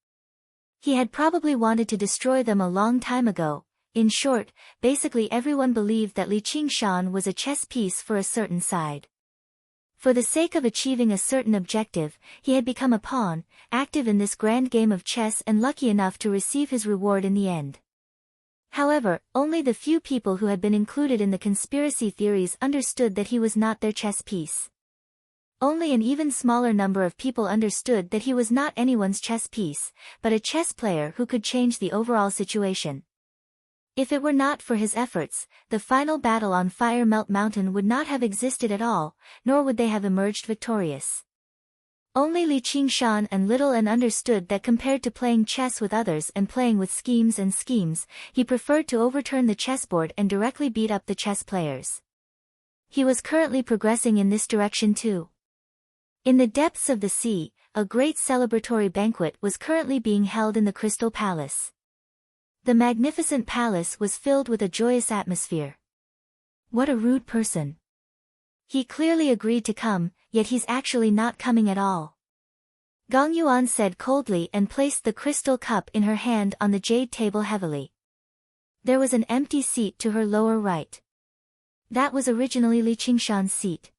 He had probably wanted to destroy them a long time ago. In short, basically everyone believed that Li Qingshan was a chess piece for a certain side. For the sake of achieving a certain objective, he had become a pawn, active in this grand game of chess and lucky enough to receive his reward in the end. However, only the few people who had been included in the conspiracy theories understood that he was not their chess piece. Only an even smaller number of people understood that he was not anyone's chess piece, but a chess player who could change the overall situation. If it were not for his efforts, the final battle on Fire Melt Mountain would not have existed at all, nor would they have emerged victorious. Only Li Qingshan and little and understood that compared to playing chess with others and playing with schemes, he preferred to overturn the chessboard and directly beat up the chess players. He was currently progressing in this direction too. In the depths of the sea, a great celebratory banquet was currently being held in the Crystal Palace. The magnificent palace was filled with a joyous atmosphere. What a rude person. He clearly agreed to come, yet he's actually not coming at all. Gong Yuan said coldly and placed the crystal cup in her hand on the jade table heavily. There was an empty seat to her lower right. That was originally Li Qingshan's seat.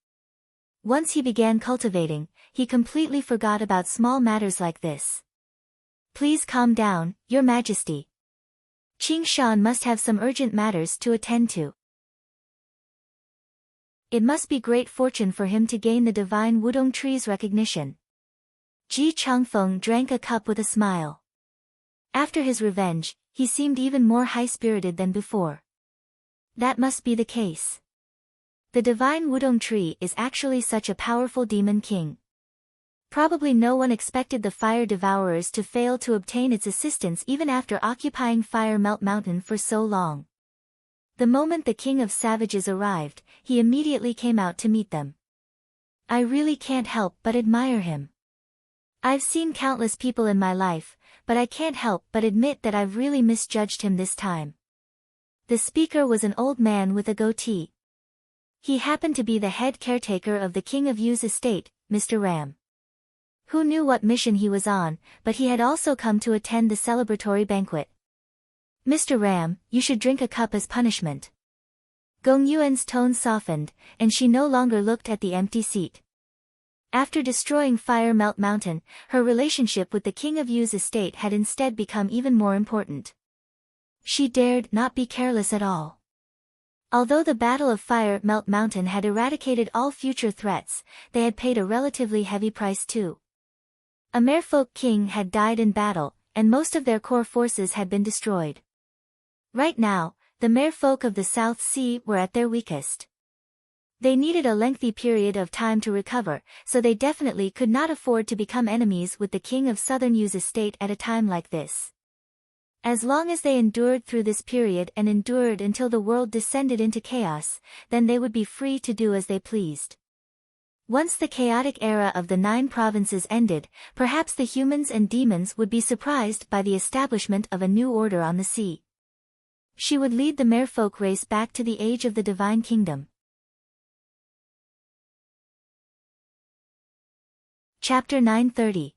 Once he began cultivating, he completely forgot about small matters like this. Please calm down, Your Majesty. Qingshan must have some urgent matters to attend to. It must be great fortune for him to gain the divine Wudong tree's recognition. Ji Changfeng drank a cup with a smile. After his revenge, he seemed even more high-spirited than before. That must be the case. The divine Wudong tree is actually such a powerful demon king. Probably no one expected the fire devourers to fail to obtain its assistance even after occupying Fire Melt Mountain for so long. The moment the king of savages arrived, he immediately came out to meet them. I really can't help but admire him. I've seen countless people in my life, but I can't help but admit that I've really misjudged him this time. The speaker was an old man with a goatee. He happened to be the head caretaker of the King of Yu's estate, Mr. Ram. Who knew what mission he was on, but he had also come to attend the celebratory banquet. "Mr. Ram, you should drink a cup as punishment." Gong Yuan's tone softened, and she no longer looked at the empty seat. After destroying Fire Melt Mountain, her relationship with the King of Yu's estate had instead become even more important. She dared not be careless at all. Although the Battle of Fire Melt Mountain had eradicated all future threats, they had paid a relatively heavy price too. A merfolk king had died in battle, and most of their core forces had been destroyed. Right now, the merfolk of the South Sea were at their weakest. They needed a lengthy period of time to recover, so they definitely could not afford to become enemies with the King of Southern Yu's estate at a time like this. As long as they endured through this period and endured until the world descended into chaos, then they would be free to do as they pleased. Once the chaotic era of the 9 provinces ended, perhaps the humans and demons would be surprised by the establishment of a new order on the sea. She would lead the merfolk race back to the age of the divine kingdom. Chapter 930.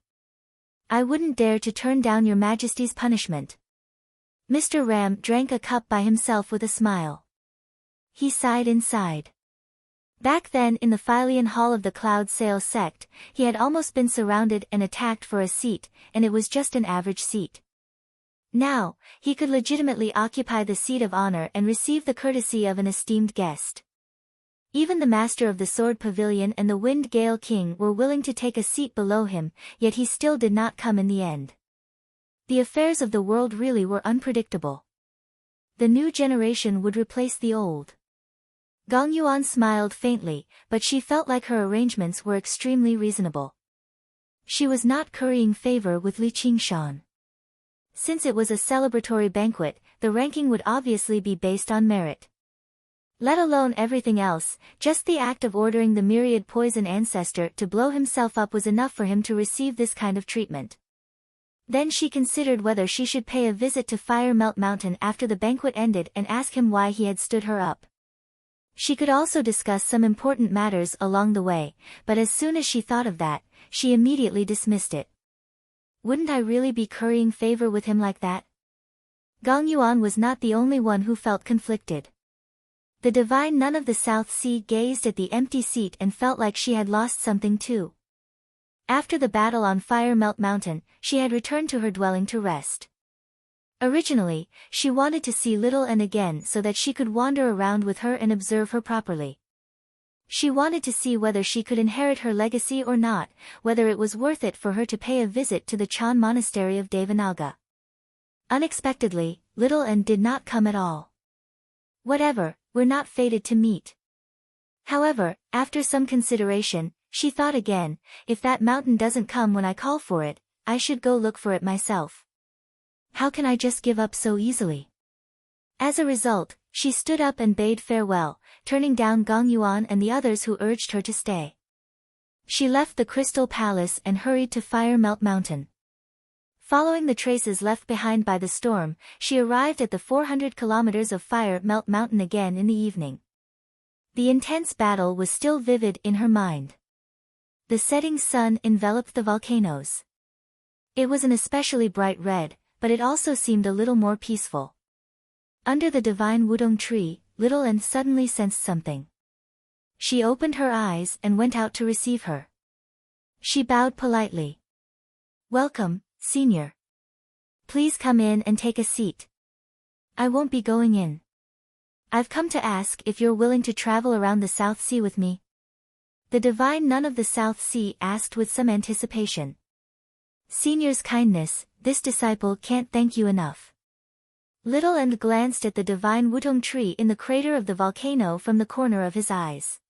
I wouldn't dare to turn down your majesty's punishment. Mr. Ram drank a cup by himself with a smile. He sighed inside. Back then in the Philian Hall of the Cloud Sail sect, he had almost been surrounded and attacked for a seat, and it was just an average seat. Now, he could legitimately occupy the seat of honor and receive the courtesy of an esteemed guest. Even the master of the Sword Pavilion and the Wind Gale King were willing to take a seat below him, yet he still did not come in the end. The affairs of the world really were unpredictable. The new generation would replace the old. Gong Yuan smiled faintly, but she felt like her arrangements were extremely reasonable. She was not currying favor with Li Qingshan. Since it was a celebratory banquet, the ranking would obviously be based on merit. Let alone everything else, just the act of ordering the myriad poison ancestor to blow himself up was enough for him to receive this kind of treatment. Then she considered whether she should pay a visit to Fire Melt Mountain after the banquet ended and ask him why he had stood her up. She could also discuss some important matters along the way, but as soon as she thought of that, she immediately dismissed it. Wouldn't I really be currying favor with him like that? Gong Yuan was not the only one who felt conflicted. The divine nun of the South Sea gazed at the empty seat and felt like she had lost something too. After the battle on Fire Melt Mountain, she had returned to her dwelling to rest. Originally, she wanted to see Little N again so that she could wander around with her and observe her properly. She wanted to see whether she could inherit her legacy or not, whether it was worth it for her to pay a visit to the Chan monastery of Devanaga. Unexpectedly, Little N did not come at all. Whatever, we're not fated to meet. However, after some consideration, she thought again, if that mountain doesn't come when I call for it, I should go look for it myself. How can I just give up so easily? As a result, she stood up and bade farewell, turning down Gong Yuan and the others who urged her to stay. She left the Crystal Palace and hurried to Fire Melt Mountain. Following the traces left behind by the storm, she arrived at the 400 kilometers of Fire Melt Mountain again in the evening. The intense battle was still vivid in her mind. The setting sun enveloped the volcanoes. It was an especially bright red, but it also seemed a little more peaceful. Under the divine wudong tree, Little N suddenly sensed something. She opened her eyes and went out to receive her. She bowed politely. "Welcome, Senior. Please come in and take a seat." "I won't be going in. I've come to ask if you're willing to travel around the South Sea with me." The divine nun of the South Sea asked with some anticipation. "Senior's kindness, this disciple can't thank you enough." Little N glanced at the divine wudong tree in the crater of the volcano from the corner of his eyes.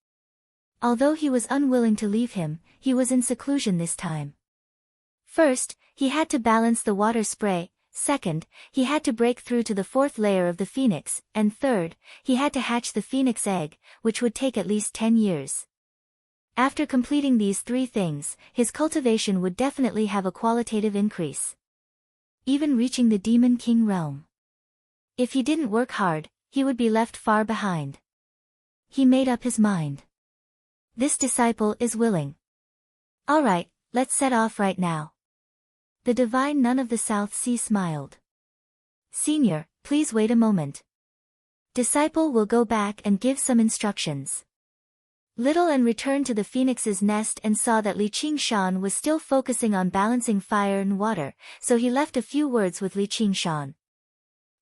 Although he was unwilling to leave him, he was in seclusion this time. First, he had to balance the water spray, second, he had to break through to the 4th layer of the phoenix, and third, he had to hatch the phoenix egg, which would take at least 10 years. After completing these 3 things, his cultivation would definitely have a qualitative increase. Even reaching the Demon King realm. If he didn't work hard, he would be left far behind. He made up his mind. This disciple is willing. "All right, Let's set off right now. The divine nun of the South Sea smiled. Senior, please wait a moment. Disciple will go back and give some instructions. Little N returned to the phoenix's nest and saw that Li Qingshan was still focusing on balancing fire and water, so he left a few words with Li Qingshan.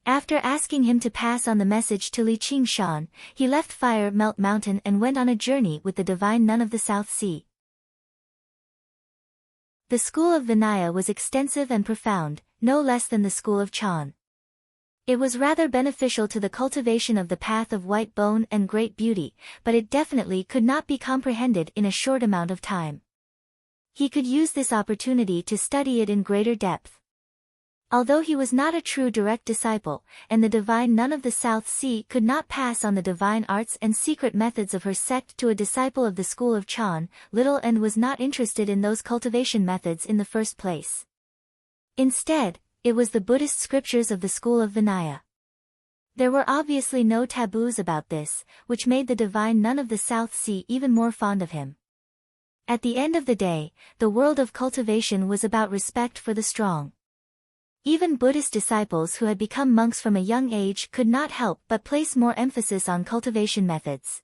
After asking him to pass on the message to Li Qingshan, he left Fire Melt Mountain and went on a journey with the divine nun of the South Sea. The school of Vinaya was extensive and profound, no less than the school of Chan. It was rather beneficial to the cultivation of the path of white bone and great beauty, but it definitely could not be comprehended in a short amount of time. He could use this opportunity to study it in greater depth. Although he was not a true direct disciple, and the divine nun of the South Sea could not pass on the divine arts and secret methods of her sect to a disciple of the school of Chan, Little N was not interested in those cultivation methods in the first place. Instead, it was the Buddhist scriptures of the school of Vinaya. There were obviously no taboos about this, which made the divine nun of the South Sea even more fond of him. At the end of the day, the world of cultivation was about respect for the strong. Even Buddhist disciples who had become monks from a young age could not help but place more emphasis on cultivation methods.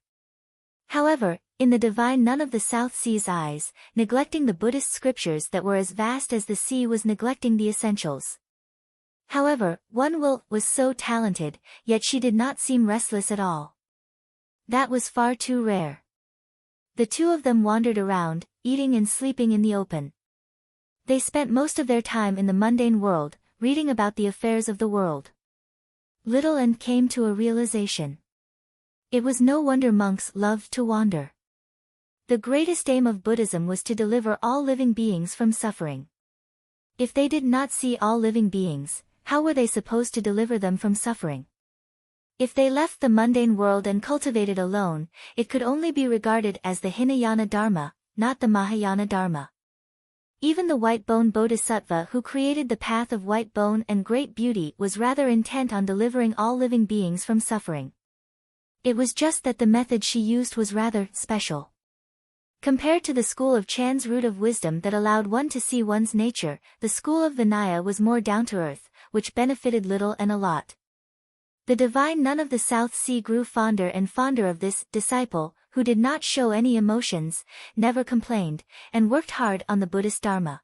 However, in the divine nun of the South Sea's eyes, neglecting the Buddhist scriptures that were as vast as the sea was neglecting the essentials. However, One Will was so talented, yet she did not seem restless at all. That was far too rare. The two of them wandered around, eating and sleeping in the open. They spent most of their time in the mundane world, reading about the affairs of the world. Little N came to a realization. It was no wonder monks loved to wander. The greatest aim of Buddhism was to deliver all living beings from suffering. If they did not see all living beings, how were they supposed to deliver them from suffering? If they left the mundane world and cultivated alone, it could only be regarded as the Hinayana Dharma, not the Mahayana Dharma. Even the white bone Bodhisattva who created the path of white bone and great beauty was rather intent on delivering all living beings from suffering. It was just that the method she used was rather special. Compared to the school of Chan's root of wisdom that allowed one to see one's nature, the school of Vinaya was more down-to-earth, which benefited Little N a lot. The divine nun of the South Sea grew fonder and fonder of this disciple, who did not show any emotions, never complained, and worked hard on the Buddhist Dharma.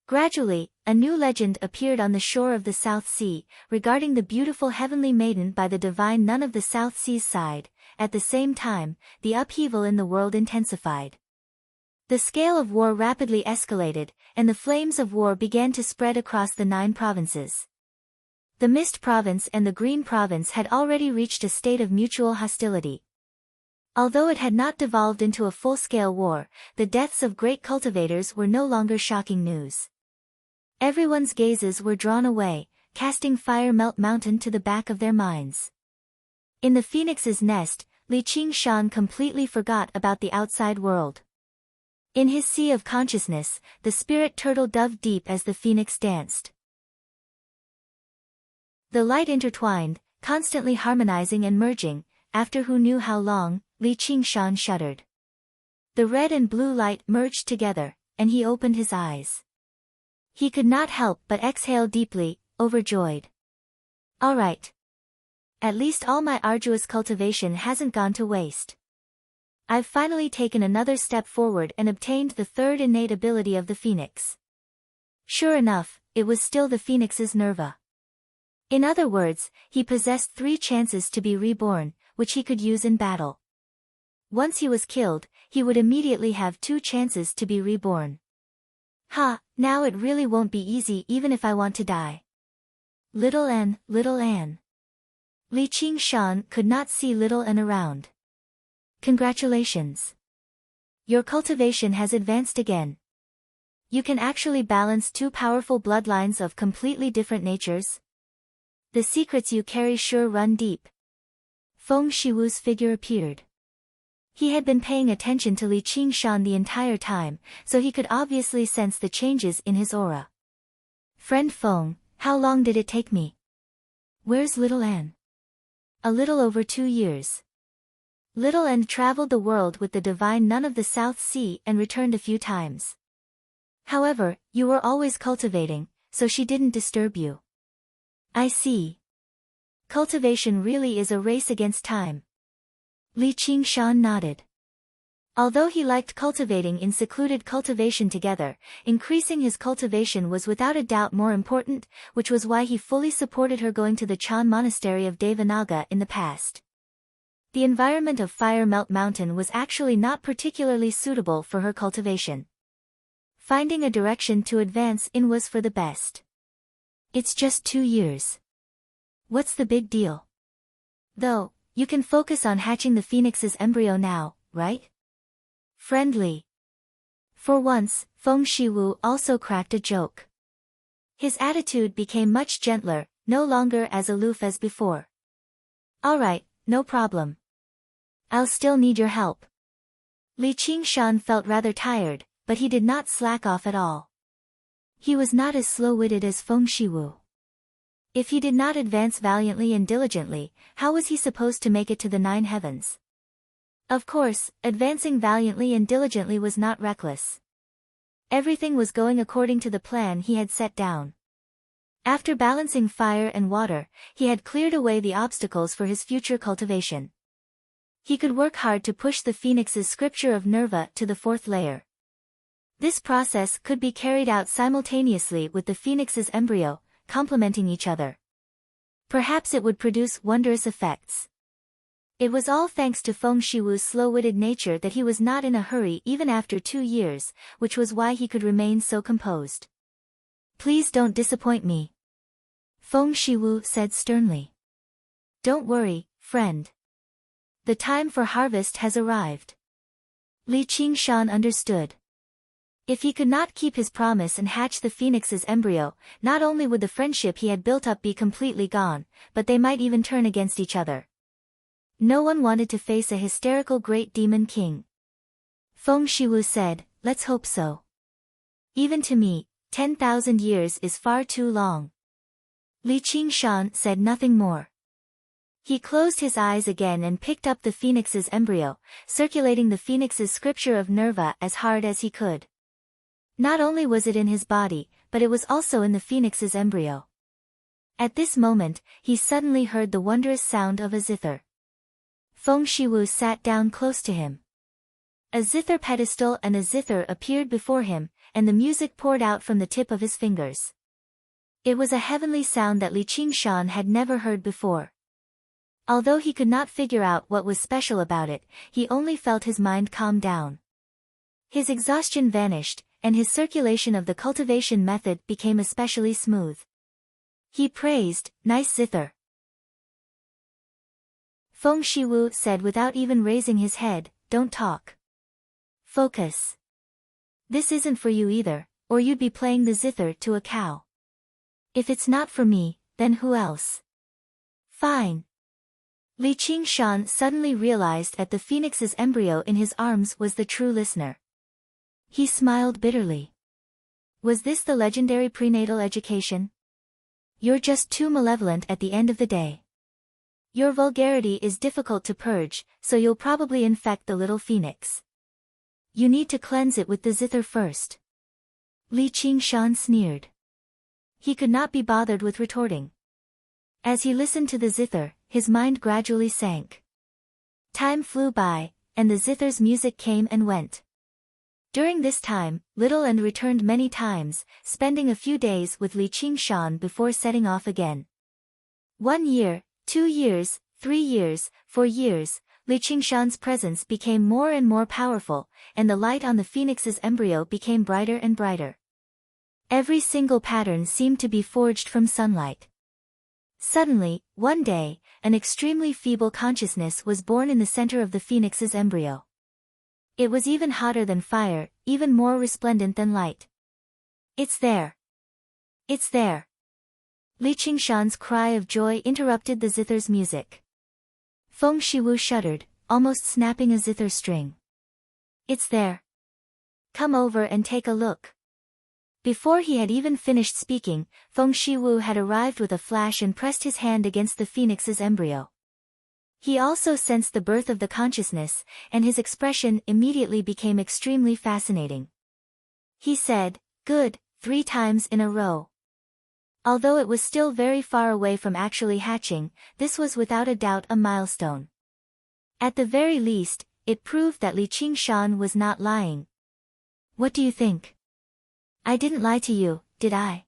Gradually, a new legend appeared on the shore of the South Sea, regarding the beautiful heavenly maiden by the divine nun of the South Sea's side. At the same time, the upheaval in the world intensified. The scale of war rapidly escalated, and the flames of war began to spread across the 9 provinces. The Mist Province and the Green Province had already reached a state of mutual hostility. Although it had not devolved into a full-scale war, the deaths of great cultivators were no longer shocking news. Everyone's gazes were drawn away, casting Fire Melt Mountain to the back of their minds. In the phoenix's nest, Li Qingshan completely forgot about the outside world. In his sea of consciousness, the spirit turtle dove deep as the phoenix danced. The light intertwined, constantly harmonizing and merging, after who knew how long, Li Qingshan shuddered. The red and blue light merged together, and he opened his eyes. He could not help but exhale deeply, overjoyed. All right. At least all my arduous cultivation hasn't gone to waste. I've finally taken another step forward and obtained the 3rd innate ability of the phoenix. Sure enough, it was still the phoenix's nerva. In other words, he possessed 3 chances to be reborn, which he could use in battle. Once he was killed, he would immediately have 2 chances to be reborn. Ha, now it really won't be easy even if I want to die. Little N, Little N. Li Qingshan could not see Little N around. Congratulations. Your cultivation has advanced again. You can actually balance 2 powerful bloodlines of completely different natures. The secrets you carry sure run deep. Feng Shiwu's figure appeared. He had been paying attention to Li Qingshan the entire time, so he could obviously sense the changes in his aura. Friend Feng, how long did it take me? Where's Little N? A little over 2 years. Little N traveled the world with the divine nun of the South Sea and returned a few times. However, you were always cultivating, so she didn't disturb you. I see. Cultivation really is a race against time. Li Qingshan nodded. Although he liked cultivating in secluded cultivation together, increasing his cultivation was without a doubt more important, which was why he fully supported her going to the Chan monastery of Devanaga in the past. The environment of Fire Melt Mountain was actually not particularly suitable for her cultivation. Finding a direction to advance in was for the best. It's just 2 years. What's the big deal? Though, you can focus on hatching the phoenix's embryo now, right? Friendly. For once, Feng Shiwu also cracked a joke. His attitude became much gentler, no longer as aloof as before. Alright, no problem. I'll still need your help. Li Qingshan felt rather tired, but he did not slack off at all. He was not as slow-witted as Feng Shiwu. If he did not advance valiantly and diligently, how was he supposed to make it to the 9 heavens? Of course, advancing valiantly and diligently was not reckless. Everything was going according to the plan he had set down. After balancing fire and water, he had cleared away the obstacles for his future cultivation. He could work hard to push the phoenix's scripture of Nerva to the 4th layer. This process could be carried out simultaneously with the phoenix's embryo, complementing each other. Perhaps it would produce wondrous effects. It was all thanks to Feng Shiwu's slow-witted nature that he was not in a hurry even after 2 years, which was why he could remain so composed. Please don't disappoint me. Feng Shiwu said sternly. Don't worry, friend. The time for harvest has arrived. Li Qingshan understood. If he could not keep his promise and hatch the phoenix's embryo, not only would the friendship he had built up be completely gone, but they might even turn against each other. No one wanted to face a hysterical great demon king. Feng Shiwu said, let's hope so. Even to me, 10,000 years is far too long. Li Qingshan said nothing more. He closed his eyes again and picked up the phoenix's embryo, circulating the phoenix's scripture of Nerva as hard as he could. Not only was it in his body, but it was also in the phoenix's embryo. At this moment, he suddenly heard the wondrous sound of a zither. Feng Shiwu sat down close to him. A zither pedestal and a zither appeared before him, and the music poured out from the tip of his fingers. It was a heavenly sound that Li Qingshan had never heard before. Although he could not figure out what was special about it, he only felt his mind calm down. His exhaustion vanished, and his circulation of the cultivation method became especially smooth. He praised, nice zither. Feng Shiwu said without even raising his head, don't talk. Focus. This isn't for you either, or you'd be playing the zither to a cow. If it's not for me, then who else? Fine. Li Qingshan suddenly realized that the phoenix's embryo in his arms was the true listener. He smiled bitterly. Was this the legendary prenatal education? You're just too malevolent at the end of the day. Your vulgarity is difficult to purge, so you'll probably infect the little phoenix. You need to cleanse it with the zither first. Li Qingshan sneered. He could not be bothered with retorting. As he listened to the zither, his mind gradually sank. Time flew by, and the zither's music came and went. During this time, Little and returned many times, spending a few days with Li Qingshan before setting off again. 1 year, 2 years, 3 years, 4 years, Li Qingshan's presence became more and more powerful, and the light on the phoenix's embryo became brighter and brighter. Every single pattern seemed to be forged from sunlight. Suddenly, one day, an extremely feeble consciousness was born in the center of the phoenix's embryo. It was even hotter than fire, even more resplendent than light. It's there. It's there. Li Qingshan's cry of joy interrupted the zither's music. Feng Shiwu shuddered, almost snapping a zither string. It's there. Come over and take a look. Before he had even finished speaking, Feng Shiwu had arrived with a flash and pressed his hand against the phoenix's embryo. He also sensed the birth of the consciousness, and his expression immediately became extremely fascinating. He said, Good, 3 times in a row. Although it was still very far away from actually hatching, this was without a doubt a milestone. At the very least, it proved that Li Qingshan was not lying. What do you think? I didn't lie to you, did I?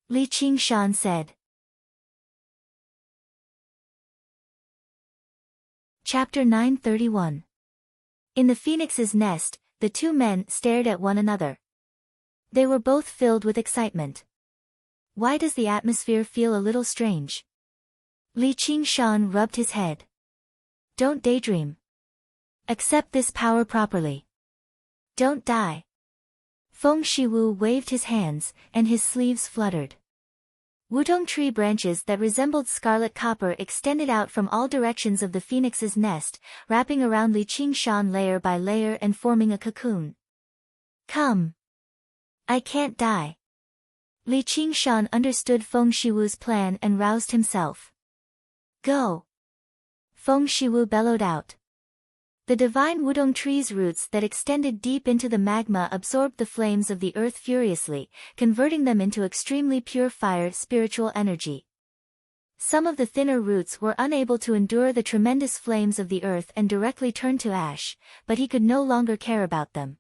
Li Qingshan said. Chapter 931. In the phoenix's nest, the two men stared at one another. They were both filled with excitement. Why does the atmosphere feel a little strange? Li Qingshan rubbed his head. Don't daydream. Accept this power properly. Don't die. Feng Shiwu waved his hands, and his sleeves fluttered. Wudong tree branches that resembled scarlet copper extended out from all directions of the phoenix's nest, wrapping around Li Qingshan layer by layer and forming a cocoon. Come. I can't die. Li Qingshan understood Feng Shiwu's plan and roused himself. Go. Feng Shiwu bellowed out. The divine Wudong tree's roots that extended deep into the magma absorbed the flames of the earth furiously, converting them into extremely pure fire spiritual energy. Some of the thinner roots were unable to endure the tremendous flames of the earth and directly turned to ash, but he could no longer care about them.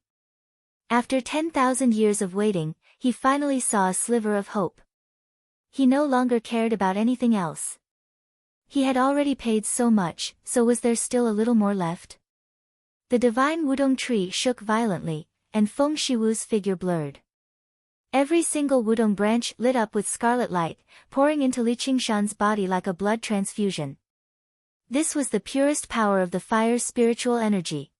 After 10,000 years of waiting, he finally saw a sliver of hope. He no longer cared about anything else. He had already paid so much, so was there still a little more left? The divine Wudong tree shook violently, and Feng Shiwu's figure blurred. Every single Wudong branch lit up with scarlet light, pouring into Li Qingshan's body like a blood transfusion. This was the purest power of the fire's spiritual energy.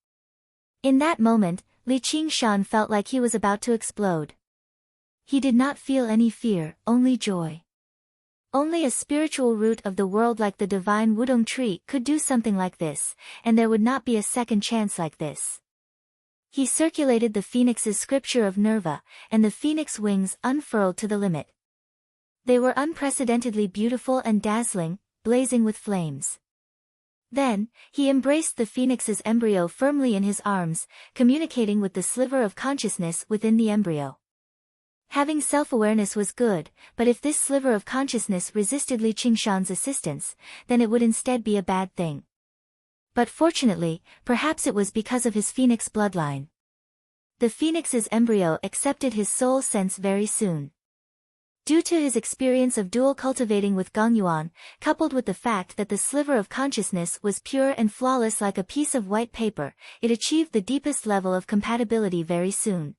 In that moment, Li Qingshan felt like he was about to explode. He did not feel any fear, only joy. Only a spiritual root of the world like the divine Wudong tree could do something like this, and there would not be a second chance like this. He circulated the phoenix's scripture of Nerva, and the phoenix wings unfurled to the limit. They were unprecedentedly beautiful and dazzling, blazing with flames. Then, he embraced the phoenix's embryo firmly in his arms, communicating with the sliver of consciousness within the embryo. Having self-awareness was good, but if this sliver of consciousness resisted Li Qingshan's assistance, then it would instead be a bad thing. But fortunately, perhaps it was because of his phoenix bloodline. The phoenix's embryo accepted his soul sense very soon. Due to his experience of dual cultivating with Gongyuan, coupled with the fact that the sliver of consciousness was pure and flawless like a piece of white paper, it achieved the deepest level of compatibility very soon.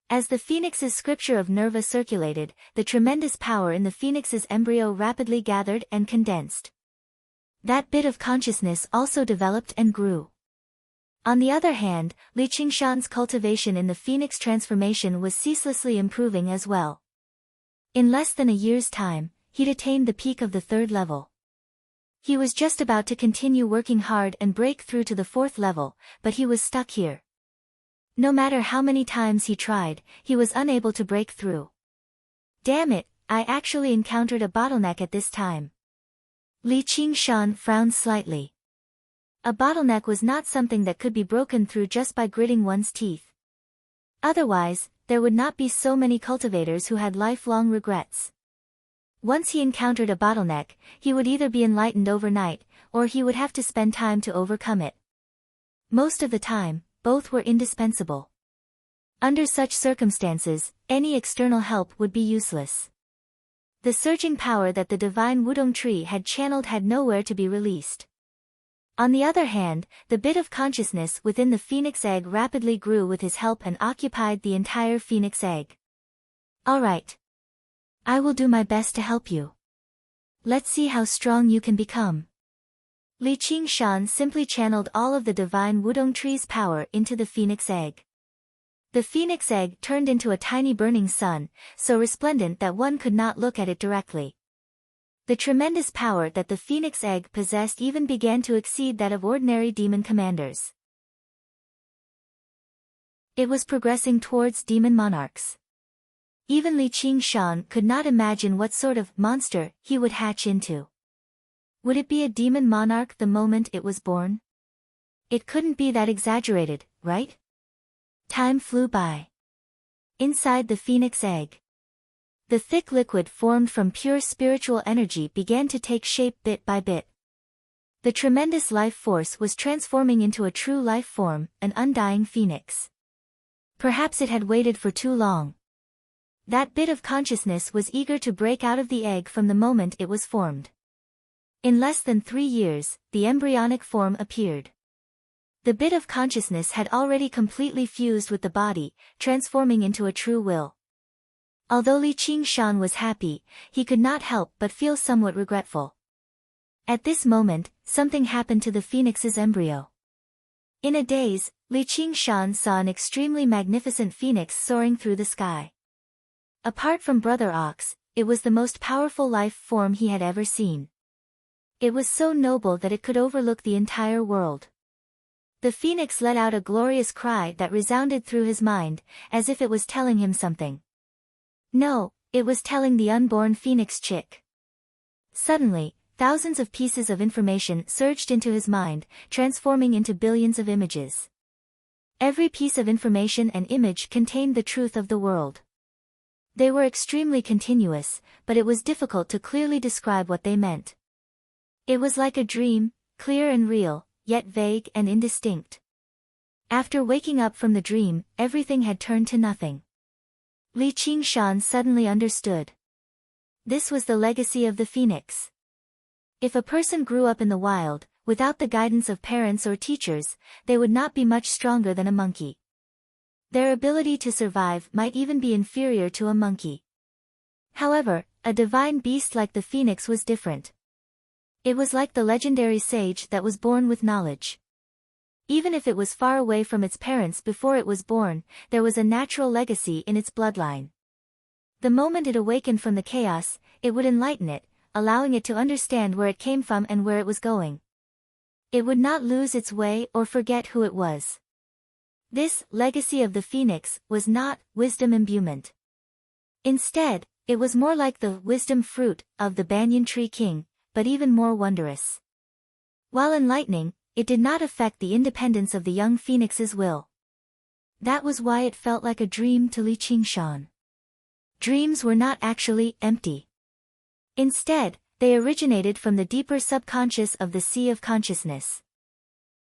As the phoenix's scripture of Nerva circulated, the tremendous power in the phoenix's embryo rapidly gathered and condensed. That bit of consciousness also developed and grew. On the other hand, Li Qingshan's cultivation in the phoenix transformation was ceaselessly improving as well. In less than a year's time, he'd attained the peak of the 3rd level. He was just about to continue working hard and break through to the 4th level, but he was stuck here. No matter how many times he tried, he was unable to break through. Damn it, I actually encountered a bottleneck at this time. Li Qingshan frowned slightly. A bottleneck was not something that could be broken through just by gritting one's teeth. Otherwise, there would not be so many cultivators who had lifelong regrets. Once he encountered a bottleneck, he would either be enlightened overnight, or he would have to spend time to overcome it. Most of the time, both were indispensable. Under such circumstances, any external help would be useless. The surging power that the divine Wudong tree had channeled had nowhere to be released. On the other hand, the bit of consciousness within the phoenix egg rapidly grew with his help and occupied the entire phoenix egg. All right. I will do my best to help you. Let's see how strong you can become. Li Qingshan simply channeled all of the divine Wudong tree's power into the phoenix egg. The phoenix egg turned into a tiny burning sun, so resplendent that one could not look at it directly. The tremendous power that the phoenix egg possessed even began to exceed that of ordinary demon commanders. It was progressing towards demon monarchs. Even Li Qingshan could not imagine what sort of monster he would hatch into. Would it be a demon monarch the moment it was born? It couldn't be that exaggerated, right? Time flew by. Inside the phoenix egg, the thick liquid formed from pure spiritual energy began to take shape bit by bit. The tremendous life force was transforming into a true life form, an undying phoenix. Perhaps it had waited for too long. That bit of consciousness was eager to break out of the egg from the moment it was formed. In less than 3 years, the embryonic form appeared. The bit of consciousness had already completely fused with the body, transforming into a true will. Although Li Qingshan was happy, he could not help but feel somewhat regretful. At this moment, something happened to the phoenix's embryo. In a daze, Li Qingshan saw an extremely magnificent phoenix soaring through the sky. Apart from Brother Ox, it was the most powerful life form he had ever seen. It was so noble that it could overlook the entire world. The phoenix let out a glorious cry that resounded through his mind, as if it was telling him something. No, it was telling the unborn phoenix chick. Suddenly, thousands of pieces of information surged into his mind, transforming into billions of images. Every piece of information and image contained the truth of the world. They were extremely continuous, but it was difficult to clearly describe what they meant. It was like a dream, clear and real, yet vague and indistinct. After waking up from the dream, everything had turned to nothing. Li Qingshan suddenly understood. This was the legacy of the phoenix. If a person grew up in the wild, without the guidance of parents or teachers, they would not be much stronger than a monkey. Their ability to survive might even be inferior to a monkey. However, a divine beast like the phoenix was different. It was like the legendary sage that was born with knowledge. Even if it was far away from its parents before it was born, there was a natural legacy in its bloodline. The moment it awakened from the chaos, it would enlighten it, allowing it to understand where it came from and where it was going. It would not lose its way or forget who it was. This legacy of the phoenix was not wisdom imbuement. Instead, it was more like the wisdom fruit of the banyan tree king, but even more wondrous. While enlightening, it did not affect the independence of the young phoenix's will. That was why it felt like a dream to Li Qingshan. Dreams were not actually empty. Instead, they originated from the deeper subconscious of the sea of consciousness.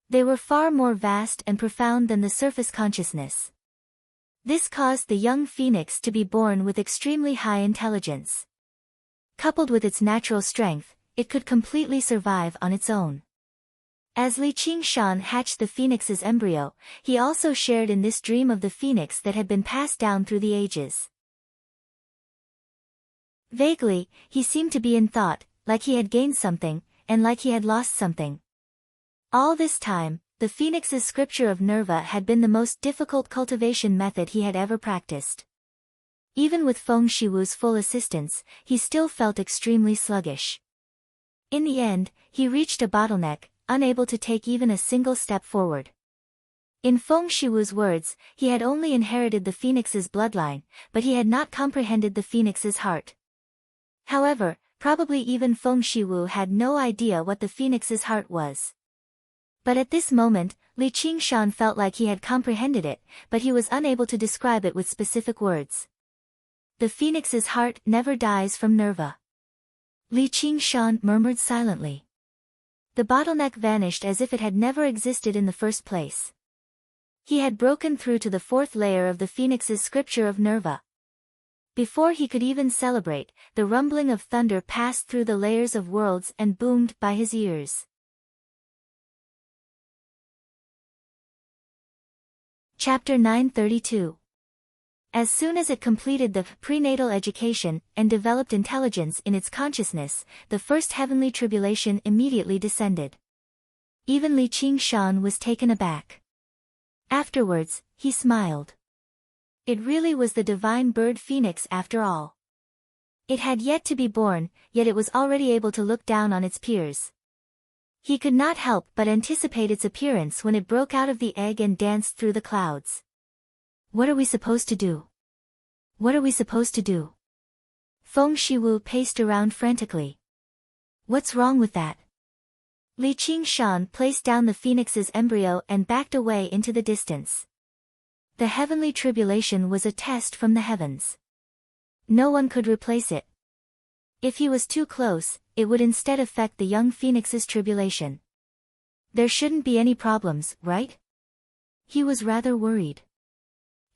They were far more vast and profound than the surface consciousness. This caused the young phoenix to be born with extremely high intelligence. Coupled with its natural strength, it could completely survive on its own. As Li Qingshan hatched the phoenix's embryo, he also shared in this dream of the phoenix that had been passed down through the ages. Vaguely, he seemed to be in thought, like he had gained something, and like he had lost something. All this time, the phoenix's scripture of Nerva had been the most difficult cultivation method he had ever practiced. Even with Feng Shiwu's full assistance, he still felt extremely sluggish. In the end, he reached a bottleneck, unable to take even a single step forward. In Feng Shiwu's words, he had only inherited the phoenix's bloodline, but he had not comprehended the phoenix's heart. However, probably even Feng Shiwu had no idea what the phoenix's heart was. But at this moment, Li Qingshan felt like he had comprehended it, but he was unable to describe it with specific words. The phoenix's heart never dies from Nerva. Li Qingshan murmured silently. The bottleneck vanished as if it had never existed in the first place. He had broken through to the 4th layer of the phoenix's scripture of Nerva. Before he could even celebrate, the rumbling of thunder passed through the layers of worlds and boomed by his ears. Chapter 932. As soon as it completed the prenatal education and developed intelligence in its consciousness, the first heavenly tribulation immediately descended. Even Li Qingshan was taken aback. Afterwards, he smiled. It really was the divine bird phoenix after all. It had yet to be born, yet it was already able to look down on its peers. He could not help but anticipate its appearance when it broke out of the egg and danced through the clouds. What are we supposed to do? What are we supposed to do? Feng Shiwu paced around frantically. What's wrong with that? Li Qingshan placed down the phoenix's embryo and backed away into the distance. The heavenly tribulation was a test from the heavens. No one could replace it. If he was too close, it would instead affect the young phoenix's tribulation. There shouldn't be any problems, right? He was rather worried.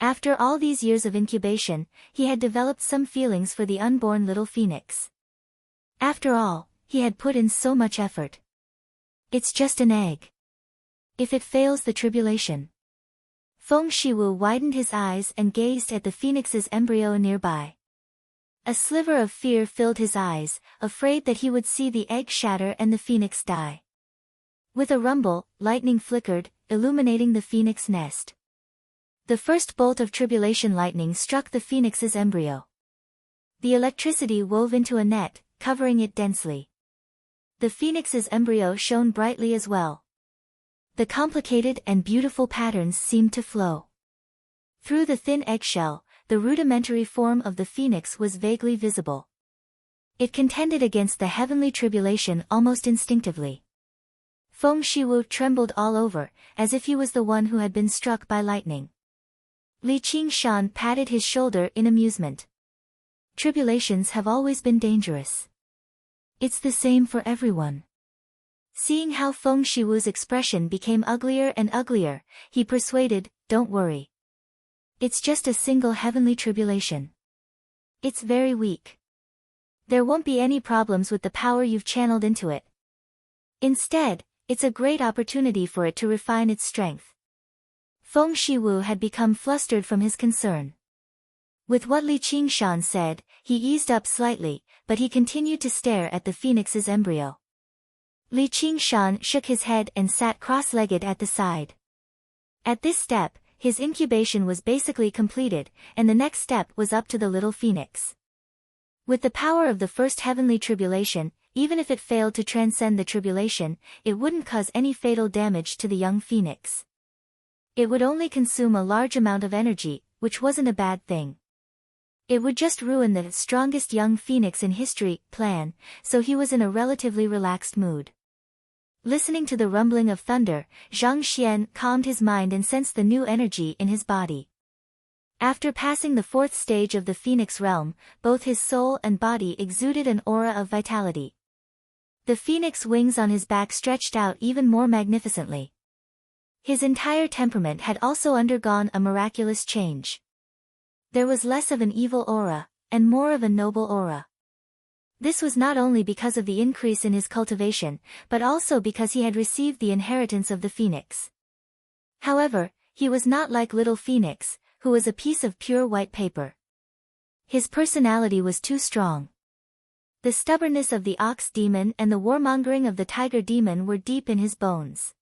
After all these years of incubation, he had developed some feelings for the unborn little phoenix. After all, he had put in so much effort. It's just an egg. If it fails the tribulation. Feng Shiwu widened his eyes and gazed at the phoenix's embryo nearby. A sliver of fear filled his eyes, afraid that he would see the egg shatter and the phoenix die. With a rumble, lightning flickered, illuminating the phoenix nest. The first bolt of tribulation lightning struck the phoenix's embryo. The electricity wove into a net, covering it densely. The phoenix's embryo shone brightly as well. The complicated and beautiful patterns seemed to flow. Through the thin eggshell, the rudimentary form of the phoenix was vaguely visible. It contended against the heavenly tribulation almost instinctively. Feng Shiwu trembled all over, as if he was the one who had been struck by lightning. Li Qingshan patted his shoulder in amusement. Tribulations have always been dangerous. It's the same for everyone. Seeing how Feng Shiwu's expression became uglier and uglier, he persuaded, don't worry. It's just a single heavenly tribulation. It's very weak. There won't be any problems with the power you've channeled into it. Instead, it's a great opportunity for it to refine its strength. Feng Shiwu had become flustered from his concern. With what Li Qingshan said, he eased up slightly, but he continued to stare at the phoenix's embryo. Li Qingshan shook his head and sat cross-legged at the side. At this step, his incubation was basically completed, and the next step was up to the little phoenix. With the power of the first heavenly tribulation, even if it failed to transcend the tribulation, it wouldn't cause any fatal damage to the young phoenix. It would only consume a large amount of energy, which wasn't a bad thing. It would just ruin the strongest young phoenix in history plan, so he was in a relatively relaxed mood. Listening to the rumbling of thunder, Zhang Xian calmed his mind and sensed the new energy in his body. After passing the fourth stage of the phoenix realm, both his soul and body exuded an aura of vitality. The phoenix wings on his back stretched out even more magnificently. His entire temperament had also undergone a miraculous change. There was less of an evil aura, and more of a noble aura. This was not only because of the increase in his cultivation, but also because he had received the inheritance of the phoenix. However, he was not like little phoenix, who was a piece of pure white paper. His personality was too strong. The stubbornness of the ox demon and the warmongering of the tiger demon were deep in his bones.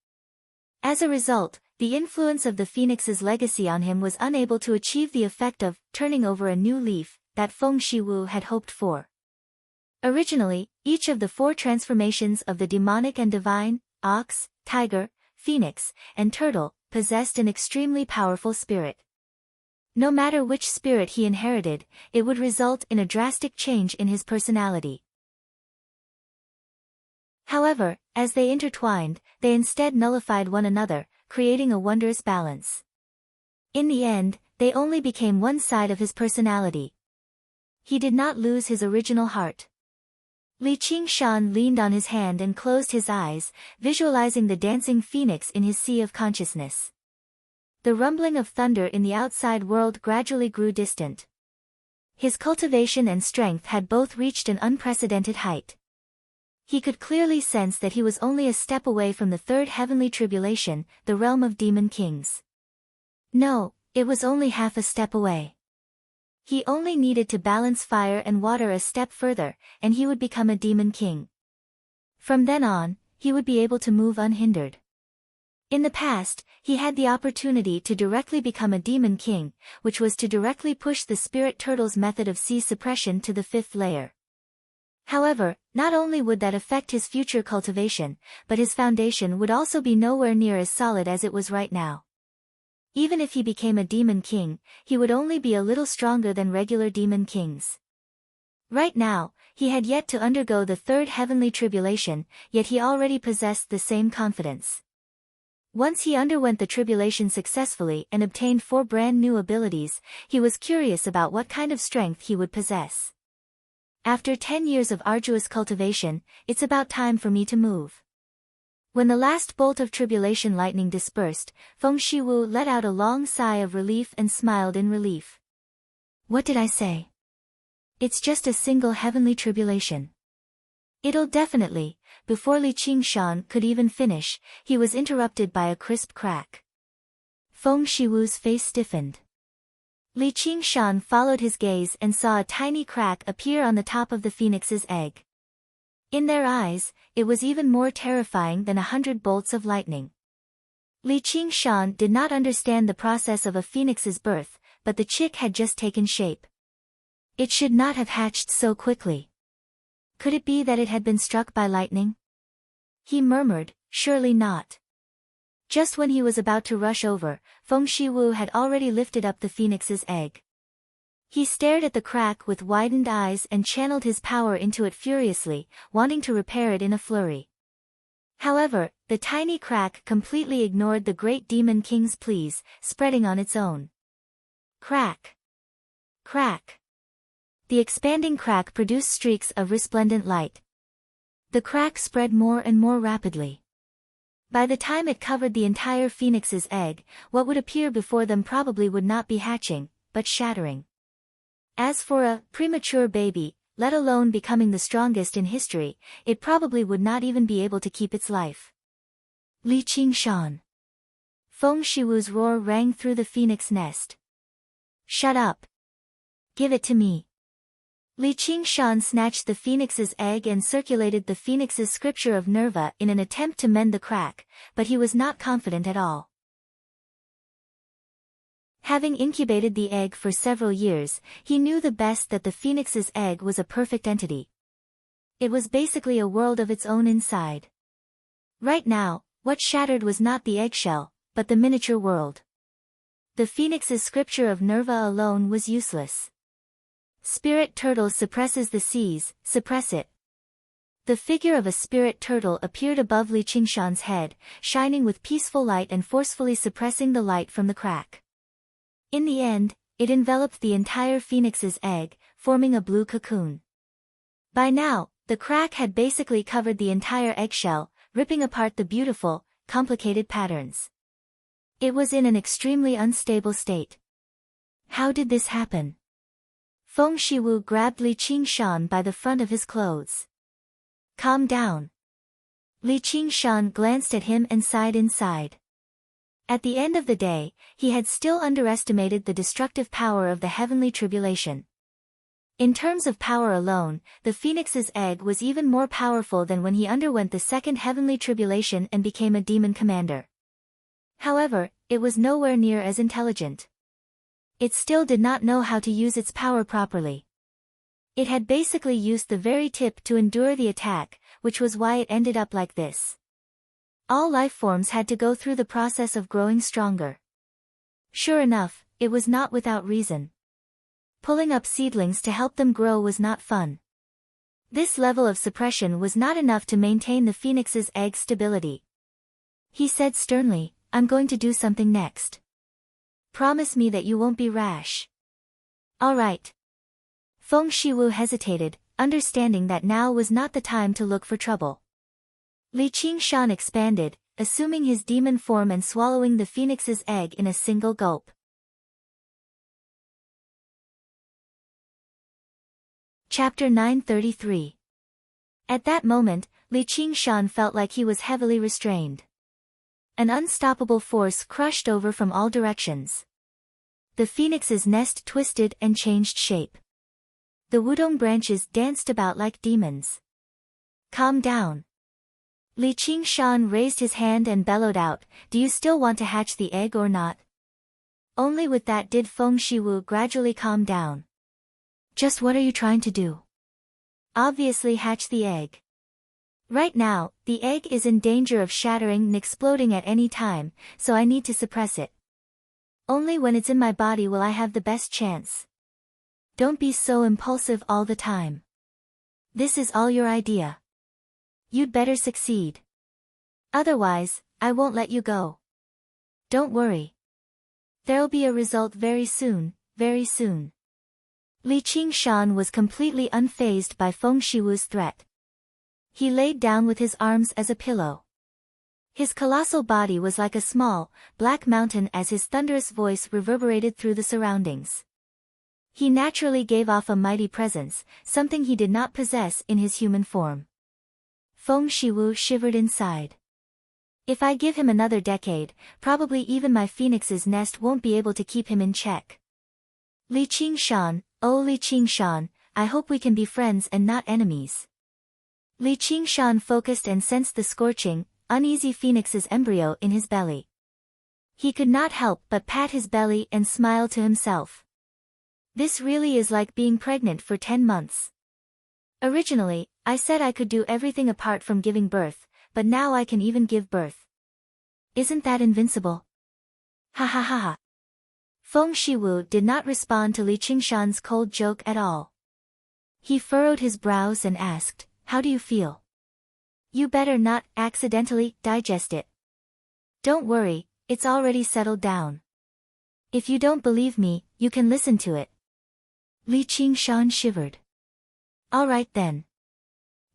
As a result, the influence of the phoenix's legacy on him was unable to achieve the effect of turning over a new leaf that Feng Shiwu had hoped for. Originally, each of the four transformations of the demonic and divine, ox, tiger, phoenix, and turtle, possessed an extremely powerful spirit. No matter which spirit he inherited, it would result in a drastic change in his personality. However, as they intertwined, they instead nullified one another, creating a wondrous balance. In the end, they only became one side of his personality. He did not lose his original heart. Li Qingshan leaned on his hand and closed his eyes, visualizing the dancing phoenix in his sea of consciousness. The rumbling of thunder in the outside world gradually grew distant. His cultivation and strength had both reached an unprecedented height. He could clearly sense that he was only a step away from the third heavenly tribulation, the realm of demon kings. No, it was only half a step away. He only needed to balance fire and water a step further, and he would become a demon king. From then on, he would be able to move unhindered. In the past, he had the opportunity to directly become a demon king, which was to directly push the spirit turtle's method of sea suppression to the fifth layer. However, not only would that affect his future cultivation, but his foundation would also be nowhere near as solid as it was right now. Even if he became a demon king, he would only be a little stronger than regular demon kings. Right now, he had yet to undergo the third heavenly tribulation, yet he already possessed the same confidence. Once he underwent the tribulation successfully and obtained 4 brand new abilities, he was curious about what kind of strength he would possess. After 10 years of arduous cultivation, it's about time for me to move. When the last bolt of tribulation lightning dispersed, Feng Shiwu let out a long sigh of relief and smiled in relief. What did I say? It's just a single heavenly tribulation. It'll definitely. Before Li Qingshan could even finish, he was interrupted by a crisp crack. Feng Shiwu's face stiffened. Li Qingshan followed his gaze and saw a tiny crack appear on the top of the phoenix's egg. In their eyes, it was even more terrifying than 100 bolts of lightning. Li Qingshan did not understand the process of a phoenix's birth, but the chick had just taken shape. It should not have hatched so quickly. Could it be that it had been struck by lightning? He murmured, surely not. Just when he was about to rush over, Feng Shiwu had already lifted up the phoenix's egg. He stared at the crack with widened eyes and channeled his power into it furiously, wanting to repair it in a flurry. However, the tiny crack completely ignored the great demon king's pleas, spreading on its own. Crack! Crack! The expanding crack produced streaks of resplendent light. The crack spread more and more rapidly. By the time it covered the entire phoenix's egg, what would appear before them probably would not be hatching, but shattering. As for a premature baby, let alone becoming the strongest in history, it probably would not even be able to keep its life. Li Qingshan. Feng Shiwu's roar rang through the phoenix nest. Shut up. Give it to me. Li Qingshan snatched the phoenix's egg and circulated the phoenix's scripture of Nerva in an attempt to mend the crack, but he was not confident at all. Having incubated the egg for several years, he knew the best that the phoenix's egg was a perfect entity. It was basically a world of its own inside. Right now, what shattered was not the eggshell, but the miniature world. The phoenix's scripture of Nerva alone was useless. Spirit turtle suppresses the seas, suppress it. The figure of a spirit turtle appeared above Li Qingshan's head, shining with peaceful light and forcefully suppressing the light from the crack. In the end, it enveloped the entire phoenix's egg, forming a blue cocoon. By now, the crack had basically covered the entire eggshell, ripping apart the beautiful, complicated patterns. It was in an extremely unstable state. How did this happen? Feng Shiwu grabbed Li Qingshan by the front of his clothes. Calm down. Li Qingshan glanced at him and sighed inside. At the end of the day, he had still underestimated the destructive power of the heavenly tribulation. In terms of power alone, the phoenix's egg was even more powerful than when he underwent the second heavenly tribulation and became a demon commander. However, it was nowhere near as intelligent. It still did not know how to use its power properly. It had basically used the very tip to endure the attack, which was why it ended up like this. All life forms had to go through the process of growing stronger. Sure enough, it was not without reason. Pulling up seedlings to help them grow was not fun. This level of suppression was not enough to maintain the phoenix's egg stability. He said sternly, I'm going to do something next. Promise me that you won't be rash. All right. Feng Shiwu hesitated, understanding that now was not the time to look for trouble. Li Qingshan expanded, assuming his demon form and swallowing the phoenix's egg in a single gulp. Chapter 933. At that moment, Li Qingshan felt like he was heavily restrained. An unstoppable force crushed over from all directions. The phoenix's nest twisted and changed shape. The wudong branches danced about like demons. Calm down. Li Qingshan raised his hand and bellowed out, do you still want to hatch the egg or not? Only with that did Feng Shiwu gradually calm down. Just what are you trying to do? Obviously hatch the egg. Right now, the egg is in danger of shattering and exploding at any time, so I need to suppress it. Only when it's in my body will I have the best chance. Don't be so impulsive all the time. This is all your idea. You'd better succeed. Otherwise, I won't let you go. Don't worry. There'll be a result very soon, very soon. Li Qingshan was completely unfazed by Feng Shiwu's threat. He laid down with his arms as a pillow. His colossal body was like a small, black mountain as his thunderous voice reverberated through the surroundings. He naturally gave off a mighty presence, something he did not possess in his human form. Feng Shiwu shivered inside. If I give him another decade, probably even my phoenix's nest won't be able to keep him in check. Li Qingshan, oh Li Qingshan, I hope we can be friends and not enemies. Li Qingshan focused and sensed the scorching, uneasy phoenix's embryo in his belly. He could not help but pat his belly and smile to himself. This really is like being pregnant for 10 months. Originally, I said I could do everything apart from giving birth, but now I can even give birth. Isn't that invincible? Ha ha ha ha. Feng Shiwu did not respond to Li Qingshan's cold joke at all. He furrowed his brows and asked, "How do you feel? You better not accidentally digest it. Don't worry, it's already settled down. If you don't believe me, you can listen to it." Li Qingshan shivered. All right then.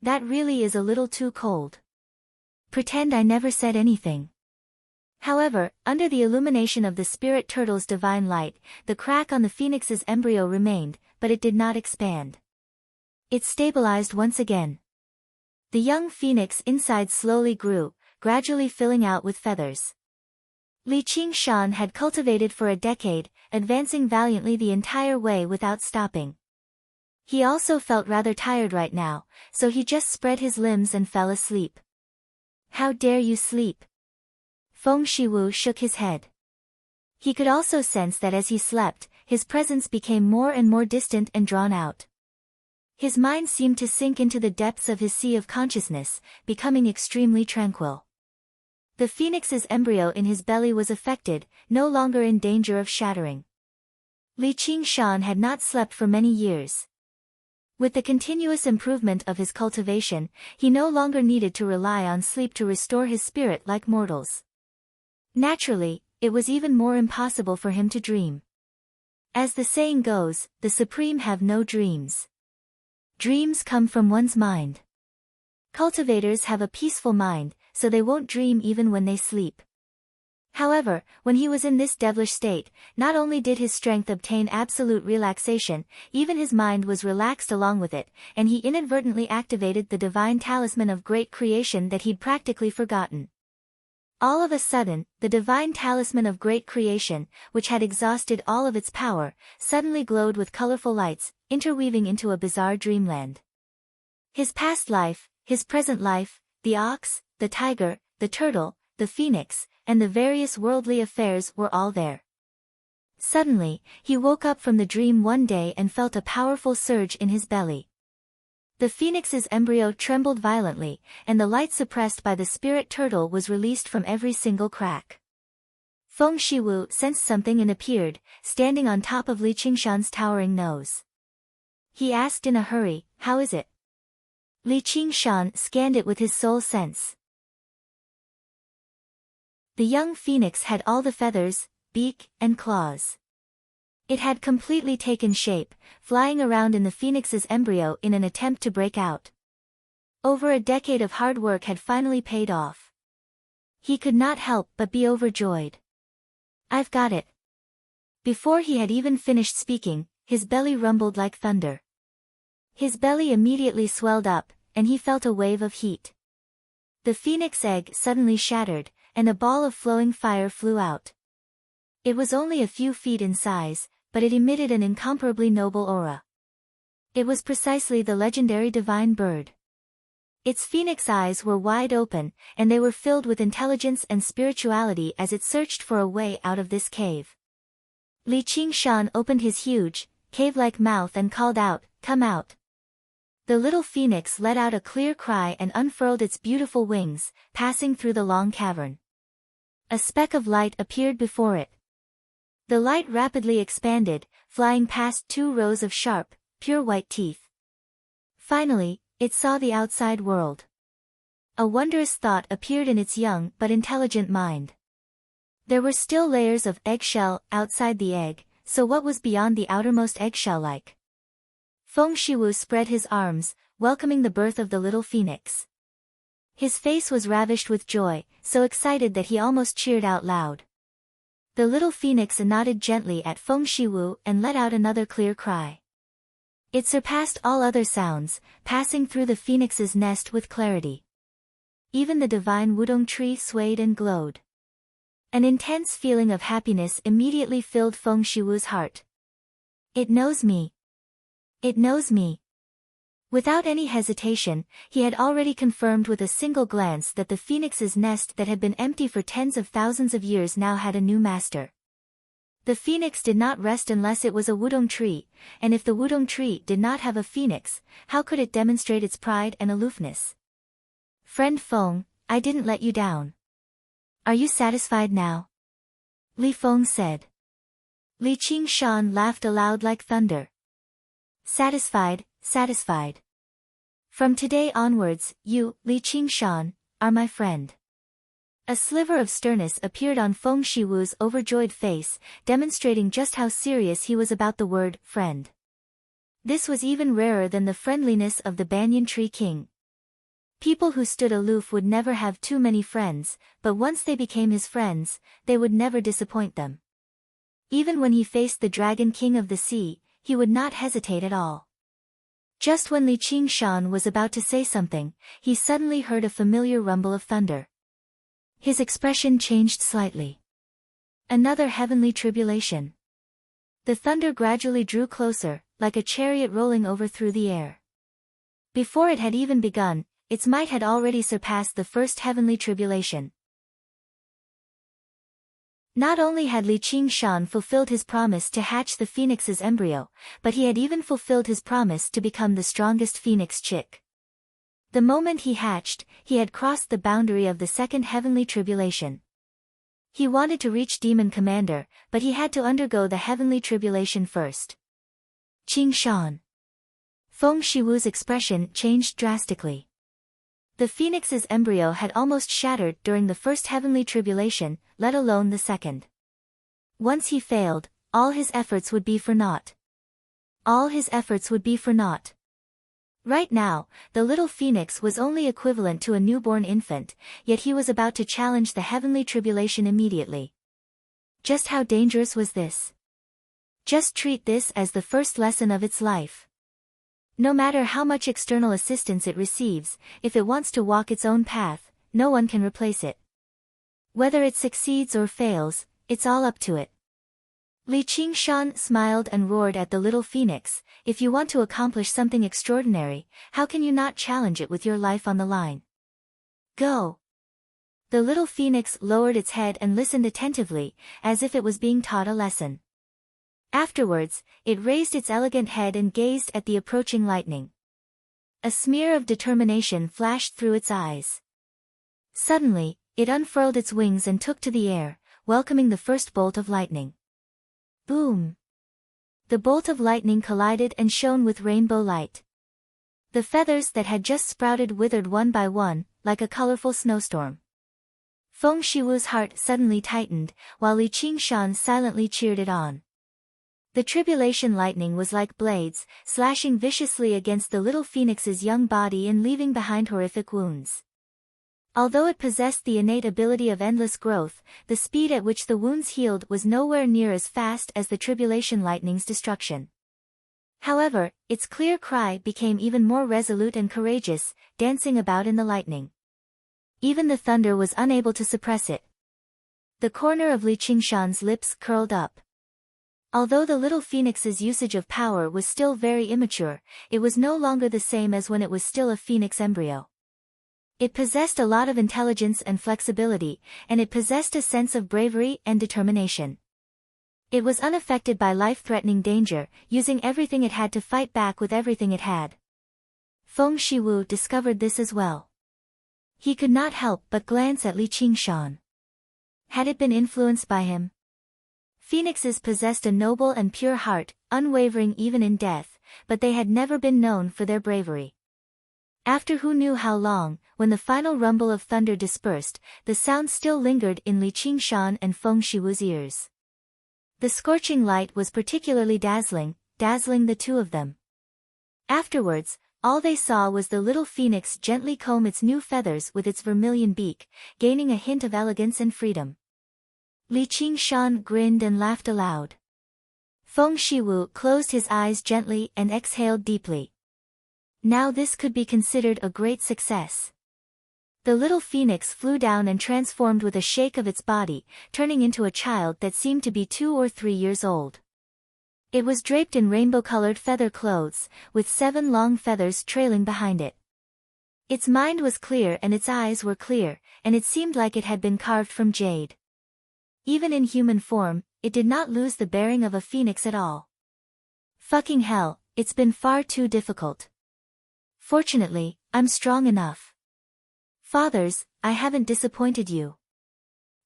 That really is a little too cold. Pretend I never said anything. However, under the illumination of the spirit turtle's divine light, the crack on the phoenix's embryo remained, but it did not expand. It stabilized once again. The young phoenix inside slowly grew, gradually filling out with feathers. Li Qingshan had cultivated for a decade, advancing valiantly the entire way without stopping. He also felt rather tired right now, so he just spread his limbs and fell asleep. How dare you sleep? Feng Shiwu shook his head. He could also sense that as he slept, his presence became more and more distant and drawn out. His mind seemed to sink into the depths of his sea of consciousness, becoming extremely tranquil. The phoenix's embryo in his belly was affected, no longer in danger of shattering. Li Qingshan had not slept for many years. With the continuous improvement of his cultivation, he no longer needed to rely on sleep to restore his spirit like mortals. Naturally, it was even more impossible for him to dream. As the saying goes, the supreme have no dreams. Dreams come from one's mind. Cultivators have a peaceful mind, so they won't dream even when they sleep. However, when he was in this devilish state, not only did his strength obtain absolute relaxation, even his mind was relaxed along with it, and he inadvertently activated the divine talisman of great creation that he'd practically forgotten. All of a sudden, the divine talisman of great creation, which had exhausted all of its power, suddenly glowed with colorful lights, interweaving into a bizarre dreamland. His past life, his present life, the ox, the tiger, the turtle, the phoenix, and the various worldly affairs were all there. Suddenly, he woke up from the dream one day and felt a powerful surge in his belly. The phoenix's embryo trembled violently, and the light suppressed by the spirit turtle was released from every single crack. Feng Shiwu sensed something and appeared, standing on top of Li Qingshan's towering nose. He asked in a hurry, "How is it?" Li Qingshan scanned it with his soul sense. The young phoenix had all the feathers, beak, and claws. It had completely taken shape, flying around in the phoenix's embryo in an attempt to break out. Over a decade of hard work had finally paid off. He could not help but be overjoyed. "I've got it." Before he had even finished speaking, his belly rumbled like thunder. His belly immediately swelled up, and he felt a wave of heat. The phoenix egg suddenly shattered, and a ball of flowing fire flew out. It was only a few feet in size, but it emitted an incomparably noble aura. It was precisely the legendary divine bird. Its phoenix eyes were wide open, and they were filled with intelligence and spirituality as it searched for a way out of this cave. Li Qingshan opened his huge, cave-like mouth and called out, "Come out." The little phoenix let out a clear cry and unfurled its beautiful wings, passing through the long cavern. A speck of light appeared before it. The light rapidly expanded, flying past 2 rows of sharp, pure white teeth. Finally, it saw the outside world. A wondrous thought appeared in its young but intelligent mind. There were still layers of eggshell outside the egg, so what was beyond the outermost eggshell like? Feng Shiwu spread his arms, welcoming the birth of the little phoenix. His face was ravished with joy, so excited that he almost cheered out loud. The little phoenix nodded gently at Feng Shiwu and let out another clear cry. It surpassed all other sounds, passing through the phoenix's nest with clarity. Even the divine wudong tree swayed and glowed. An intense feeling of happiness immediately filled Feng Shiwu's heart. It knows me. It knows me. Without any hesitation, he had already confirmed with a single glance that the phoenix's nest that had been empty for tens of thousands of years now had a new master. The phoenix did not rest unless it was a wudong tree, and if the wudong tree did not have a phoenix, how could it demonstrate its pride and aloofness? Friend Feng, I didn't let you down. Are you satisfied now? Li Feng said. Li Qingshan laughed aloud like thunder. Satisfied, satisfied. From today onwards, you, Li Qingshan, are my friend. A sliver of sternness appeared on Feng Shiwu's overjoyed face, demonstrating just how serious he was about the word friend. This was even rarer than the friendliness of the banyan tree king. People who stood aloof would never have too many friends, but once they became his friends, they would never disappoint them. Even when he faced the Dragon King of the Sea, he would not hesitate at all. Just when Li Qingshan was about to say something, he suddenly heard a familiar rumble of thunder. His expression changed slightly. Another heavenly tribulation. The thunder gradually drew closer, like a chariot rolling over through the air. Before it had even begun, its might had already surpassed the first heavenly tribulation. Not only had Li Qingshan fulfilled his promise to hatch the phoenix's embryo, but he had even fulfilled his promise to become the strongest phoenix chick. The moment he hatched, he had crossed the boundary of the second heavenly tribulation. He wanted to reach Demon Commander, but he had to undergo the heavenly tribulation first. Qingshan. Feng Shiwu's expression changed drastically. The phoenix's embryo had almost shattered during the first heavenly tribulation, let alone the second. Once he failed, all his efforts would be for naught. All his efforts would be for naught. Right now, the little phoenix was only equivalent to a newborn infant, yet he was about to challenge the heavenly tribulation immediately. Just how dangerous was this? Just treat this as the first lesson of its life. No matter how much external assistance it receives, if it wants to walk its own path, no one can replace it. Whether it succeeds or fails, it's all up to it. Li Qingshan smiled and roared at the little phoenix, if you want to accomplish something extraordinary, how can you not challenge it with your life on the line? Go! The little phoenix lowered its head and listened attentively, as if it was being taught a lesson. Afterwards, it raised its elegant head and gazed at the approaching lightning. A smear of determination flashed through its eyes. Suddenly, it unfurled its wings and took to the air, welcoming the first bolt of lightning. Boom! The bolt of lightning collided and shone with rainbow light. The feathers that had just sprouted withered one by one, like a colorful snowstorm. Feng Shiwu's heart suddenly tightened, while Li Qingshan silently cheered it on. The tribulation lightning was like blades, slashing viciously against the little phoenix's young body and leaving behind horrific wounds. Although it possessed the innate ability of endless growth, the speed at which the wounds healed was nowhere near as fast as the tribulation lightning's destruction. However, its clear cry became even more resolute and courageous, dancing about in the lightning. Even the thunder was unable to suppress it. The corner of Li Qingshan's lips curled up. Although the little phoenix's usage of power was still very immature, it was no longer the same as when it was still a phoenix embryo. It possessed a lot of intelligence and flexibility, and it possessed a sense of bravery and determination. It was unaffected by life-threatening danger, using everything it had to fight back with everything it had. Feng Shiwu discovered this as well. He could not help but glance at Li Qingshan. Had it been influenced by him? Phoenixes possessed a noble and pure heart, unwavering even in death, but they had never been known for their bravery. After who knew how long, when the final rumble of thunder dispersed, the sound still lingered in Li Qingshan and Feng Shiwu's ears. The scorching light was particularly dazzling the two of them. Afterwards, all they saw was the little phoenix gently comb its new feathers with its vermilion beak, gaining a hint of elegance and freedom. Li Qingshan grinned and laughed aloud. Feng Shiwu closed his eyes gently and exhaled deeply. Now this could be considered a great success. The little phoenix flew down and transformed with a shake of its body, turning into a child that seemed to be 2 or 3 years old. It was draped in rainbow-colored feather clothes, with 7 long feathers trailing behind it. Its mind was clear and its eyes were clear, and it seemed like it had been carved from jade. Even in human form, it did not lose the bearing of a phoenix at all. Fucking hell, it's been far too difficult. Fortunately, I'm strong enough. Fathers, I haven't disappointed you.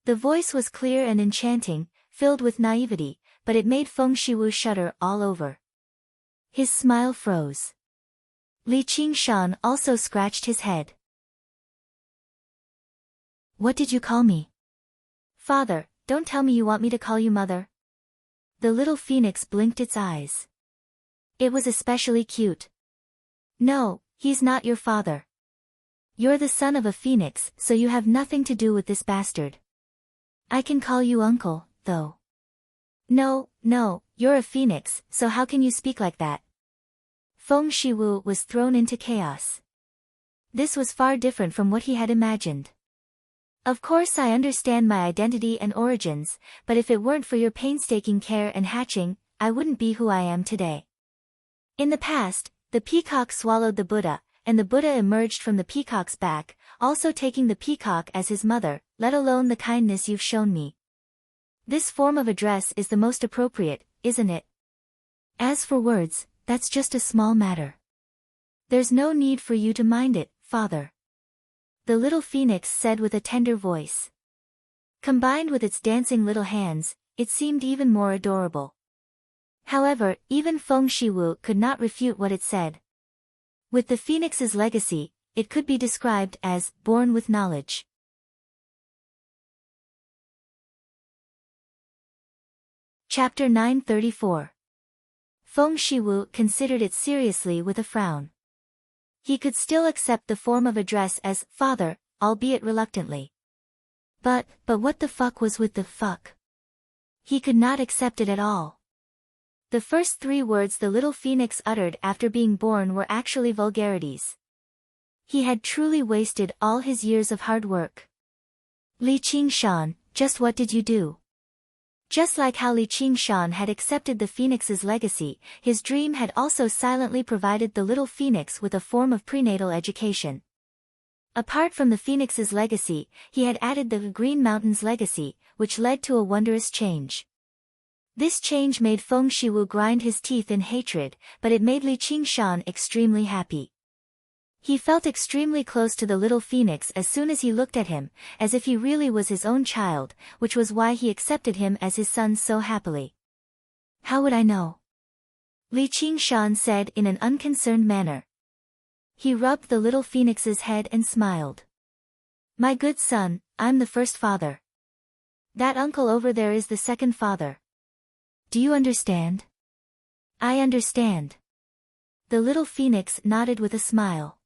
The voice was clear and enchanting, filled with naivety, but it made Feng Shiwu shudder all over. His smile froze. Li Qingshan also scratched his head. What did you call me? Father, don't tell me you want me to call you mother. The little phoenix blinked its eyes. It was especially cute. No, he's not your father. You're the son of a phoenix, so you have nothing to do with this bastard. I can call you uncle, though. No, you're a phoenix, so how can you speak like that? Feng Shiwu was thrown into chaos. This was far different from what he had imagined. Of course I understand my identity and origins, but if it weren't for your painstaking care and hatching, I wouldn't be who I am today. In the past, the peacock swallowed the Buddha, and the Buddha emerged from the peacock's back, also taking the peacock as his mother, let alone the kindness you've shown me. This form of address is the most appropriate, isn't it? As for words, that's just a small matter. There's no need for you to mind it, father. The little phoenix said with a tender voice. Combined with its dancing little hands, it seemed even more adorable. However, even Feng Shiwu could not refute what it said. With the phoenix's legacy, it could be described as born with knowledge. Chapter 934. Feng Shiwu considered it seriously with a frown. He could still accept the form of address as father, albeit reluctantly. But what the fuck was with the fuck? He could not accept it at all. The first 3 words the little phoenix uttered after being born were actually vulgarities. He had truly wasted all his years of hard work. Li Qingshan, just what did you do? Just like how Li Qingshan had accepted the phoenix's legacy, his dream had also silently provided the little phoenix with a form of prenatal education. Apart from the phoenix's legacy, he had added the Green Mountain's legacy, which led to a wondrous change. This change made Feng Shiwu grind his teeth in hatred, but it made Li Qingshan extremely happy. He felt extremely close to the little phoenix as soon as he looked at him, as if he really was his own child, which was why he accepted him as his son so happily. How would I know? Li Qingshan said in an unconcerned manner. He rubbed the little phoenix's head and smiled. My good son, I'm the first father. That uncle over there is the second father. Do you understand? I understand. The little phoenix nodded with a smile.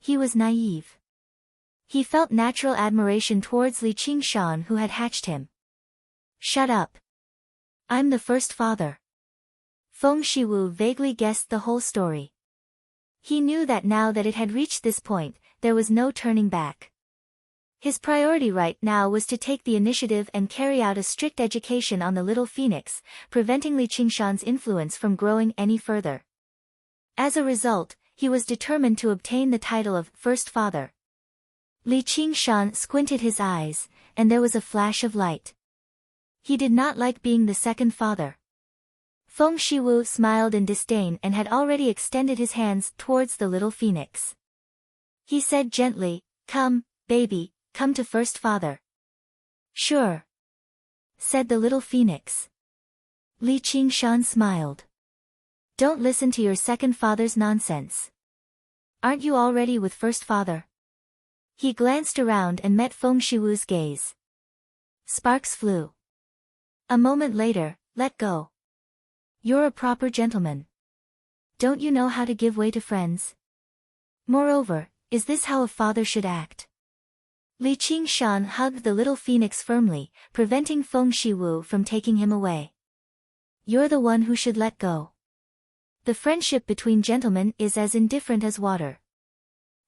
He was naive. He felt natural admiration towards Li Qingshan who had hatched him. Shut up. I'm the first father. Feng Shiwu vaguely guessed the whole story. He knew that now that it had reached this point, there was no turning back. His priority right now was to take the initiative and carry out a strict education on the little phoenix, preventing Li Qingshan's influence from growing any further. As a result, he was determined to obtain the title of First Father. Li Qingshan squinted his eyes, and there was a flash of light. He did not like being the second father. Feng Shiwu smiled in disdain and had already extended his hands towards the little phoenix. He said gently, Come, baby, come to First Father. Sure, said the little phoenix. Li Qingshan smiled. Don't listen to your second father's nonsense. Aren't you already with first father? He glanced around and met Feng Shiwu's gaze. Sparks flew. A moment later, let go. You're a proper gentleman. Don't you know how to give way to friends? Moreover, is this how a father should act? Li Qingshan hugged the little phoenix firmly, preventing Feng Shiwu from taking him away. You're the one who should let go. The friendship between gentlemen is as indifferent as water.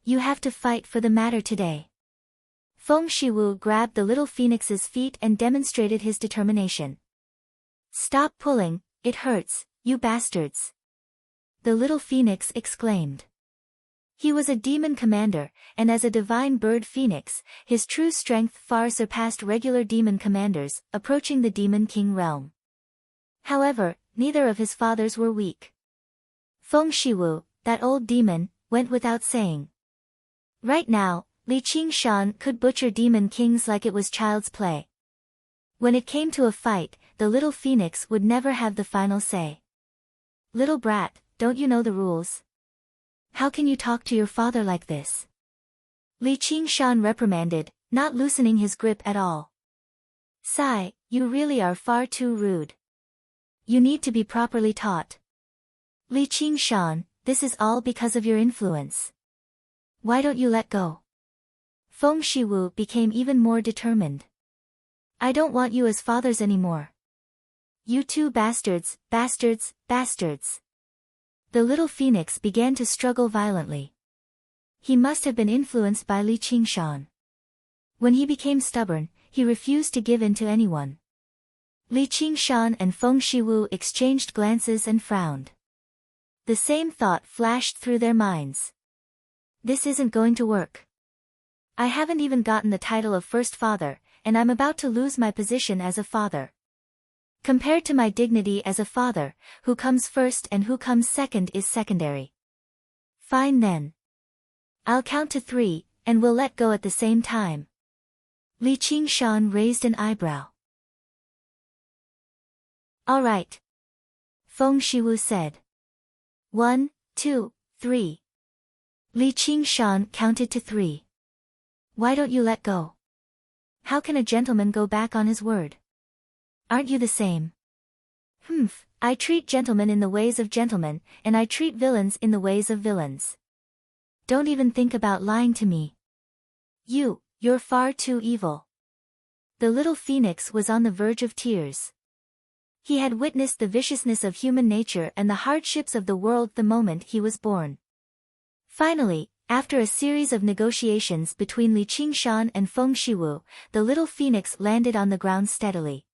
You have to fight for the matter today. Feng Shiwu grabbed the little phoenix's feet and demonstrated his determination. Stop pulling, it hurts, you bastards. The little phoenix exclaimed. He was a demon commander, and as a divine bird phoenix, his true strength far surpassed regular demon commanders, approaching the demon king realm. However, neither of his fathers were weak. Feng Shiwu, that old demon, went without saying. Right now, Li Qingshan could butcher demon kings like it was child's play. When it came to a fight, the little phoenix would never have the final say. Little brat, don't you know the rules? How can you talk to your father like this? Li Qingshan reprimanded, not loosening his grip at all. Sigh, you really are far too rude. You need to be properly taught. Li Qingshan, this is all because of your influence. Why don't you let go? Feng Shiwu became even more determined. I don't want you as fathers anymore. You two bastards, bastards, bastards. The little phoenix began to struggle violently. He must have been influenced by Li Qingshan. When he became stubborn, he refused to give in to anyone. Li Qingshan and Feng Shiwu exchanged glances and frowned. The same thought flashed through their minds. This isn't going to work. I haven't even gotten the title of first father, and I'm about to lose my position as a father. Compared to my dignity as a father, who comes first and who comes second is secondary. Fine then. I'll count to 3, and we'll let go at the same time. Li Qingshan raised an eyebrow. All right. Feng Shiwu said. 1, 2, 3. Li Qingshan counted to 3. Why don't you let go? How can a gentleman go back on his word? Aren't you the same? I treat gentlemen in the ways of gentlemen, and I treat villains in the ways of villains. Don't even think about lying to me. You're far too evil. The little phoenix was on the verge of tears. He had witnessed the viciousness of human nature and the hardships of the world the moment he was born. Finally, after a series of negotiations between Li Qingshan and Feng Shiwu, the little phoenix landed on the ground steadily.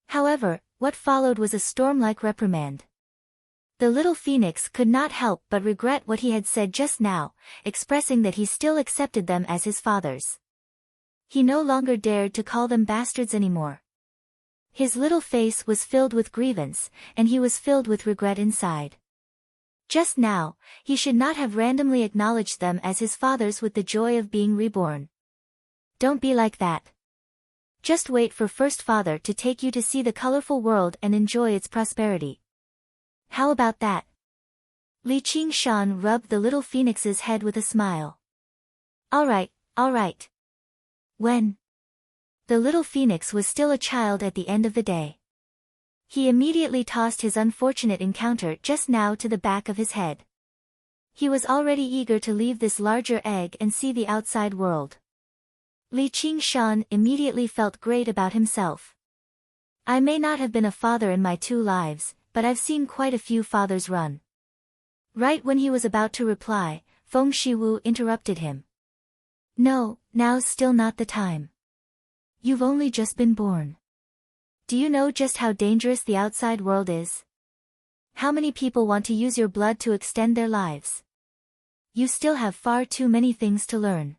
However, what followed was a storm-like reprimand. The little phoenix could not help but regret what he had said just now, expressing that he still accepted them as his fathers. He no longer dared to call them bastards anymore. His little face was filled with grievance, and he was filled with regret inside. Just now, he should not have randomly acknowledged them as his fathers with the joy of being reborn. Don't be like that. Just wait for first father to take you to see the colorful world and enjoy its prosperity. How about that? Li Qingshan rubbed the little phoenix's head with a smile. All right. When? The little phoenix was still a child at the end of the day. He immediately tossed his unfortunate encounter just now to the back of his head. He was already eager to leave this larger egg and see the outside world. Li Qingshan immediately felt great about himself. I may not have been a father in my 2 lives, but I've seen quite a few fathers run. Right when he was about to reply, Feng Shiwu interrupted him. No, now's still not the time. You've only just been born. Do you know just how dangerous the outside world is? How many people want to use your blood to extend their lives? You still have far too many things to learn.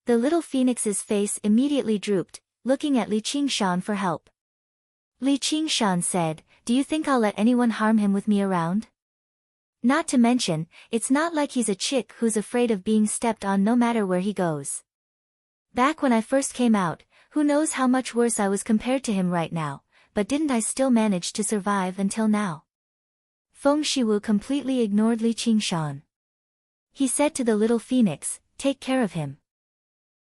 The little phoenix's face immediately drooped, looking at Li Qingshan for help. Li Qingshan said, do you think I'll let anyone harm him with me around? Not to mention, it's not like he's a chick who's afraid of being stepped on no matter where he goes. Back when I first came out, who knows how much worse I was compared to him right now, but didn't I still manage to survive until now? Feng Shiwu completely ignored Li Qingshan. He said to the little phoenix, "Take care of him.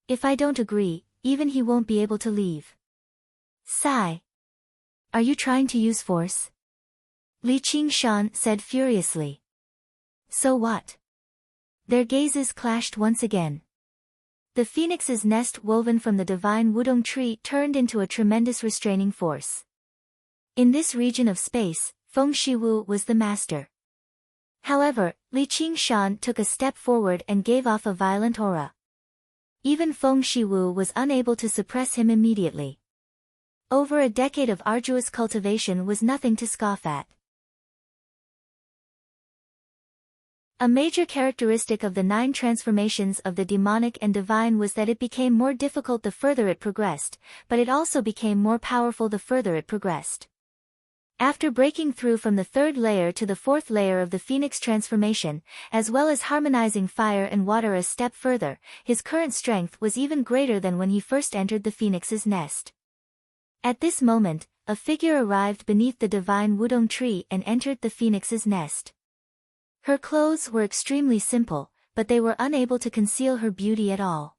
If I don't agree, even he won't be able to leave." Sigh. "Are you trying to use force?" Li Qingshan said furiously. "So what?" Their gazes clashed once again. The phoenix's nest woven from the divine wudong tree turned into a tremendous restraining force. In this region of space, Feng Shiwu was the master. However, Li Qingshan took a step forward and gave off a violent aura. Even Feng Shiwu was unable to suppress him immediately. Over a decade of arduous cultivation was nothing to scoff at. A major characteristic of the 9 transformations of the demonic and divine was that it became more difficult the further it progressed, but it also became more powerful the further it progressed. After breaking through from the 3rd layer to the 4th layer of the Phoenix transformation, as well as harmonizing fire and water a step further, his current strength was even greater than when he first entered the Phoenix's nest. At this moment, a figure arrived beneath the divine wudong tree and entered the Phoenix's nest. Her clothes were extremely simple, but they were unable to conceal her beauty at all.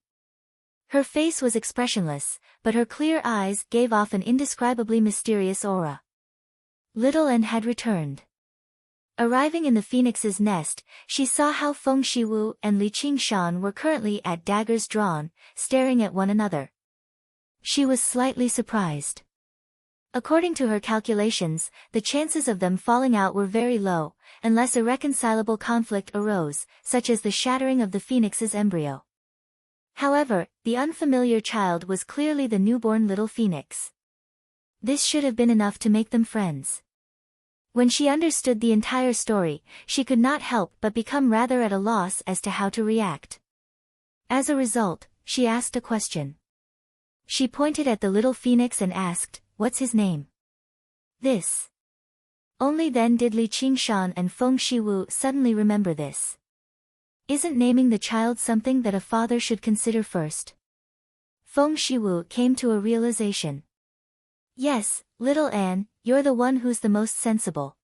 Her face was expressionless, but her clear eyes gave off an indescribably mysterious aura. Little An had returned. Arriving in the Phoenix's nest, she saw how Feng Shiwu and Li Qingshan were currently at daggers drawn, staring at one another. She was slightly surprised. According to her calculations, the chances of them falling out were very low, unless irreconcilable conflict arose, such as the shattering of the Phoenix's embryo. However, the unfamiliar child was clearly the newborn little Phoenix. This should have been enough to make them friends. When she understood the entire story, she could not help but become rather at a loss as to how to react. As a result, she asked a question. She pointed at the little Phoenix and asked, "What's his name?" This. Only then did Li Qingshan and Feng Shiwu suddenly remember this. Isn't naming the child something that a father should consider first? Feng Shiwu came to a realization. "Yes, little An, you're the one who's the most sensible.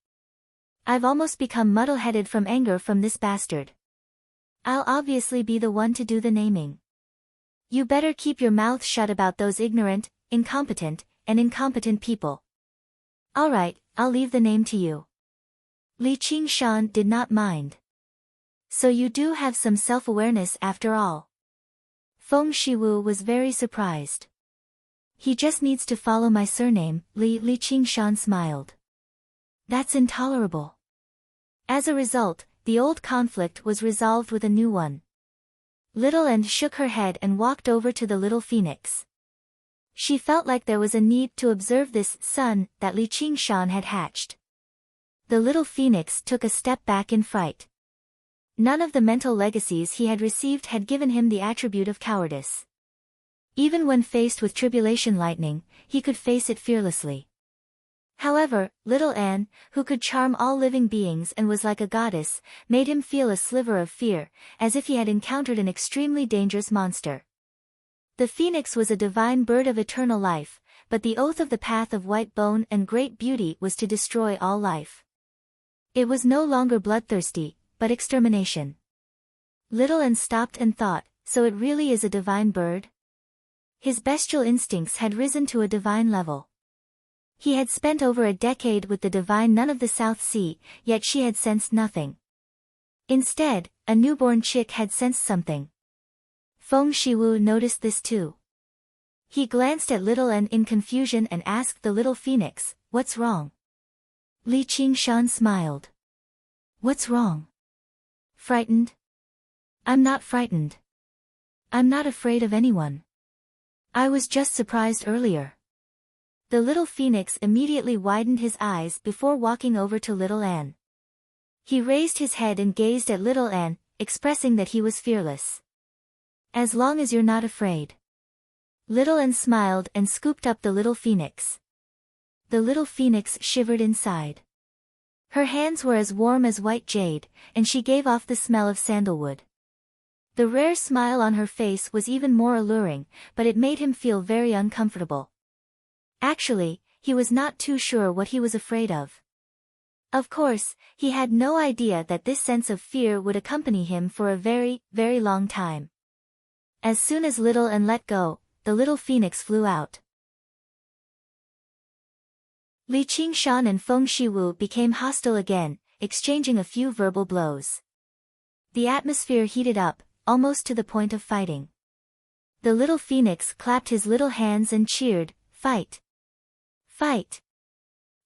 I've almost become muddle-headed from anger from this bastard. I'll obviously be the one to do the naming. You better keep your mouth shut about those ignorant, incompetent people. Alright, I'll leave the name to you." Li Qingshan did not mind. "So you do have some self-awareness after all." Feng Shiwu was very surprised. "He just needs to follow my surname," Li Qingshan smiled. "That's intolerable." As a result, the old conflict was resolved with a new one. Little An shook her head and walked over to the little Phoenix. She felt like there was a need to observe this son that Li Qingshan had hatched. The little Phoenix took a step back in fright. None of the mental legacies he had received had given him the attribute of cowardice. Even when faced with tribulation lightning, he could face it fearlessly. However, little An, who could charm all living beings and was like a goddess, made him feel a sliver of fear, as if he had encountered an extremely dangerous monster. The phoenix was a divine bird of eternal life, but the oath of the path of white bone and great beauty was to destroy all life. It was no longer bloodthirsty, but extermination. Little An stopped and thought, so it really is a divine bird? His bestial instincts had risen to a divine level. He had spent over a decade with the divine nun of the South Sea, yet she had sensed nothing. Instead, a newborn chick had sensed something. Feng Shiwu noticed this too. He glanced at little An in confusion and asked the little phoenix, "What's wrong?" Li Qingshan smiled. "What's wrong? Frightened?" "I'm not frightened. I'm not afraid of anyone. I was just surprised earlier." The little phoenix immediately widened his eyes before walking over to little An. He raised his head and gazed at little An, expressing that he was fearless. "As long as you're not afraid." Little An smiled and scooped up the little phoenix. The little phoenix shivered inside. Her hands were as warm as white jade, and she gave off the smell of sandalwood. The rare smile on her face was even more alluring, but it made him feel very uncomfortable. Actually, he was not too sure what he was afraid of. Of course, he had no idea that this sense of fear would accompany him for a very, very long time. As soon as Little and let go, the little phoenix flew out. Li Qingshan and Feng Shiwu became hostile again, exchanging a few verbal blows. The atmosphere heated up, almost to the point of fighting. The little phoenix clapped his little hands and cheered, "Fight! Fight!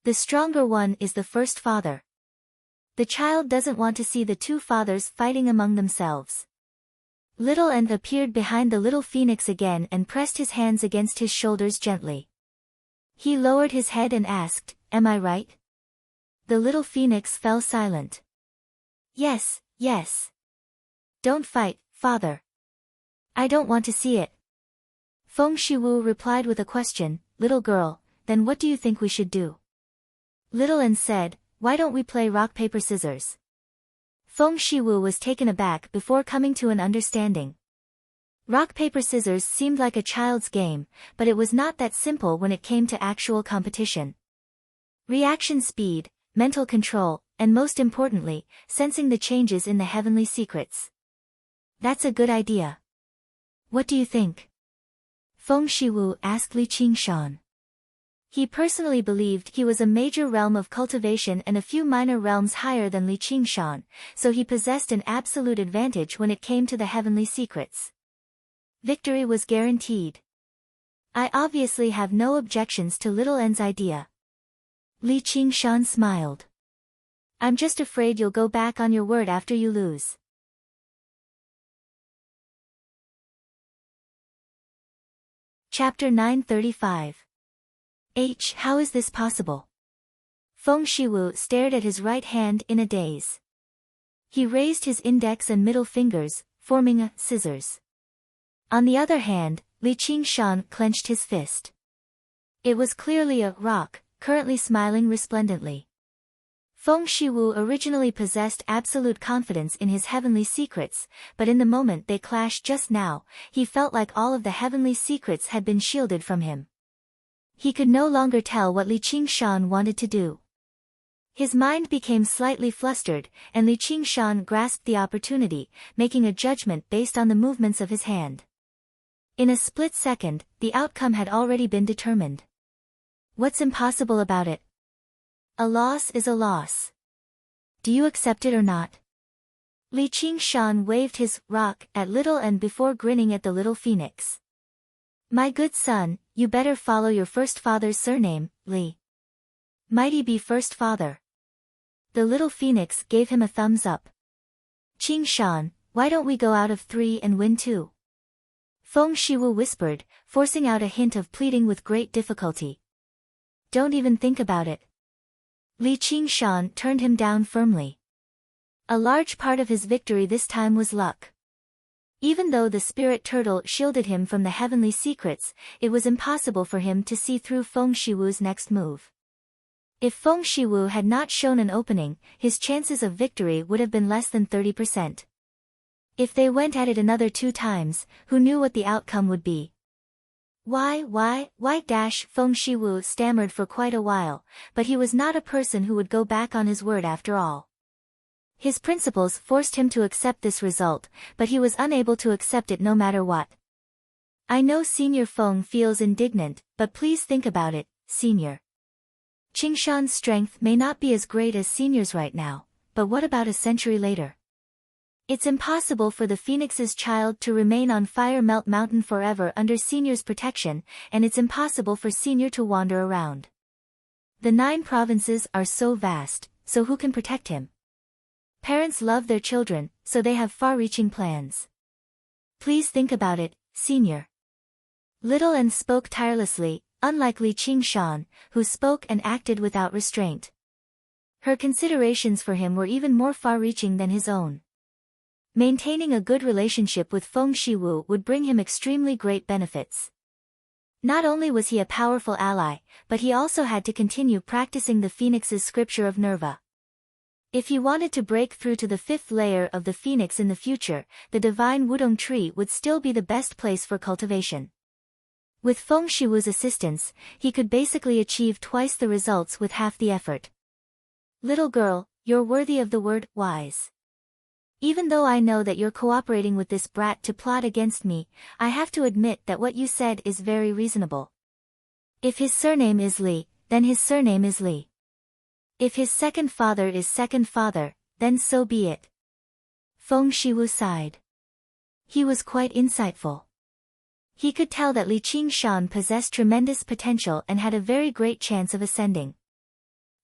The stronger one is the first father." The child doesn't want to see the two fathers fighting among themselves. Little N appeared behind the little phoenix again and pressed his hands against his shoulders gently. He lowered his head and asked, "Am I right?" The little phoenix fell silent. "Yes, yes. Don't fight, father. I don't want to see it." Feng Shiwu replied with a question, "Little girl, then what do you think we should do?" Little N said, "Why don't we play rock paper scissors?" Feng Shiwu was taken aback before coming to an understanding. Rock paper scissors seemed like a child's game, but it was not that simple when it came to actual competition. Reaction speed, mental control, and most importantly, sensing the changes in the heavenly secrets. "That's a good idea. What do you think?" Feng Shiwu asked Li Qingshan. He personally believed he was a major realm of cultivation and a few minor realms higher than Li Qingshan, so he possessed an absolute advantage when it came to the heavenly secrets. Victory was guaranteed. "I obviously have no objections to Little N's idea." Li Qingshan smiled. "I'm just afraid you'll go back on your word after you lose." Chapter 935. How is this possible? Feng Shiwu stared at his right hand in a daze. He raised his index and middle fingers, forming a scissors. On the other hand, Li Qingshan clenched his fist. It was clearly a rock, currently smiling resplendently. Feng Shiwu originally possessed absolute confidence in his heavenly secrets, but in the moment they clashed just now, he felt like all of the heavenly secrets had been shielded from him. He could no longer tell what Li Qingshan wanted to do. His mind became slightly flustered, and Li Qingshan grasped the opportunity, making a judgment based on the movements of his hand. In a split second, the outcome had already been determined. What's impossible about it? A loss is a loss. Do you accept it or not? Li Qingshan waved his rock at Little N before grinning at the little phoenix. "My good son, you better follow your first father's surname, Li. Mighty be first father." The little phoenix gave him a thumbs up. "Qingshan, why don't we go out of 3 and win 2? Feng Shiwu whispered, forcing out a hint of pleading with great difficulty. "Don't even think about it." Li Qingshan turned him down firmly. A large part of his victory this time was luck. Even though the spirit turtle shielded him from the heavenly secrets, it was impossible for him to see through Feng Shiwu's next move. If Feng Shiwu had not shown an opening, his chances of victory would have been less than 30%. If they went at it another 2 times, who knew what the outcome would be? Why, Feng Shiwu stammered for quite a while, but he was not a person who would go back on his word after all. His principles forced him to accept this result, but he was unable to accept it no matter what. "I know Senior Feng feels indignant, but please think about it, Senior. Qingshan's strength may not be as great as Senior's right now, but what about a century later? It's impossible for the Phoenix's child to remain on Fire Melt Mountain forever under Senior's protection, and it's impossible for Senior to wander around. The 9 provinces are so vast, so who can protect him? Parents love their children, so they have far-reaching plans. Please think about it, Senior." Little N spoke tirelessly, unlike Li Qingshan, who spoke and acted without restraint. Her considerations for him were even more far-reaching than his own. Maintaining a good relationship with Feng Shiwu would bring him extremely great benefits. Not only was he a powerful ally, but he also had to continue practicing the Phoenix's scripture of Nerva. If he wanted to break through to the 5th layer of the Phoenix in the future, the divine Wudong tree would still be the best place for cultivation. With Feng Shiwu's assistance, he could basically achieve twice the results with half the effort. Little girl, you're worthy of the word wise. Even though I know that you're cooperating with this brat to plot against me, I have to admit that what you said is very reasonable. If his surname is Li, then his surname is Li. If his second father is second father, then so be it. Feng Shiwu sighed. He was quite insightful. He could tell that Li Qingshan possessed tremendous potential and had a very great chance of ascending.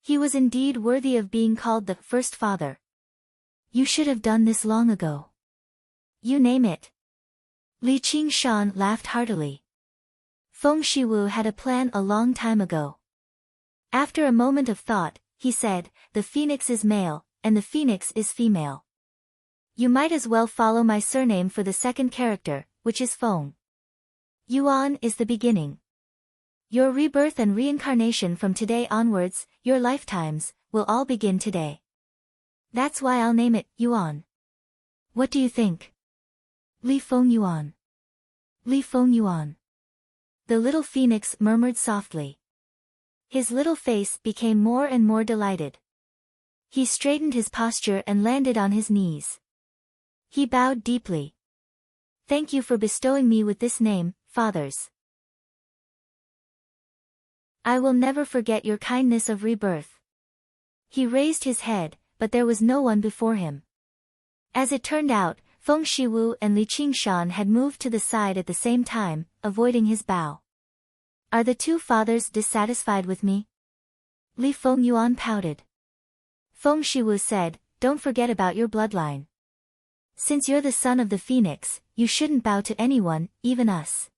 He was indeed worthy of being called the first father. You should have done this long ago. You name it. Li Qingshan laughed heartily. Feng Shiwu had a plan a long time ago. After a moment of thought, he said, the phoenix is male, and the phoenix is female. You might as well follow my surname for the second character, which is Feng. Yuan is the beginning. Your rebirth and reincarnation from today onwards, your lifetimes, will all begin today. That's why I'll name it Yuan. What do you think? Li Feng Yuan. Li Feng Yuan. The little phoenix murmured softly. His little face became more and more delighted. He straightened his posture and landed on his knees. He bowed deeply. Thank you for bestowing me with this name, fathers. I will never forget your kindness of rebirth. He raised his head, but there was no one before him. As it turned out, Feng Shiwu and Li Qingshan had moved to the side at the same time, avoiding his bow. Are the two fathers dissatisfied with me? Li Feng Yuan pouted. Feng Shiwu said, don't forget about your bloodline. Since you're the son of the phoenix, you shouldn't bow to anyone, even us.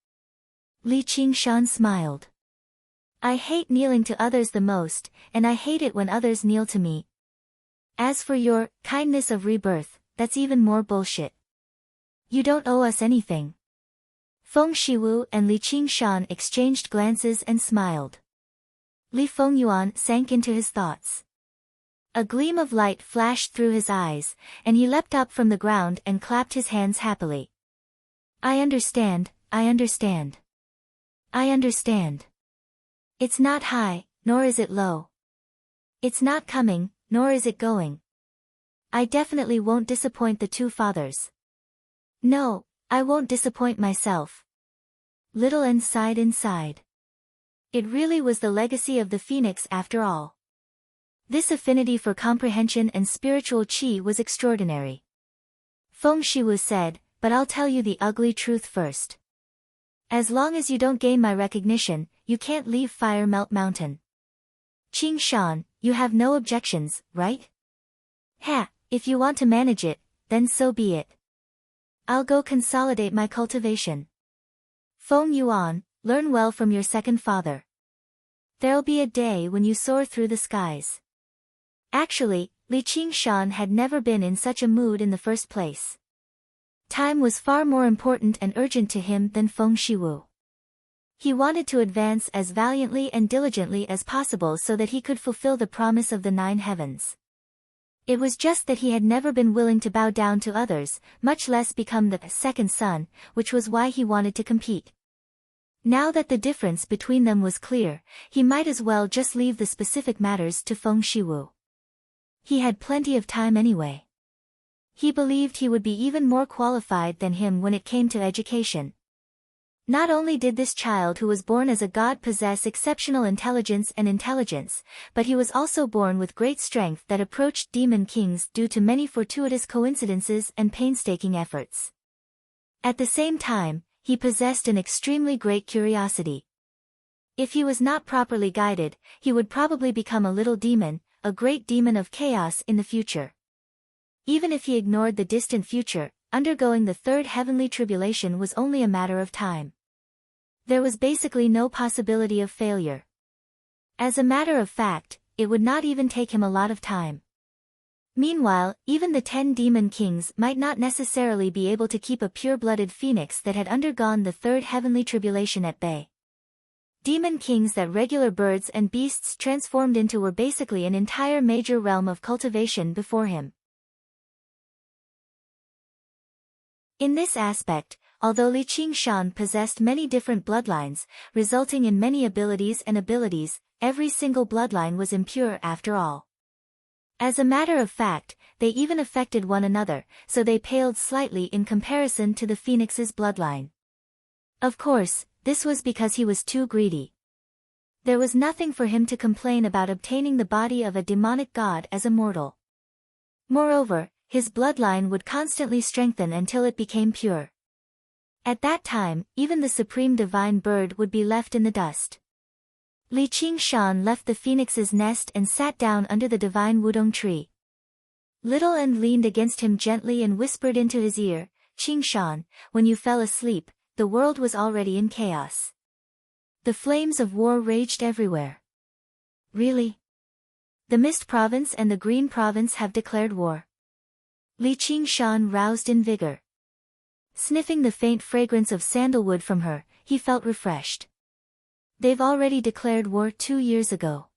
Li Qingshan smiled. I hate kneeling to others the most, and I hate it when others kneel to me. As for your kindness of rebirth, that's even more bullshit. You don't owe us anything. Feng Shiwu and Li Qingshan exchanged glances and smiled. Li Feng Yuan sank into his thoughts. A gleam of light flashed through his eyes, and he leapt up from the ground and clapped his hands happily. I understand, I understand. I understand. It's not high, nor is it low. It's not coming, nor is it going. I definitely won't disappoint the two fathers. No, I won't disappoint myself. Little N sighed inside. It really was the legacy of the phoenix after all. This affinity for comprehension and spiritual qi was extraordinary. Feng Shiwu said, but I'll tell you the ugly truth first. As long as you don't gain my recognition, you can't leave Fire Melt Mountain. Qingshan, you have no objections, right? Ha, if you want to manage it, then so be it. I'll go consolidate my cultivation. Feng Yuan, learn well from your second father. There'll be a day when you soar through the skies. Actually, Li Qingshan had never been in such a mood in the first place. Time was far more important and urgent to him than Feng Shiwu. He wanted to advance as valiantly and diligently as possible so that he could fulfill the promise of the 9 heavens. It was just that he had never been willing to bow down to others, much less become the second son, which was why he wanted to compete. Now that the difference between them was clear, he might as well just leave the specific matters to Feng Shiwu. He had plenty of time anyway. He believed he would be even more qualified than him when it came to education. Not only did this child who was born as a god possess exceptional intelligence, but he was also born with great strength that approached demon kings due to many fortuitous coincidences and painstaking efforts. At the same time, he possessed an extremely great curiosity. If he was not properly guided, he would probably become a little demon, a great demon of chaos in the future. Even if he ignored the distant future, undergoing the 3rd heavenly tribulation was only a matter of time. There was basically no possibility of failure. As a matter of fact, it would not even take him a lot of time. Meanwhile, even the 10 demon kings might not necessarily be able to keep a pure-blooded phoenix that had undergone the 3rd heavenly tribulation at bay. Demon kings that regular birds and beasts transformed into were basically an entire major realm of cultivation before him. In this aspect, although Li Qingshan possessed many different bloodlines, resulting in many abilities, every single bloodline was impure after all. As a matter of fact, they even affected one another, so they paled slightly in comparison to the phoenix's bloodline. Of course, this was because he was too greedy. There was nothing for him to complain about obtaining the body of a demonic god as a mortal. Moreover, his bloodline would constantly strengthen until it became pure. At that time, even the supreme divine bird would be left in the dust. Li Qingshan left the phoenix's nest and sat down under the divine wudong tree. Little N leaned against him gently and whispered into his ear, "Qingshan, when you fell asleep, the world was already in chaos. The flames of war raged everywhere." "Really? The Mist Province and the Green Province have declared war?" Li Qingshan roused in vigor. Sniffing the faint fragrance of sandalwood from her, he felt refreshed. "They've already declared war 2 years ago.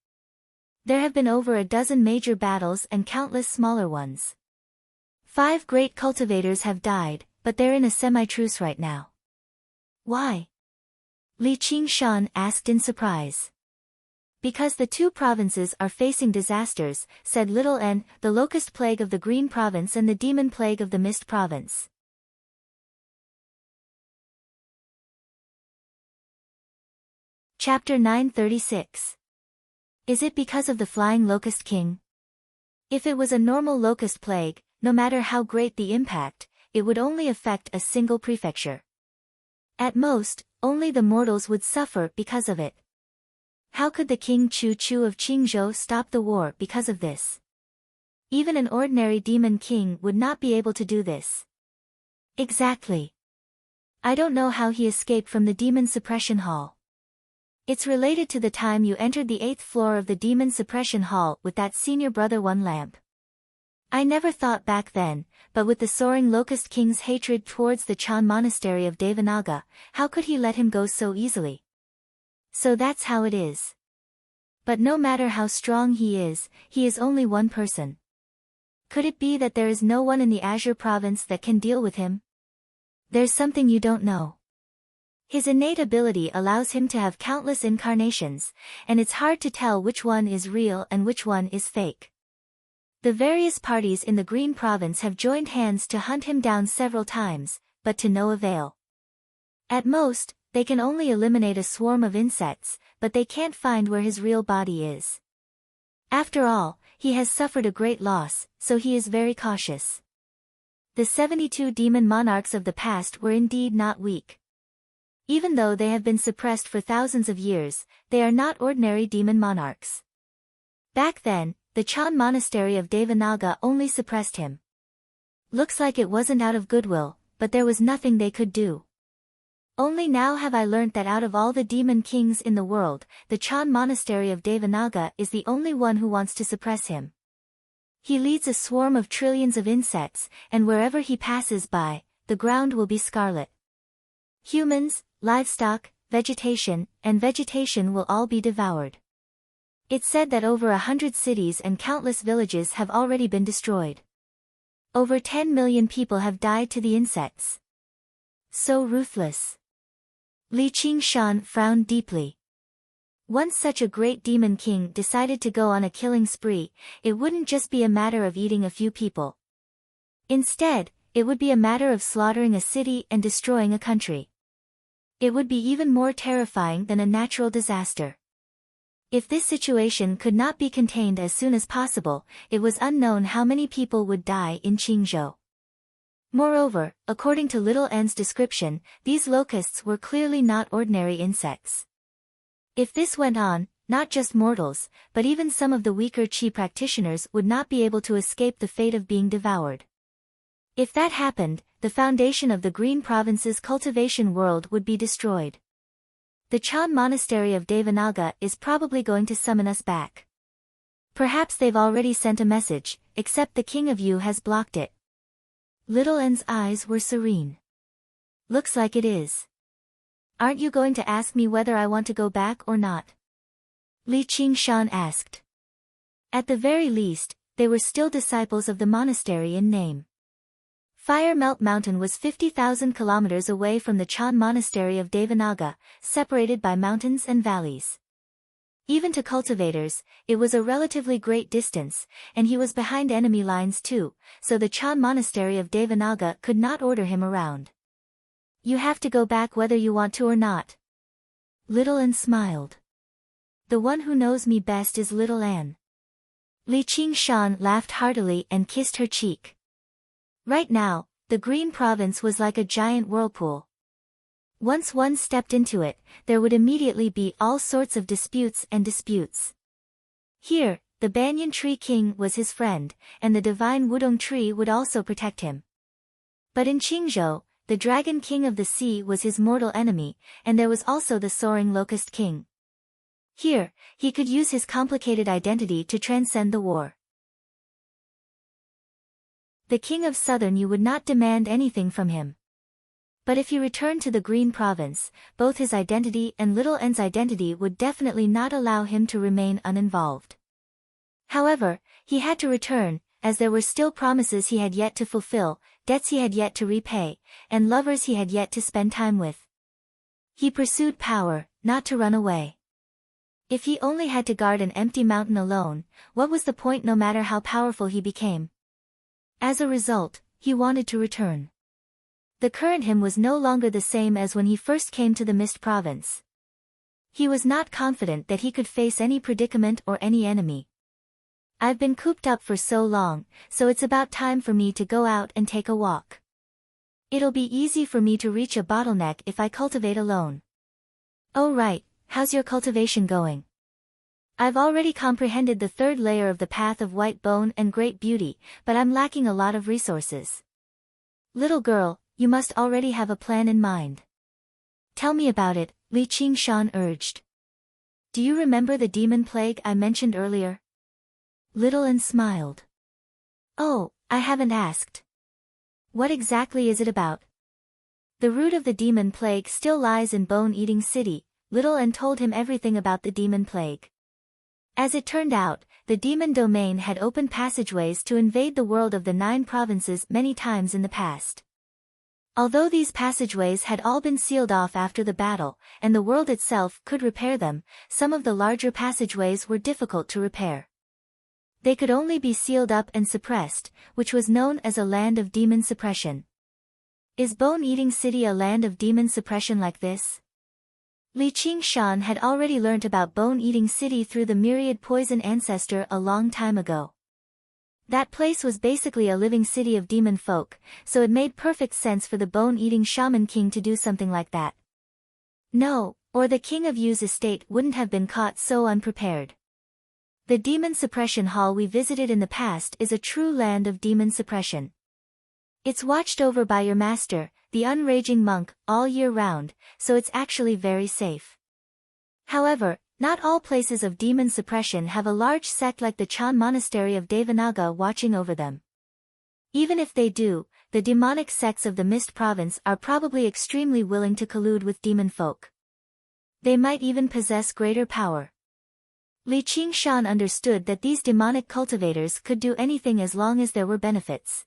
There have been over a dozen major battles and countless smaller ones. 5 great cultivators have died, but they're in a semi-truce right now." "Why?" Li Qingshan asked in surprise. "Because the 2 provinces are facing disasters," said Little N, "the locust plague of the Green Province and the demon plague of the Mist Province." Chapter 936. Is it because of the flying locust king? If it was a normal locust plague, no matter how great the impact, it would only affect a single prefecture. At most, only the mortals would suffer because of it. How could the King Chu Chu of Qingzhou stop the war because of this? Even an ordinary demon king would not be able to do this. Exactly. I don't know how he escaped from the demon suppression hall. It's related to the time you entered the 8th floor of the demon suppression hall with that senior brother one lamp. I never thought back then, but with the soaring locust king's hatred towards the Chan monastery of Devanaga, how could he let him go so easily? So that's how it is. But no matter how strong he is only one person. Could it be that there is no one in the Azure province that can deal with him? There's something you don't know. His innate ability allows him to have countless incarnations, and it's hard to tell which one is real and which one is fake. The various parties in the Green Province have joined hands to hunt him down several times, but to no avail. At most, they can only eliminate a swarm of insects, but they can't find where his real body is. After all, he has suffered a great loss, so he is very cautious. The 72 demon monarchs of the past were indeed not weak. Even though they have been suppressed for thousands of years, they are not ordinary demon monarchs. Back then, the Chan monastery of Devanaga only suppressed him. Looks like it wasn't out of goodwill, but there was nothing they could do. Only now have I learnt that out of all the demon kings in the world, the Chan monastery of Devanaga is the only one who wants to suppress him. He leads a swarm of trillions of insects, and wherever he passes by, the ground will be scarlet. Humans, livestock, vegetation will all be devoured. It's said that over 100 cities and countless villages have already been destroyed. Over 10 million people have died to the insects. So ruthless. Li Qingshan frowned deeply. Once such a great demon king decided to go on a killing spree, it wouldn't just be a matter of eating a few people. Instead, it would be a matter of slaughtering a city and destroying a country. It would be even more terrifying than a natural disaster. If this situation could not be contained as soon as possible, it was unknown how many people would die in Qingzhou. Moreover, according to Little N's description, these locusts were clearly not ordinary insects. If this went on, not just mortals, but even some of the weaker Qi practitioners would not be able to escape the fate of being devoured. If that happened, the foundation of the Green Province's cultivation world would be destroyed. The Chan monastery of Devanaga is probably going to summon us back. Perhaps they've already sent a message, except the King of Yu has blocked it. Little N's eyes were serene. Looks like it is. Aren't you going to ask me whether I want to go back or not? Li Qingshan asked. At the very least, they were still disciples of the monastery in name. Fire Melt Mountain was 50,000 kilometers away from the Chan monastery of Devanaga, separated by mountains and valleys. Even to cultivators, it was a relatively great distance, and he was behind enemy lines too, so the Chan monastery of Devanaga could not order him around. You have to go back whether you want to or not. Little Anne smiled. The one who knows me best is Little Anne. Li Qingshan laughed heartily and kissed her cheek. Right now, the Green Province was like a giant whirlpool. Once one stepped into it, there would immediately be all sorts of disputes. Here, the Banyan Tree King was his friend, and the divine Wudong Tree would also protect him. But in Qingzhou, the Dragon King of the Sea was his mortal enemy, and there was also the Soaring Locust King. Here, he could use his complicated identity to transcend the war. The King of Southern you would not demand anything from him. But if he returned to the Green Province, both his identity and Little Anne's identity would definitely not allow him to remain uninvolved. However, he had to return, as there were still promises he had yet to fulfill, debts he had yet to repay, and lovers he had yet to spend time with. He pursued power, not to run away. If he only had to guard an empty mountain alone, what was the point no matter how powerful he became? As a result, he wanted to return. The current him was no longer the same as when he first came to the Mist Province. He was not confident that he could face any predicament or any enemy. I've been cooped up for so long, so it's about time for me to go out and take a walk. It'll be easy for me to reach a bottleneck if I cultivate alone. Oh right, how's your cultivation going? I've already comprehended the third layer of the path of white bone and great beauty, but I'm lacking a lot of resources. Little girl, you must already have a plan in mind. Tell me about it, Li Qingshan urged. Do you remember the demon plague I mentioned earlier? Little Anne smiled. Oh, I haven't asked. What exactly is it about? The root of the demon plague still lies in Bone-Eating City. Little Anne told him everything about the demon plague. As it turned out, the demon domain had opened passageways to invade the world of the 9 provinces many times in the past. Although these passageways had all been sealed off after the battle, and the world itself could repair them, some of the larger passageways were difficult to repair. They could only be sealed up and suppressed, which was known as a land of demon suppression. Is Bone-Eating City a land of demon suppression like this? Li Qingshan had already learnt about Bone-Eating City through the myriad poison ancestor a long time ago. That place was basically a living city of demon folk, so it made perfect sense for the Bone-Eating Shaman King to do something like that. No, or the King of Yu's estate wouldn't have been caught so unprepared. The demon suppression hall we visited in the past is a true land of demon suppression. It's watched over by your master, the unraging monk, all year round, so it's actually very safe. However, not all places of demon suppression have a large sect like the Chan monastery of Devanaga watching over them. Even if they do, the demonic sects of the Mist Province are probably extremely willing to collude with demon folk. They might even possess greater power. Li Qingshan understood that these demonic cultivators could do anything as long as there were benefits.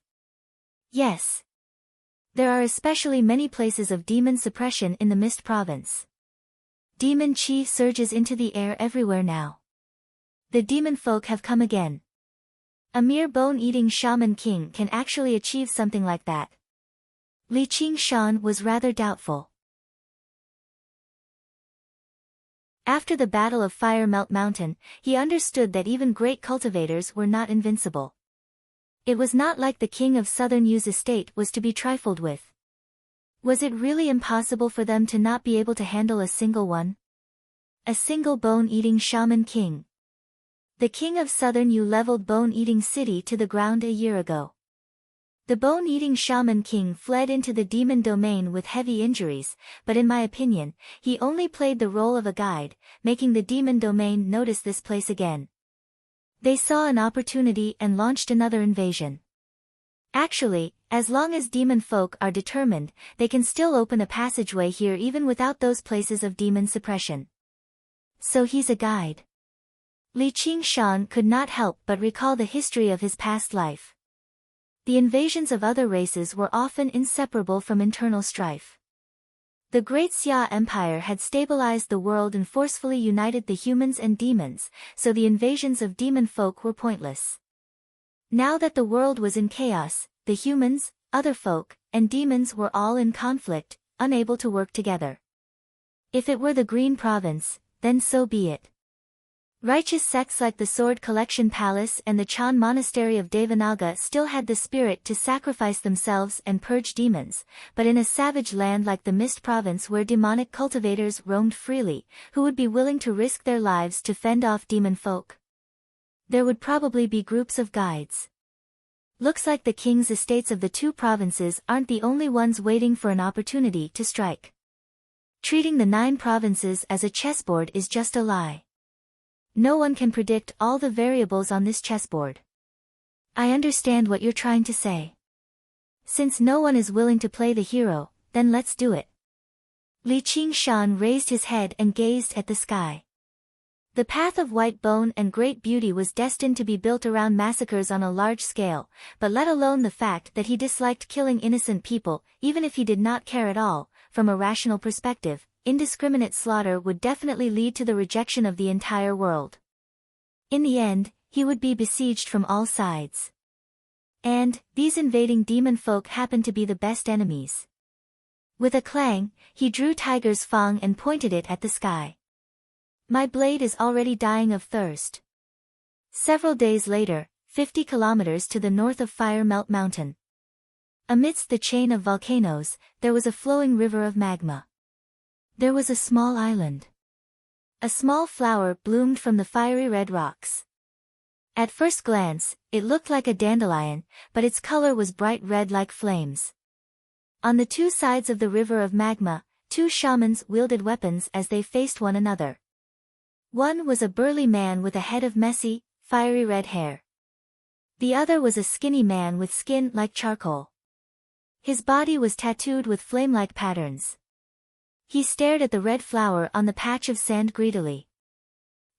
Yes. There are especially many places of demon suppression in the Mist Province. Demon chi surges into the air everywhere now. The demon folk have come again. A mere bone-eating shaman king can actually achieve something like that. Li Qingshan was rather doubtful. After the Battle of Fire Melt Mountain, he understood that even great cultivators were not invincible. It was not like the King of Southern Yu's estate was to be trifled with. Was it really impossible for them to not be able to handle a single one? A single bone-eating shaman king. The King of Southern Yu leveled Bone-Eating City to the ground a year ago. The bone-eating shaman king fled into the demon domain with heavy injuries, but in my opinion, he only played the role of a guide, making the demon domain notice this place again. They saw an opportunity and launched another invasion. Actually, as long as demon folk are determined, they can still open a passageway here even without those places of demon suppression. So he's a guide. Li Qingshan could not help but recall the history of his past life. The invasions of other races were often inseparable from internal strife. The Great Xia Empire had stabilized the world and forcefully united the humans and demons, so the invasions of demon folk were pointless. Now that the world was in chaos, the humans, other folk, and demons were all in conflict, unable to work together. If it were the Green Province, then so be it. Righteous sects like the Sword Collection Palace and the Chan Monastery of Devanaga still had the spirit to sacrifice themselves and purge demons, but in a savage land like the Mist Province where demonic cultivators roamed freely, who would be willing to risk their lives to fend off demon folk? There would probably be groups of guides. Looks like the king's estates of the two provinces aren't the only ones waiting for an opportunity to strike. Treating the 9 provinces as a chessboard is just a lie. No one can predict all the variables on this chessboard. I understand what you're trying to say. Since no one is willing to play the hero, then let's do it. Li Qingshan raised his head and gazed at the sky. The path of white bone and great beauty was destined to be built around massacres on a large scale, but let alone the fact that he disliked killing innocent people, even if he did not care at all, from a rational perspective, indiscriminate slaughter would definitely lead to the rejection of the entire world. In the end, he would be besieged from all sides. And, these invading demon folk happened to be the best enemies. With a clang, he drew Tiger's Fang and pointed it at the sky. My blade is already dying of thirst. Several days later, 50 kilometers to the north of Fire Melt Mountain. Amidst the chain of volcanoes, there was a flowing river of magma. There was a small island. A small flower bloomed from the fiery red rocks. At first glance, it looked like a dandelion, but its color was bright red like flames. On the two sides of the river of magma, 2 shamans wielded weapons as they faced one another. One was a burly man with a head of messy, fiery red hair. The other was a skinny man with skin like charcoal. His body was tattooed with flame-like patterns. He stared at the red flower on the patch of sand greedily.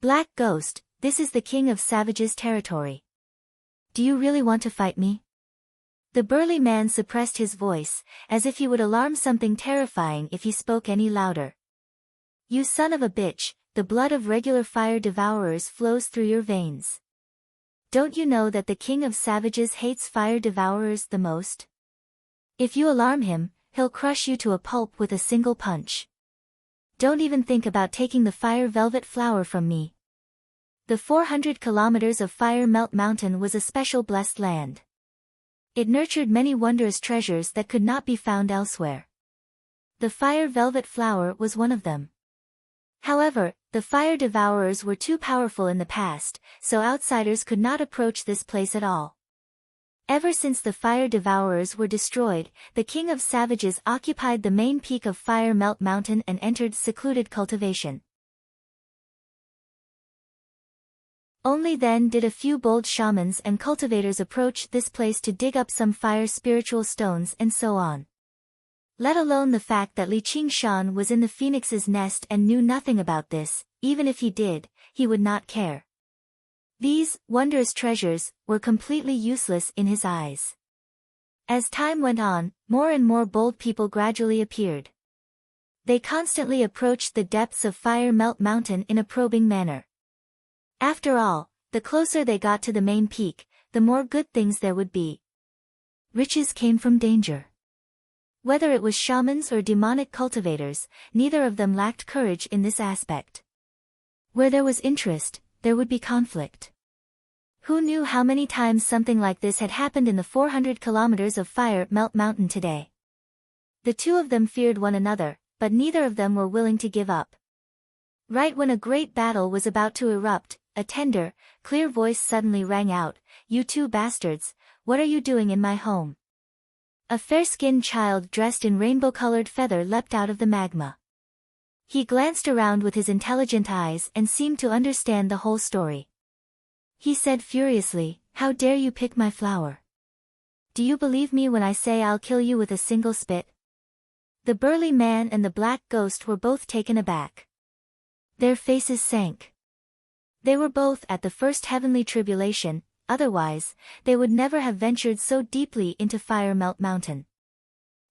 Black Ghost, this is the King of Savage's territory. Do you really want to fight me? The burly man suppressed his voice, as if he would alarm something terrifying if he spoke any louder. You son of a bitch, the blood of regular fire devourers flows through your veins. Don't you know that the King of Savages hates fire devourers the most? If you alarm him, he'll crush you to a pulp with a single punch. Don't even think about taking the fire velvet flower from me. The 400 kilometers of Fire Melt Mountain was a special blessed land. It nurtured many wondrous treasures that could not be found elsewhere. The fire velvet flower was one of them. However, the fire devourers were too powerful in the past, so outsiders could not approach this place at all. Ever since the fire devourers were destroyed, the King of Savages occupied the main peak of Fire Melt Mountain and entered secluded cultivation. Only then did a few bold shamans and cultivators approach this place to dig up some fire spiritual stones and so on. Let alone the fact that Li Qingshan was in the phoenix's nest and knew nothing about this, even if he did, he would not care. These wondrous treasures were completely useless in his eyes. As time went on, more and more bold people gradually appeared. They constantly approached the depths of Fire Melt Mountain in a probing manner. After all, the closer they got to the main peak, the more good things there would be. Riches came from danger. Whether it was shamans or demonic cultivators, neither of them lacked courage in this aspect. Where there was interest, there would be conflict. Who knew how many times something like this had happened in the 400 kilometers of Fire Melt Mountain today? The two of them feared one another, but neither of them were willing to give up. Right when a great battle was about to erupt, a tender, clear voice suddenly rang out, "You two bastards, what are you doing in my home?" A fair-skinned child dressed in rainbow-colored feather leapt out of the magma. He glanced around with his intelligent eyes and seemed to understand the whole story. He said furiously, "How dare you pick my flower? Do you believe me when I say I'll kill you with a single spit?" The burly man and the black ghost were both taken aback. Their faces sank. They were both at the first heavenly tribulation, otherwise, they would never have ventured so deeply into Fire Melt Mountain.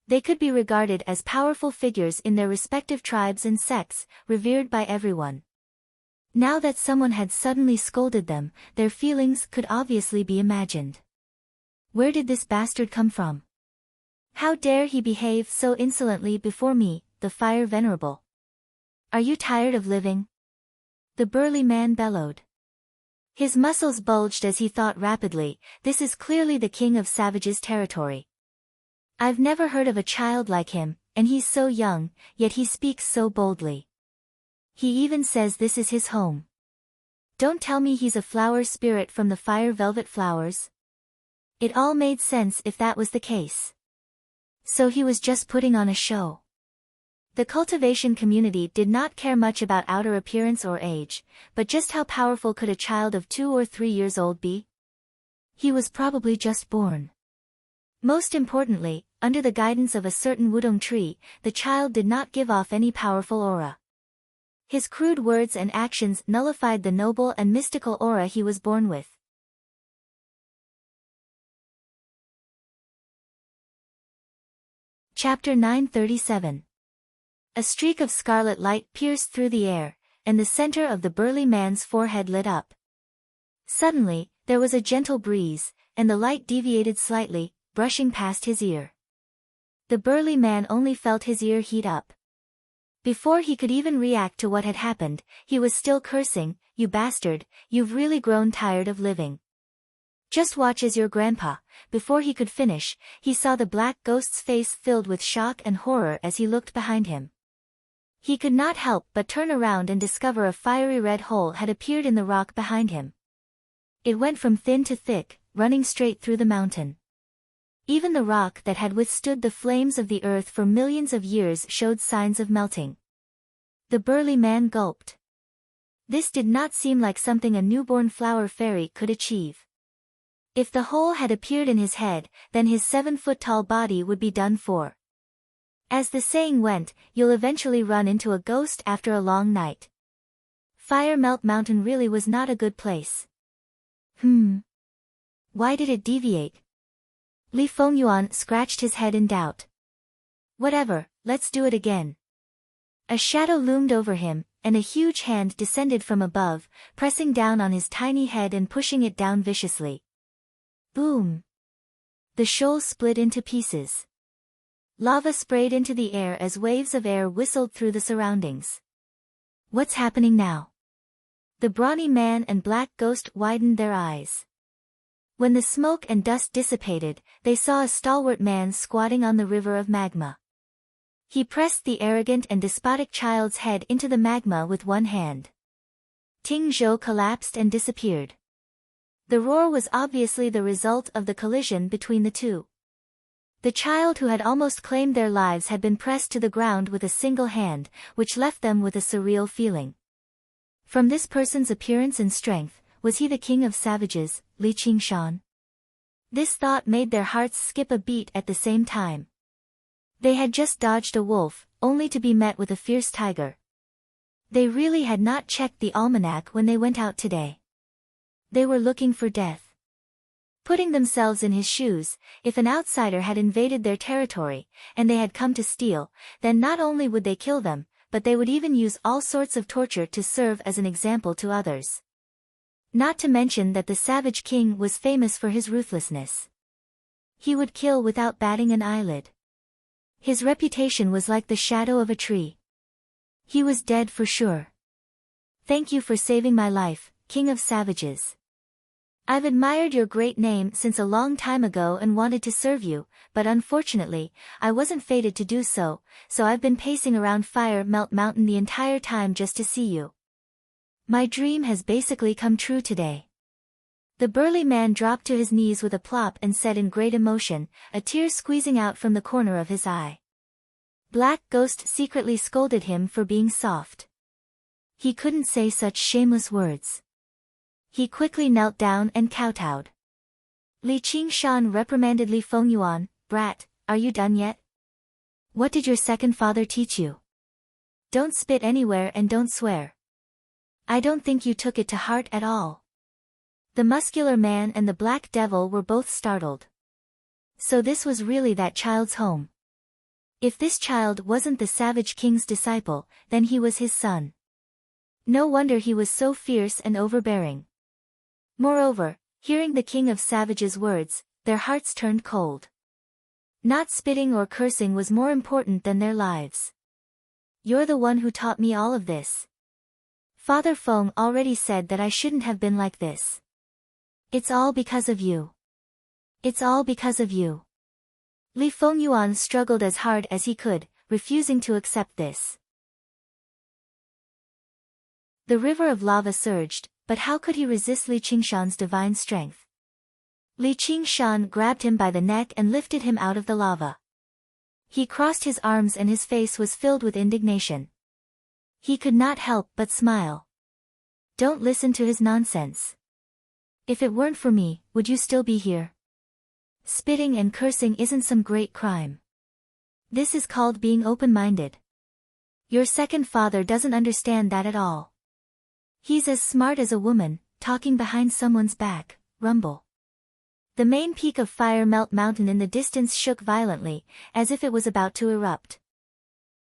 They could be regarded as powerful figures in their respective tribes and sects, revered by everyone. Now that someone had suddenly scolded them, their feelings could obviously be imagined. Where did this bastard come from? How dare he behave so insolently before me, the Fire Venerable? Are you tired of living? The burly man bellowed. His muscles bulged as he thought rapidly, this is clearly the king of Savage's territory. I've never heard of a child like him, and he's so young, yet he speaks so boldly. He even says this is his home. Don't tell me he's a flower spirit from the fire velvet flowers. It all made sense if that was the case. So he was just putting on a show. The cultivation community did not care much about outer appearance or age, but just how powerful could a child of 2 or 3 years old be? He was probably just born. Most importantly, under the guidance of a certain wudong tree, the child did not give off any powerful aura. His crude words and actions nullified the noble and mystical aura he was born with. Chapter 937. A streak of scarlet light pierced through the air, and the center of the burly man's forehead lit up. Suddenly, there was a gentle breeze, and the light deviated slightly, brushing past his ear. The burly man only felt his ear heat up. Before he could even react to what had happened, he was still cursing, "You bastard, you've really grown tired of living. Just watch as your grandpa." Before he could finish, he saw the black ghost's face filled with shock and horror as he looked behind him. He could not help but turn around and discover a fiery red hole had appeared in the rock behind him. It went from thin to thick, running straight through the mountain. Even the rock that had withstood the flames of the earth for millions of years showed signs of melting. The burly man gulped. This did not seem like something a newborn flower fairy could achieve. If the hole had appeared in his head, then his 7-foot-tall body would be done for. As the saying went, you'll eventually run into a ghost after a long night. Fire Melt Mountain really was not a good place. Why did it deviate? Li Fengyuan scratched his head in doubt. Whatever, let's do it again. A shadow loomed over him, and a huge hand descended from above, pressing down on his tiny head and pushing it down viciously. Boom! The shoal split into pieces. Lava sprayed into the air as waves of air whistled through the surroundings. What's happening now? The brawny man and black ghost widened their eyes. When the smoke and dust dissipated, they saw a stalwart man squatting on the river of magma. He pressed the arrogant and despotic child's head into the magma with one hand. Ting Zhou collapsed and disappeared. The roar was obviously the result of the collision between the two. The child who had almost claimed their lives had been pressed to the ground with a single hand, which left them with a surreal feeling. From this person's appearance and strength, was he the king of savages, Li Qingshan? This thought made their hearts skip a beat at the same time. They had just dodged a wolf, only to be met with a fierce tiger. They really had not checked the almanac when they went out today. They were looking for death. Putting themselves in his shoes, if an outsider had invaded their territory, and they had come to steal, then not only would they kill them, but they would even use all sorts of torture to serve as an example to others. Not to mention that the savage king was famous for his ruthlessness. He would kill without batting an eyelid. His reputation was like the shadow of a tree. He was dead for sure. Thank you for saving my life, King of Savages. I've admired your great name since a long time ago and wanted to serve you, but unfortunately, I wasn't fated to do so, so I've been pacing around Fire Melt Mountain the entire time just to see you. My dream has basically come true today. The burly man dropped to his knees with a plop and said in great emotion, a tear squeezing out from the corner of his eye. Black Ghost secretly scolded him for being soft. He couldn't say such shameless words. He quickly knelt down and kowtowed. Li Qingshan reprimanded Li Fengyuan, "Brat, are you done yet? What did your second father teach you? Don't spit anywhere and don't swear. I don't think you took it to heart at all." The muscular man and the black devil were both startled. So this was really that child's home. If this child wasn't the savage king's disciple, then he was his son. No wonder he was so fierce and overbearing. Moreover, hearing the king of savages' words, their hearts turned cold. Not spitting or cursing was more important than their lives. You're the one who taught me all of this. Father Feng already said that I shouldn't have been like this. It's all because of you. It's all because of you. Li Fengyuan struggled as hard as he could, refusing to accept this. The river of lava surged, but how could he resist Li Qingshan's divine strength? Li Qingshan grabbed him by the neck and lifted him out of the lava. He crossed his arms and his face was filled with indignation. He could not help but smile. Don't listen to his nonsense. If it weren't for me, would you still be here? Spitting and cursing isn't some great crime. This is called being open-minded. Your second father doesn't understand that at all. He's as smart as a woman, talking behind someone's back. Rumble. The main peak of Fire Melt Mountain in the distance shook violently, as if it was about to erupt.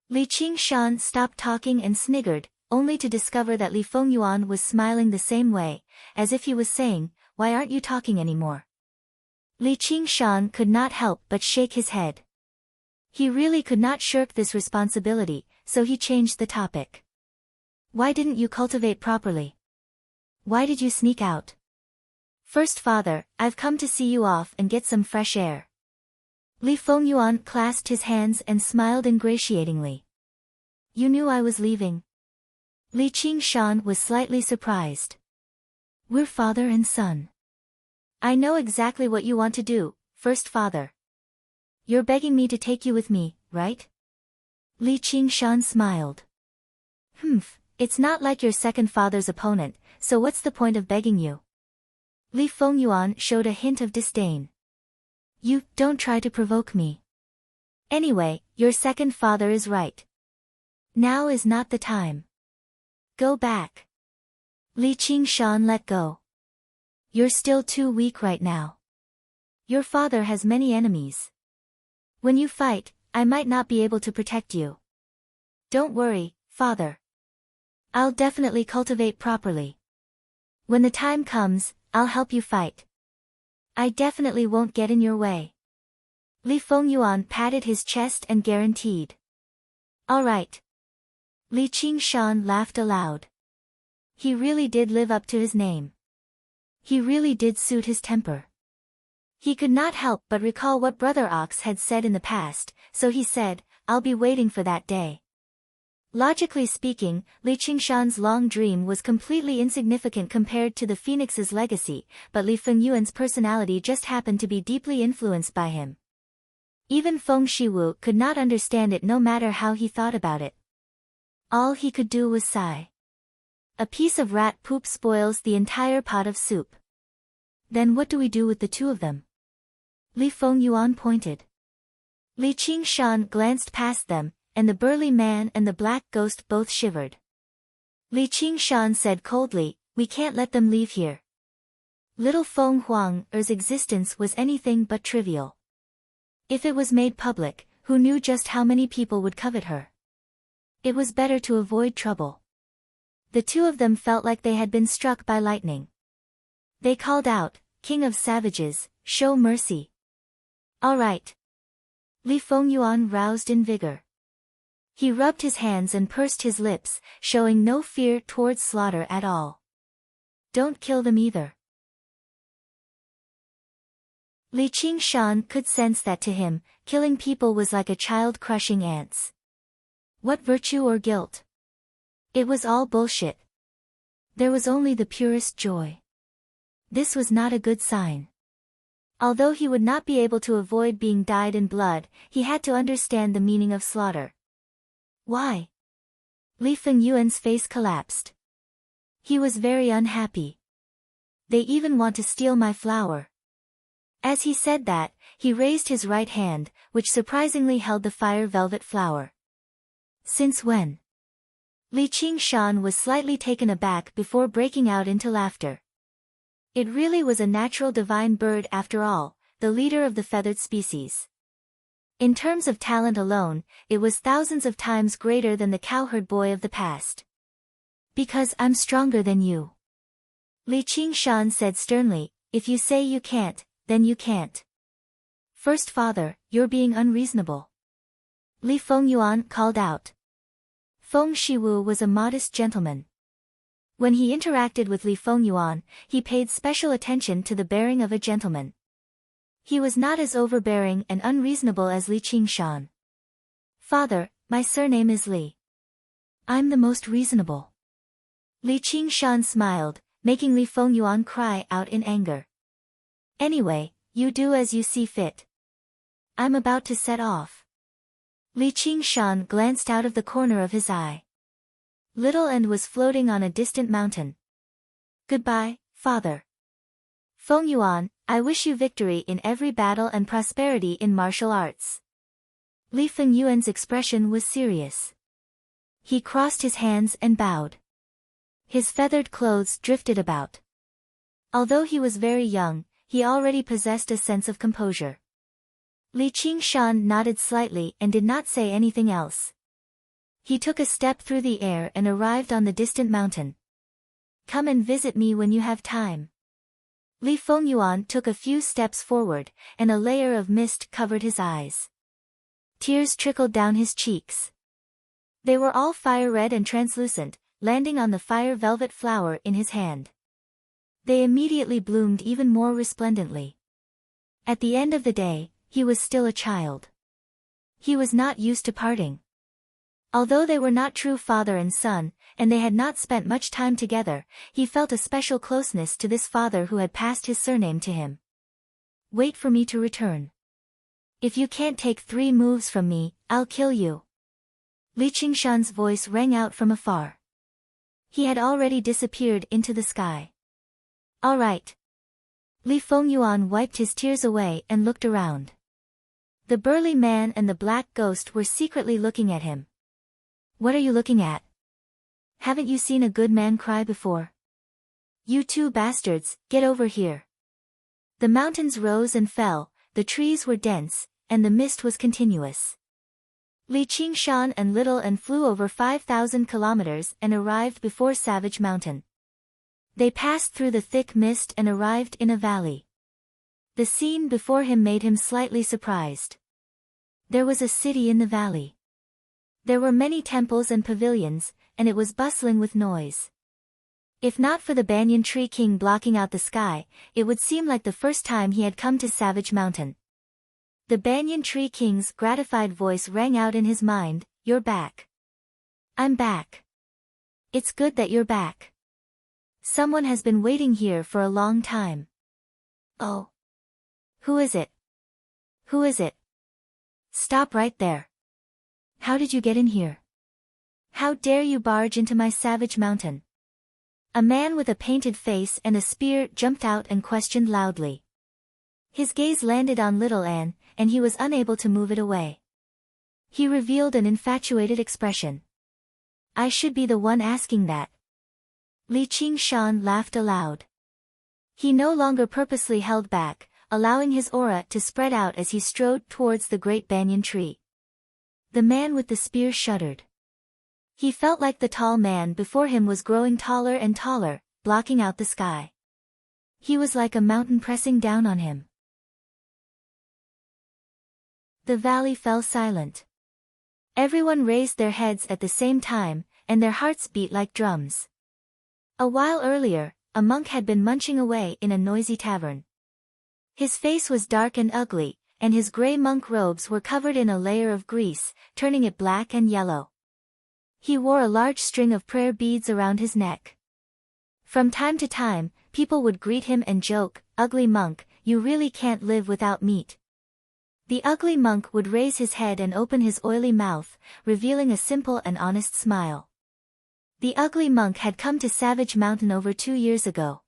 Li Qingshan stopped talking and sniggered, only to discover that Li Fengyuan was smiling the same way, as if he was saying, "Why aren't you talking anymore?" Li Qingshan could not help but shake his head. He really could not shirk this responsibility, so he changed the topic. Why didn't you cultivate properly? Why did you sneak out? First father, I've come to see you off and get some fresh air. Li Fengyuan clasped his hands and smiled ingratiatingly. You knew I was leaving. Li Qingshan was slightly surprised. We're father and son. I know exactly what you want to do, first father. You're begging me to take you with me, right? Li Qingshan smiled. It's not like your second father's opponent, so what's the point of begging you? Li Fengyuan showed a hint of disdain. You, don't try to provoke me. Anyway, your second father is right. Now is not the time. Go back. Li Qingshan let go. You're still too weak right now. Your father has many enemies. When you fight, I might not be able to protect you. Don't worry, father. I'll definitely cultivate properly. When the time comes, I'll help you fight. I definitely won't get in your way. Li Fengyuan patted his chest and guaranteed. All right. Li Qingshan laughed aloud. He really did live up to his name. He really did suit his temper. He could not help but recall what Brother Ox had said in the past, so he said, I'll be waiting for that day. Logically speaking, Li Qingshan's long dream was completely insignificant compared to the Phoenix's legacy, but Li Fengyuan's personality just happened to be deeply influenced by him. Even Feng Shiwu could not understand it no matter how he thought about it. All he could do was sigh. A piece of rat poop spoils the entire pot of soup. Then what do we do with the two of them? Li Fengyuan pointed. Li Qingshan glanced past them, and the burly man and the black ghost both shivered. Li Qingshan said coldly, we can't let them leave here. Little Feng Huang's existence was anything but trivial. If it was made public, who knew just how many people would covet her? It was better to avoid trouble. The two of them felt like they had been struck by lightning. They called out, King of Savages, show mercy. All right. Li Fengyuan roused in vigor. He rubbed his hands and pursed his lips, showing no fear towards slaughter at all. Don't kill them either. Li Qingshan could sense that to him, killing people was like a child crushing ants. What virtue or guilt? It was all bullshit. There was only the purest joy. This was not a good sign. Although he would not be able to avoid being dyed in blood, he had to understand the meaning of slaughter. Why? Li Fengyuan's face collapsed. He was very unhappy. They even want to steal my flower. As he said that, he raised his right hand, which surprisingly held the fire velvet flower. Since when? Li Qingshan was slightly taken aback before breaking out into laughter. It really was a natural divine bird after all, the leader of the feathered species. In terms of talent alone, it was thousands of times greater than the cowherd boy of the past. Because I'm stronger than you. Li Qingshan said sternly, if you say you can't, then you can't. First father, you're being unreasonable. Li Fengyuan called out. Feng Shiwu was a modest gentleman. When he interacted with Li Fengyuan, he paid special attention to the bearing of a gentleman. He was not as overbearing and unreasonable as Li Qingshan. Father, my surname is Li. I'm the most reasonable. Li Qingshan smiled, making Li Fengyuan cry out in anger. Anyway, you do as you see fit. I'm about to set off. Li Qingshan glanced out of the corner of his eye. Little End was floating on a distant mountain. Goodbye, father. Fengyuan, I wish you victory in every battle and prosperity in martial arts. Li Fengyuan's expression was serious. He crossed his hands and bowed. His feathered clothes drifted about. Although he was very young, he already possessed a sense of composure. Li Qingshan nodded slightly and did not say anything else. He took a step through the air and arrived on the distant mountain. Come and visit me when you have time. Li Fengyuan took a few steps forward, and a layer of mist covered his eyes. Tears trickled down his cheeks. They were all fire-red and translucent, landing on the fire-velvet flower in his hand. They immediately bloomed even more resplendently. At the end of the day, he was still a child. He was not used to parting. Although they were not true father and son, and they had not spent much time together, he felt a special closeness to this father who had passed his surname to him. Wait for me to return. If you can't take 3 moves from me, I'll kill you. Li Qingshan's voice rang out from afar. He had already disappeared into the sky. All right. Li Fengyuan wiped his tears away and looked around. The burly man and the black ghost were secretly looking at him. What are you looking at? Haven't you seen a good man cry before? You 2 bastards, get over here. The mountains rose and fell, the trees were dense, and the mist was continuous. Li Qingshan and Little End flew over 5,000 kilometers and arrived before Savage Mountain. They passed through the thick mist and arrived in a valley. The scene before him made him slightly surprised. There was a city in the valley. There were many temples and pavilions, and it was bustling with noise. If not for the banyan tree king blocking out the sky, it would seem like the first time he had come to Savage Mountain. The banyan tree king's gratified voice rang out in his mind, "You're back." "I'm back. It's good that you're back. Someone has been waiting here for a long time." "Oh. Who is it? Who is it? Stop right there. How did you get in here? How dare you barge into my Savage Mountain?" A man with a painted face and a spear jumped out and questioned loudly. His gaze landed on Little Anne, and he was unable to move it away. He revealed an infatuated expression. "I should be the one asking that." Li Qingshan laughed aloud. He no longer purposely held back, allowing his aura to spread out as he strode towards the great banyan tree. The man with the spear shuddered. He felt like the tall man before him was growing taller and taller, blocking out the sky. He was like a mountain pressing down on him. The valley fell silent. Everyone raised their heads at the same time, and their hearts beat like drums. A while earlier, a monk had been munching away in a noisy tavern. His face was dark and ugly, and his gray monk robes were covered in a layer of grease, turning it black and yellow. He wore a large string of prayer beads around his neck. From time to time, people would greet him and joke, "Ugly monk, you really can't live without meat." The ugly monk would raise his head and open his oily mouth, revealing a simple and honest smile. The ugly monk had come to Savage Mountain over 2 years ago.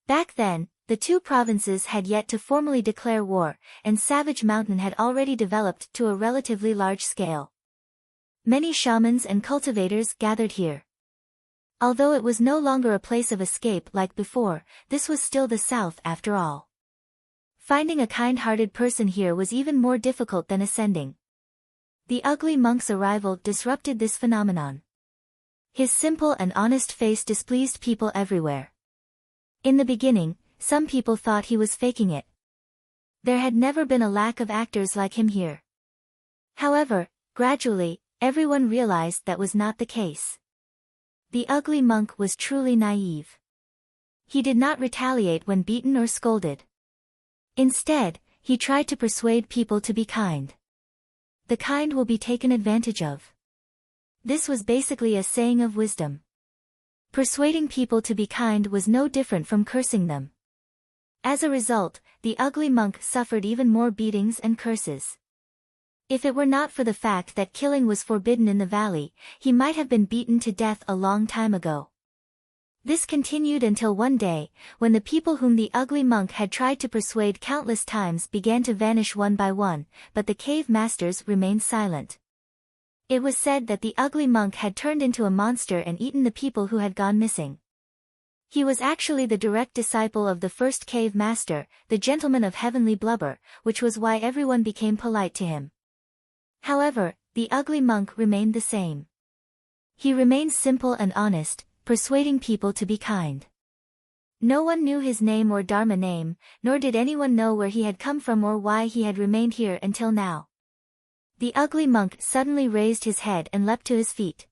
Back then, the 2 provinces had yet to formally declare war, and Savage Mountain had already developed to a relatively large scale. Many shamans and cultivators gathered here. Although it was no longer a place of escape like before, this was still the south after all. Finding a kind-hearted person here was even more difficult than ascending. The ugly monk's arrival disrupted this phenomenon. His simple and honest face displeased people everywhere. In the beginning, some people thought he was faking it. There had never been a lack of actors like him here. However, gradually, everyone realized that was not the case. The ugly monk was truly naive. He did not retaliate when beaten or scolded. Instead, he tried to persuade people to be kind. The kind will be taken advantage of. This was basically a saying of wisdom. Persuading people to be kind was no different from cursing them. As a result, the ugly monk suffered even more beatings and curses. If it were not for the fact that killing was forbidden in the valley, he might have been beaten to death a long time ago. This continued until one day, when the people whom the ugly monk had tried to persuade countless times began to vanish one by one, but the cave masters remained silent. It was said that the ugly monk had turned into a monster and eaten the people who had gone missing. He was actually the direct disciple of the first cave master, the gentleman of heavenly blubber, which was why everyone became polite to him. However, the ugly monk remained the same. He remained simple and honest, persuading people to be kind. No one knew his name or Dharma name, nor did anyone know where he had come from or why he had remained here until now. The ugly monk suddenly raised his head and leapt to his feet.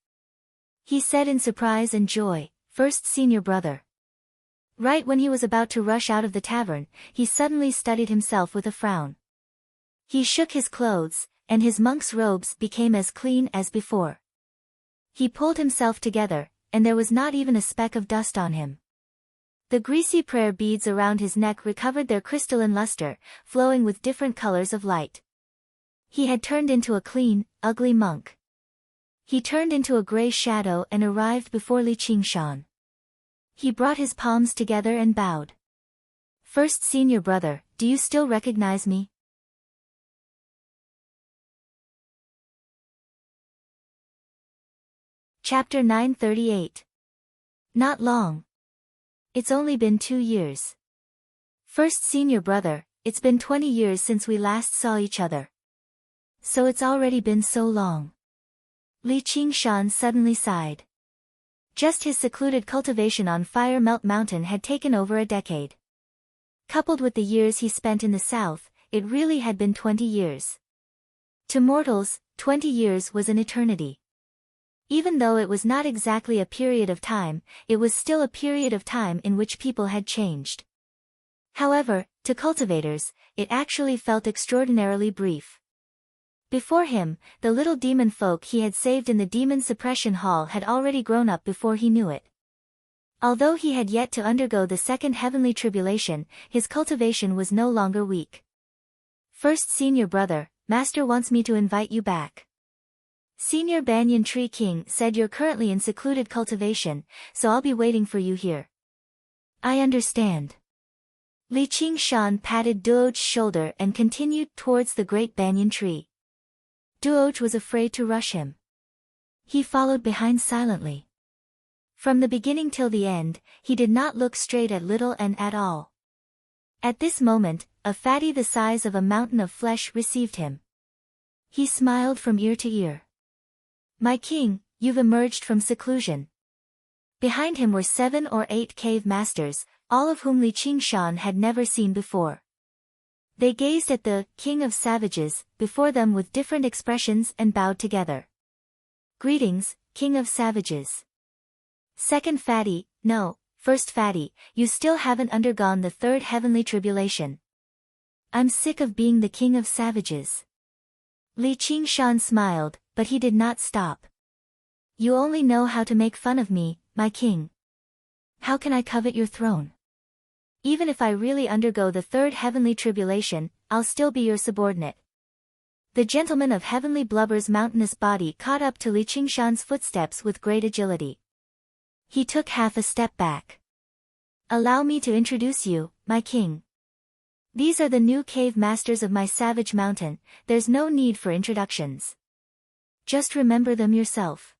He said in surprise and joy, "First senior brother." Right when he was about to rush out of the tavern, he suddenly studied himself with a frown. He shook his clothes, and his monk's robes became as clean as before. He pulled himself together, and there was not even a speck of dust on him. The greasy prayer beads around his neck recovered their crystalline luster, flowing with different colors of light. He had turned into a clean, ugly monk. He turned into a gray shadow and arrived before Li Qingshan. He brought his palms together and bowed. "First senior brother, do you still recognize me?" Chapter 938. Not long. It's only been 2 years. First senior brother, it's been 20 years since we last saw each other. So it's already been so long. Li Qingshan suddenly sighed. Just his secluded cultivation on Fire Melt Mountain had taken over a decade. Coupled with the years he spent in the south, it really had been 20 years. To mortals, 20 years was an eternity. Even though it was not exactly a period of time, it was still a period of time in which people had changed. However, to cultivators, it actually felt extraordinarily brief. Before him, the little demon folk he had saved in the demon suppression hall had already grown up before he knew it. Although he had yet to undergo the second heavenly tribulation, his cultivation was no longer weak. "First senior brother, master wants me to invite you back. Senior Banyan Tree King said you're currently in secluded cultivation, so I'll be waiting for you here." "I understand." Li Qingshan patted Duo's shoulder and continued towards the great banyan tree. Duo was afraid to rush him. He followed behind silently. From the beginning till the end, he did not look straight at little and at all. At this moment, a fatty the size of a mountain of flesh received him. He smiled from ear to ear. "My king, you've emerged from seclusion." Behind him were 7 or 8 cave masters, all of whom Li Qingshan had never seen before. They gazed at the king of savages before them with different expressions and bowed together. "Greetings, king of savages." "Second fatty, no, first fatty, you still haven't undergone the third heavenly tribulation." "I'm sick of being the king of savages." Li Qingshan smiled, but he did not stop. "You only know how to make fun of me, my king. How can I covet your throne? Even if I really undergo the third heavenly tribulation, I'll still be your subordinate." The gentleman of heavenly blubber's mountainous body caught up to Li Qingshan's footsteps with great agility. He took half a step back. "Allow me to introduce you, my king. These are the new cave masters of my savage mountain, there's no need for introductions. Just remember them yourself."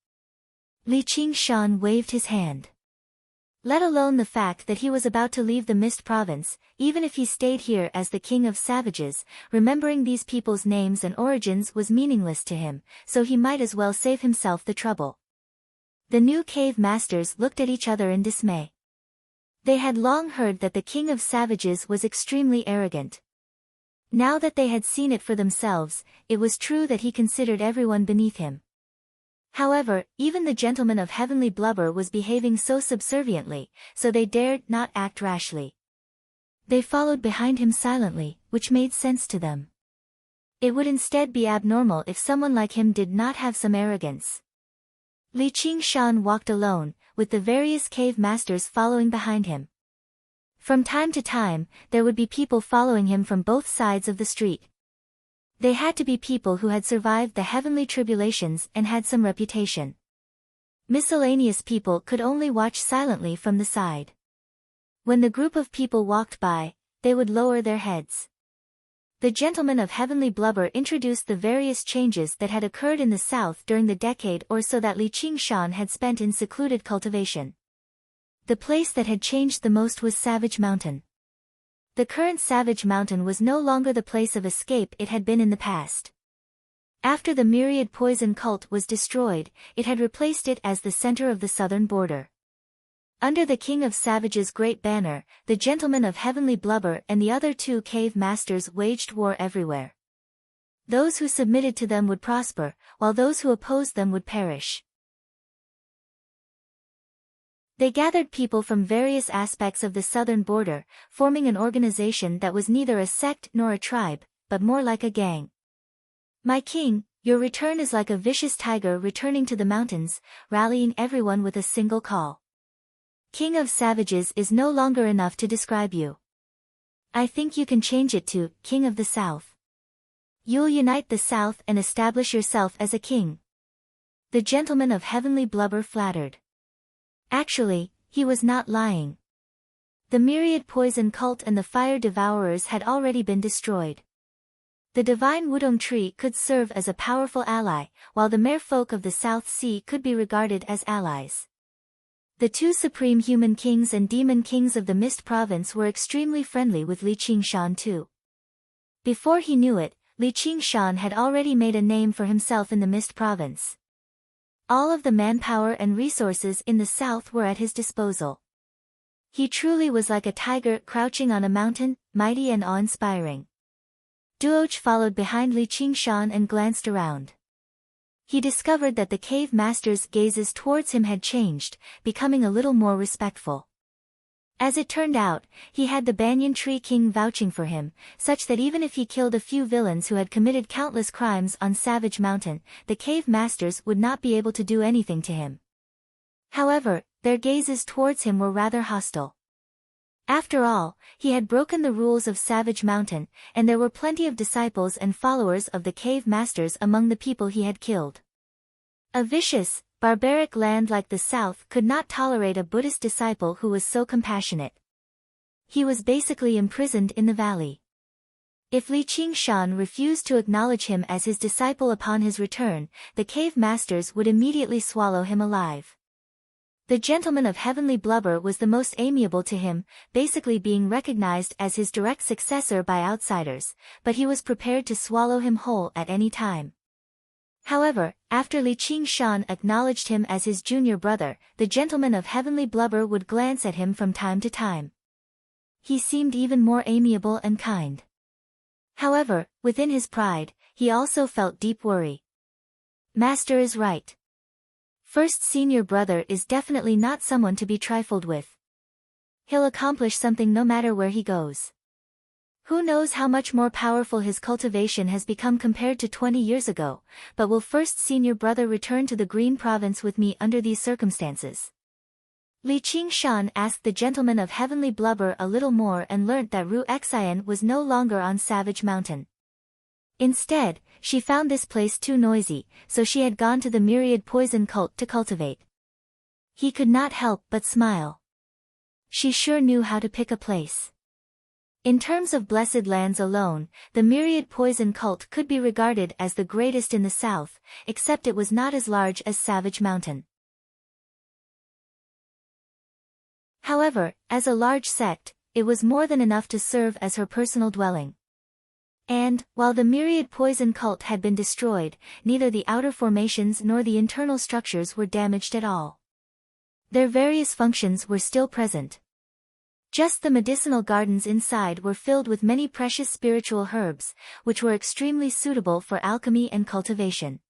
Li Qingshan waved his hand. Let alone the fact that he was about to leave the Mist Province, even if he stayed here as the king of savages, remembering these people's names and origins was meaningless to him, so he might as well save himself the trouble. The new cave masters looked at each other in dismay. They had long heard that the king of savages was extremely arrogant. Now that they had seen it for themselves, it was true that he considered everyone beneath him. However, even the gentleman of heavenly blubber was behaving so subserviently, so they dared not act rashly. They followed behind him silently, which made sense to them. It would instead be abnormal if someone like him did not have some arrogance. Li Qingshan walked alone, with the various cave masters following behind him. From time to time, there would be people following him from both sides of the street. They had to be people who had survived the heavenly tribulations and had some reputation. Miscellaneous people could only watch silently from the side. When the group of people walked by, they would lower their heads. The gentleman of heavenly blubber introduced the various changes that had occurred in the south during the decade or so that Li Qingshan had spent in secluded cultivation. The place that had changed the most was Savage Mountain. The current Savage Mountain was no longer the place of escape it had been in the past. After the myriad poison cult was destroyed, it had replaced it as the center of the southern border. Under the King of Savage's great banner, the gentleman of heavenly blubber and the other two cave masters waged war everywhere. Those who submitted to them would prosper, while those who opposed them would perish. They gathered people from various aspects of the southern border, forming an organization that was neither a sect nor a tribe, but more like a gang. My king, your return is like a vicious tiger returning to the mountains, rallying everyone with a single call. King of Savages is no longer enough to describe you. I think you can change it to King of the South. You'll unite the South and establish yourself as a king. The gentleman of heavenly blubber flattered. Actually, he was not lying. The myriad poison cult and the fire devourers had already been destroyed. The divine Wudong tree could serve as a powerful ally, while the merfolk of the South Sea could be regarded as allies. The two supreme human kings and demon kings of the Mist Province were extremely friendly with Li Qingshan too. Before he knew it, Li Qingshan had already made a name for himself in the Mist Province. All of the manpower and resources in the south were at his disposal. He truly was like a tiger crouching on a mountain, mighty and awe-inspiring. Duoch followed behind Li Qingshan and glanced around. He discovered that the cave master's gazes towards him had changed, becoming a little more respectful. As it turned out, he had the Banyan Tree King vouching for him, such that even if he killed a few villains who had committed countless crimes on Savage Mountain, the cave masters would not be able to do anything to him. However, their gazes towards him were rather hostile. After all, he had broken the rules of Savage Mountain, and there were plenty of disciples and followers of the cave masters among the people he had killed. A vicious, barbaric land like the South could not tolerate a Buddhist disciple who was so compassionate. He was basically imprisoned in the valley. If Li Qingshan refused to acknowledge him as his disciple upon his return, the cave masters would immediately swallow him alive. The gentleman of heavenly blubber was the most amiable to him, basically being recognized as his direct successor by outsiders, but he was prepared to swallow him whole at any time. However, after Li Qingshan acknowledged him as his junior brother, the gentleman of heavenly blubber would glance at him from time to time. He seemed even more amiable and kind. However, within his pride, he also felt deep worry. Master is right. First senior brother is definitely not someone to be trifled with. He'll accomplish something no matter where he goes. Who knows how much more powerful his cultivation has become compared to 20 years ago, but will first senior brother return to the Green Province with me under these circumstances? Li Qingshan asked the gentleman of heavenly blubber a little more and learnt that Ru Xian was no longer on Savage Mountain. Instead, she found this place too noisy, so she had gone to the myriad poison cult to cultivate. He could not help but smile. She sure knew how to pick a place. In terms of blessed lands alone, the myriad poison cult could be regarded as the greatest in the south, except it was not as large as Savage Mountain. However, as a large sect, it was more than enough to serve as her personal dwelling. And, while the myriad poison cult had been destroyed, neither the outer formations nor the internal structures were damaged at all. Their various functions were still present. Just the medicinal gardens inside were filled with many precious spiritual herbs, which were extremely suitable for alchemy and cultivation.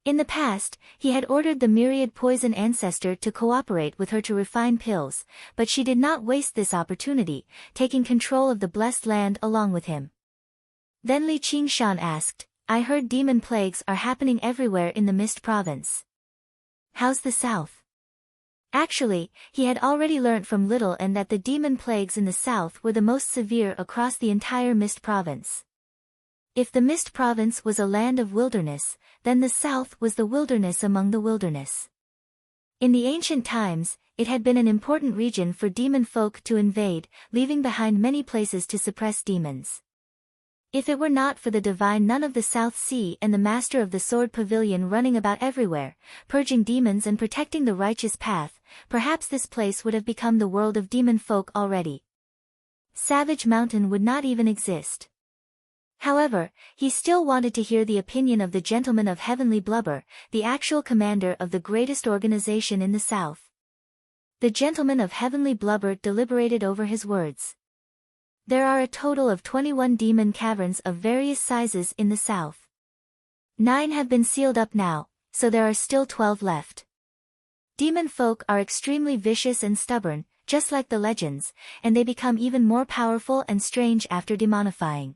In the past, he had ordered the myriad poison ancestor to cooperate with her to refine pills, but she did not waste this opportunity, taking control of the blessed land along with him. Then Li Qingshan asked, I heard demon plagues are happening everywhere in the Mist Province. How's the south? Actually, he had already learnt from Little and that the demon plagues in the south were the most severe across the entire Mist Province. If the Mist Province was a land of wilderness, then the south was the wilderness among the wilderness. In the ancient times, it had been an important region for demon folk to invade, leaving behind many places to suppress demons. If it were not for the divine Nun of the South Sea and the Master of the Sword Pavilion running about everywhere, purging demons and protecting the righteous path, perhaps this place would have become the world of demon folk already. Savage Mountain would not even exist. However, he still wanted to hear the opinion of the Gentleman of Heavenly Blubber, the actual commander of the greatest organization in the south. The Gentleman of Heavenly Blubber deliberated over his words. There are a total of 21 demon caverns of various sizes in the south. 9 have been sealed up now, so there are still 12 left. Demon folk are extremely vicious and stubborn, just like the legends, and they become even more powerful and strange after demonifying.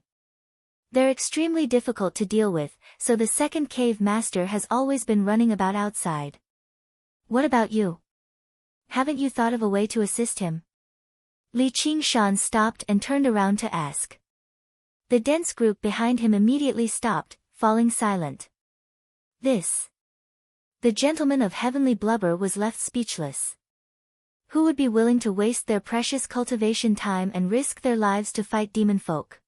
They're extremely difficult to deal with, so the second cave master has always been running about outside. What about you? Haven't you thought of a way to assist him? Li Qingshan stopped and turned around to ask. The dense group behind him immediately stopped, falling silent. The Gentleman of Heavenly Blubber was left speechless. Who would be willing to waste their precious cultivation time and risk their lives to fight demon folk?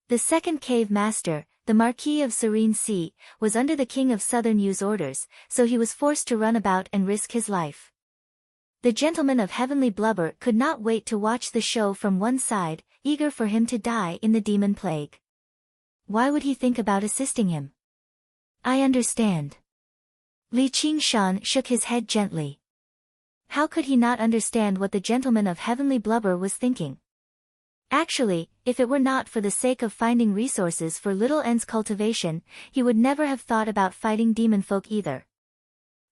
The second cave master, the Marquis of Serene Sea, was under the King of Southern Yu's orders, so he was forced to run about and risk his life. The Gentleman of Heavenly Blubber could not wait to watch the show from one side, eager for him to die in the demon plague. Why would he think about assisting him? I understand. Li Qingshan shook his head gently. How could he not understand what the Gentleman of Heavenly Blubber was thinking? Actually, if it were not for the sake of finding resources for Little N's cultivation, he would never have thought about fighting demon folk either.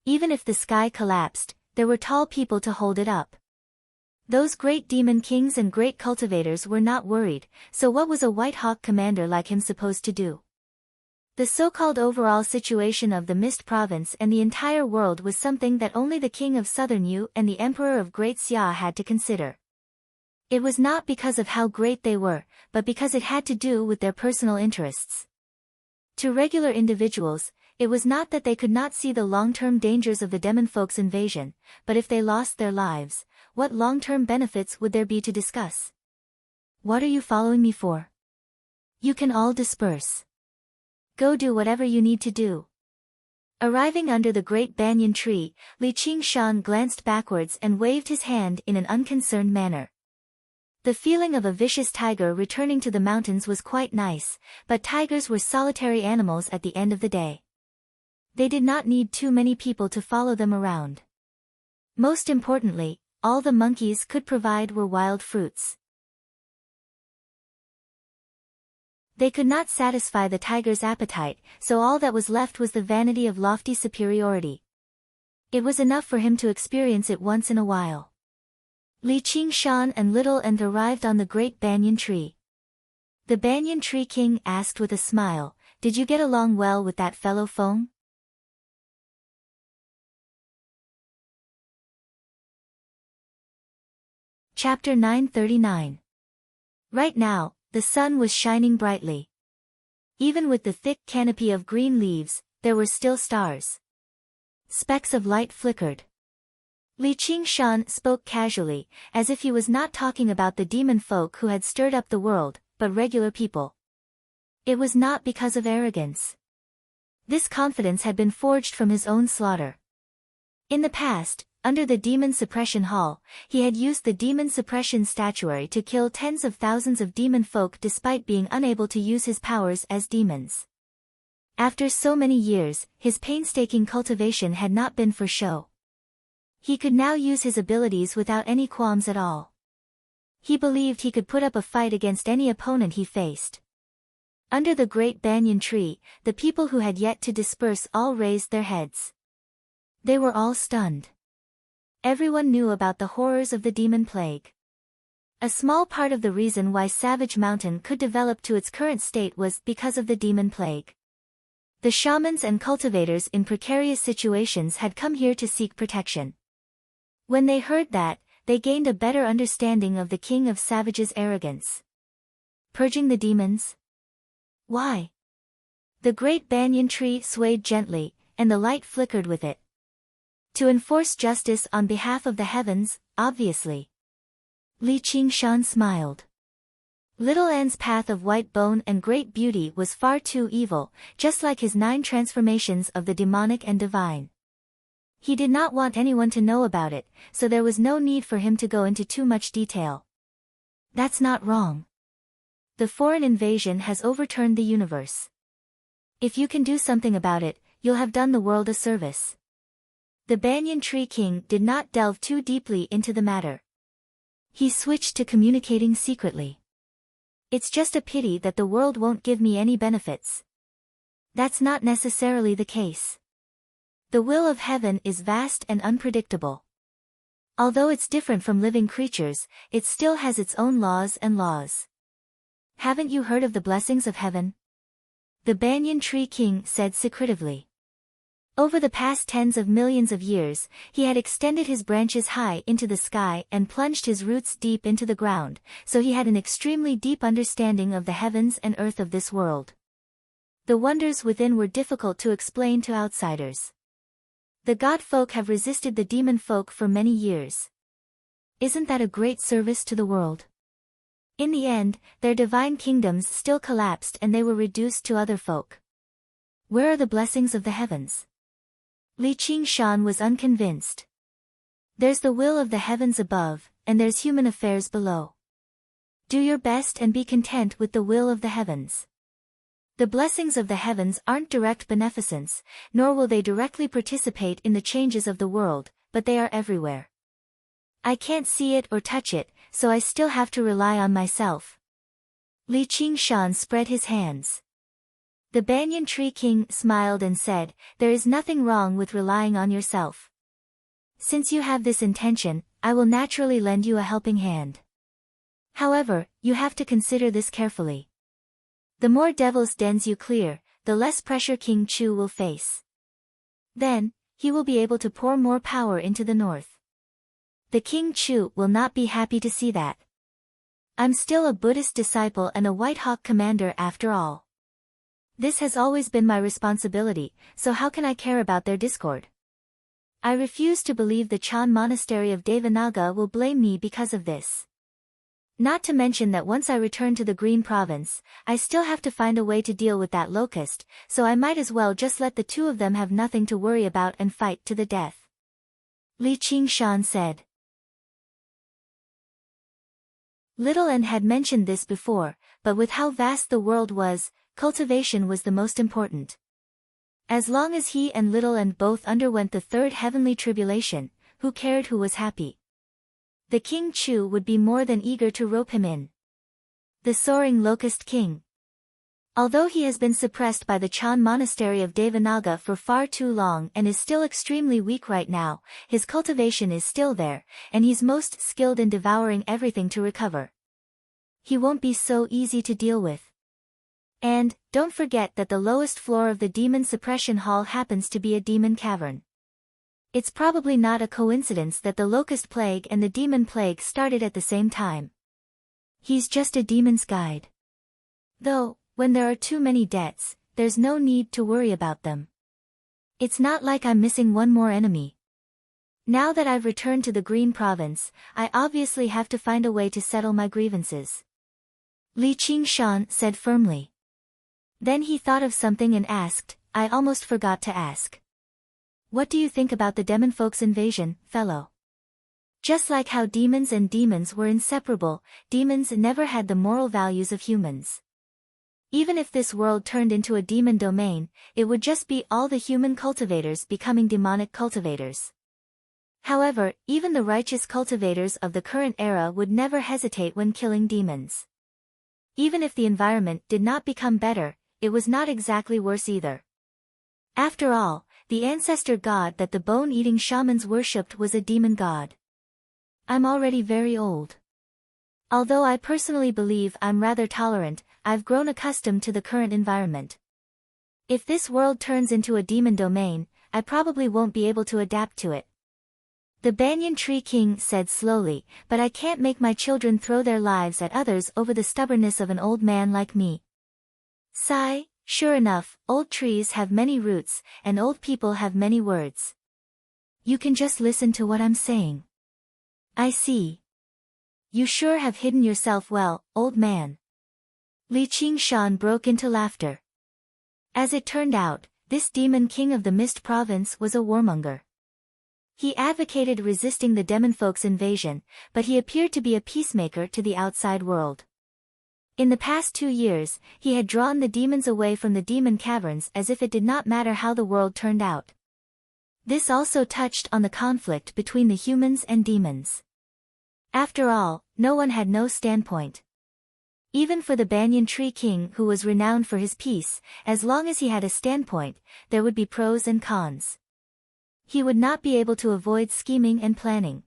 Even if the sky collapsed, there were tall people to hold it up. Those great demon kings and great cultivators were not worried, so what was a White Hawk commander like him supposed to do? The so-called overall situation of the Mist Province and the entire world was something that only the King of Southern Yu and the Emperor of Great Xia had to consider. It was not because of how great they were, but because it had to do with their personal interests. To regular individuals, it was not that they could not see the long-term dangers of the demon folk's invasion, but if they lost their lives, what long-term benefits would there be to discuss? What are you following me for? You can all disperse. Go do whatever you need to do. Arriving under the great banyan tree, Li Qingshan glanced backwards and waved his hand in an unconcerned manner. The feeling of a vicious tiger returning to the mountains was quite nice, but tigers were solitary animals at the end of the day. They did not need too many people to follow them around. Most importantly, all the monkeys could provide were wild fruits. They could not satisfy the tiger's appetite, so all that was left was the vanity of lofty superiority. It was enough for him to experience it once in a while. Li Qingshan and Little N arrived on the great banyan tree. The banyan tree king asked with a smile, "Did you get along well with that fellow Feng?" Chapter 939. Right now, the sun was shining brightly. Even with the thick canopy of green leaves, there were still stars. Specks of light flickered. Li Qingshan spoke casually, as if he was not talking about the demon folk who had stirred up the world, but regular people. It was not because of arrogance. This confidence had been forged from his own slaughter. In the past, under the Demon Suppression Hall, he had used the Demon Suppression Statuary to kill tens of thousands of demon folk despite being unable to use his powers as demons. After so many years, his painstaking cultivation had not been for show. He could now use his abilities without any qualms at all. He believed he could put up a fight against any opponent he faced. Under the great banyan tree, the people who had yet to disperse all raised their heads. They were all stunned. Everyone knew about the horrors of the demon plague. A small part of the reason why Savage Mountain could develop to its current state was because of the demon plague. The shamans and cultivators in precarious situations had come here to seek protection. When they heard that, they gained a better understanding of the King of Savage's arrogance. Purging the demons? Why? The great banyan tree swayed gently, and the light flickered with it. To enforce justice on behalf of the heavens, obviously. Li Qingshan smiled. Little An's path of white bone and great beauty was far too evil, just like his 9 transformations of the demonic and divine. He did not want anyone to know about it, so there was no need for him to go into too much detail. That's not wrong. The foreign invasion has overturned the universe. If you can do something about it, you'll have done the world a service. The Banyan Tree King did not delve too deeply into the matter. He switched to communicating secretly. It's just a pity that the world won't give me any benefits. That's not necessarily the case. The will of heaven is vast and unpredictable. Although it's different from living creatures, it still has its own laws and laws. Haven't you heard of the blessings of heaven? The Banyan Tree King said secretively. Over the past tens of millions of years, he had extended his branches high into the sky and plunged his roots deep into the ground, so he had an extremely deep understanding of the heavens and earth of this world. The wonders within were difficult to explain to outsiders. The god folk have resisted the demon folk for many years. Isn't that a great service to the world? In the end, their divine kingdoms still collapsed and they were reduced to other folk. Where are the blessings of the heavens? Li Qingshan was unconvinced. There's the will of the heavens above, and there's human affairs below. Do your best and be content with the will of the heavens. The blessings of the heavens aren't direct beneficence, nor will they directly participate in the changes of the world, but they are everywhere. I can't see it or touch it, so I still have to rely on myself. Li Qingshan spread his hands. The Banyan Tree King smiled and said, "There is nothing wrong with relying on yourself. Since you have this intention, I will naturally lend you a helping hand. However, you have to consider this carefully. The more devil's dens you clear, the less pressure King Chu will face. Then, he will be able to pour more power into the north. The King Chu will not be happy to see that. I'm still a Buddhist disciple and a White Hawk commander after all. This has always been my responsibility, so how can I care about their discord? I refuse to believe the Chan monastery of Devanaga will blame me because of this. Not to mention that once I return to the Green Province, I still have to find a way to deal with that locust, so I might as well just let the two of them have nothing to worry about and fight to the death." Li Qingshan said. Little N had mentioned this before, but with how vast the world was, cultivation was the most important. As long as he and Little N both underwent the 3rd heavenly tribulation, who cared who was happy? The King Chu would be more than eager to rope him in. The Soaring Locust King. Although he has been suppressed by the Chan monastery of Devanaga for far too long and is still extremely weak right now, his cultivation is still there, and he's most skilled in devouring everything to recover. He won't be so easy to deal with. And, don't forget that the lowest floor of the Demon Suppression Hall happens to be a demon cavern. It's probably not a coincidence that the Locust Plague and the Demon Plague started at the same time. He's just a demon's guide. Though, when there are too many debts, there's no need to worry about them. It's not like I'm missing one more enemy. Now that I've returned to the Green Province, I obviously have to find a way to settle my grievances. Li Qingshan said firmly. Then he thought of something and asked, "I almost forgot to ask. What do you think about the demon folk's invasion, fellow? Just like how demons were inseparable, demons never had the moral values of humans. Even if this world turned into a demon domain, it would just be all the human cultivators becoming demonic cultivators. However, even the righteous cultivators of the current era would never hesitate when killing demons. Even if the environment did not become better, it was not exactly worse either. After all, the ancestor god that the bone-eating shamans worshipped was a demon god. I'm already very old. Although I personally believe I'm rather tolerant, I've grown accustomed to the current environment. If this world turns into a demon domain, I probably won't be able to adapt to it. The Banyan Tree King said slowly, but I can't make my children throw their lives at others over the stubbornness of an old man like me. Sigh, sure enough, old trees have many roots, and old people have many words. You can just listen to what I'm saying. I see. You sure have hidden yourself well, old man. Li Qingshan broke into laughter. As it turned out, this demon king of the Mist Province was a warmonger. He advocated resisting the demonfolk's invasion, but he appeared to be a peacemaker to the outside world. In the past 2 years, he had drawn the demons away from the demon caverns as if it did not matter how the world turned out. This also touched on the conflict between the humans and demons. After all, no one had no standpoint. Even for the Banyan Tree King, who was renowned for his peace, as long as he had a standpoint, there would be pros and cons. He would not be able to avoid scheming and planning.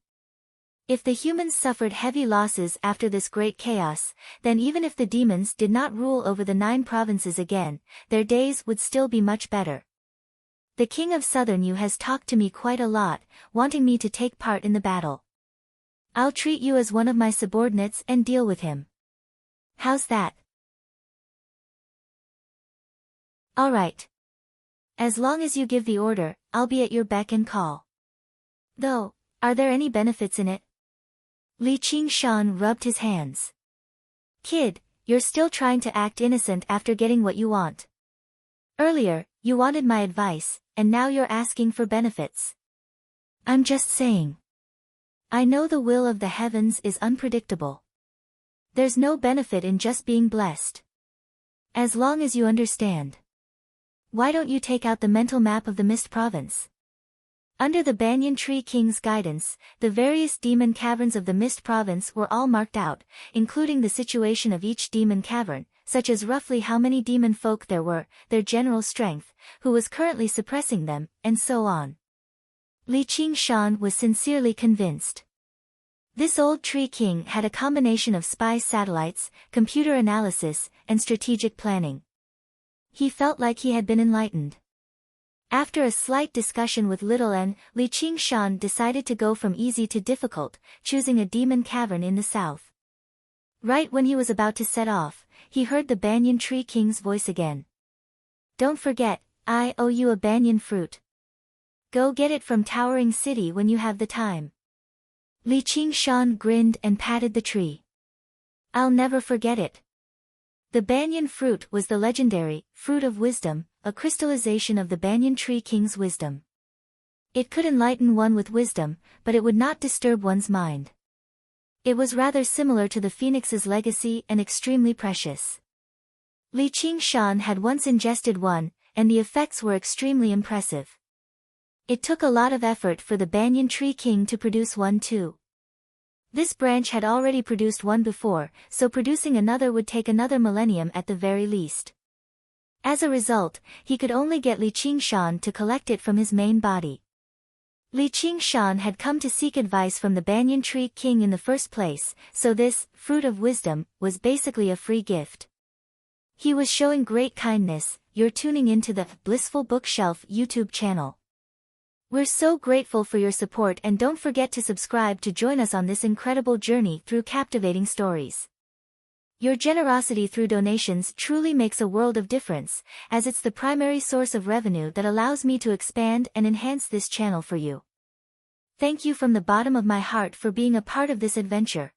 If the humans suffered heavy losses after this great chaos, then even if the demons did not rule over the 9 provinces again, their days would still be much better. The King of Southern Yu has talked to me quite a lot, wanting me to take part in the battle. I'll treat you as one of my subordinates and deal with him. How's that? All right. As long as you give the order, I'll be at your beck and call. Though, are there any benefits in it? Li Qingshan rubbed his hands. Kid, you're still trying to act innocent after getting what you want. Earlier, you wanted my advice, and now you're asking for benefits. I'm just saying. I know the will of the heavens is unpredictable. There's no benefit in just being blessed. As long as you understand. Why don't you take out the mental map of the Mist Province? Under the Banyan Tree King's guidance, the various demon caverns of the Mist Province were all marked out, including the situation of each demon cavern, such as roughly how many demon folk there were, their general strength, who was currently suppressing them, and so on. Li Qingshan was sincerely convinced. This old tree king had a combination of spy satellites, computer analysis, and strategic planning. He felt like he had been enlightened. After a slight discussion with Little N, Li Qingshan decided to go from easy to difficult, choosing a demon cavern in the south. Right when he was about to set off, he heard the Banyan Tree King's voice again. Don't forget, I owe you a banyan fruit. Go get it from Towering City when you have the time. Li Qingshan grinned and patted the tree. I'll never forget it. The banyan fruit was the legendary fruit of wisdom, a crystallization of the Banyan Tree King's wisdom. It could enlighten one with wisdom, but it would not disturb one's mind. It was rather similar to the phoenix's legacy and extremely precious. Li Qingshan had once ingested one, and the effects were extremely impressive. It took a lot of effort for the Banyan Tree King to produce one too. This branch had already produced one before, so producing another would take another millennium at the very least. As a result, he could only get Li Qingshan to collect it from his main body. Li Qingshan had come to seek advice from the Banyan Tree King in the first place, so this fruit of wisdom was basically a free gift. He was showing great kindness. You're tuning into the Blissful Bookshelf YouTube channel. We're so grateful for your support, and don't forget to subscribe to join us on this incredible journey through captivating stories. Your generosity through donations truly makes a world of difference, as it's the primary source of revenue that allows me to expand and enhance this channel for you. Thank you from the bottom of my heart for being a part of this adventure.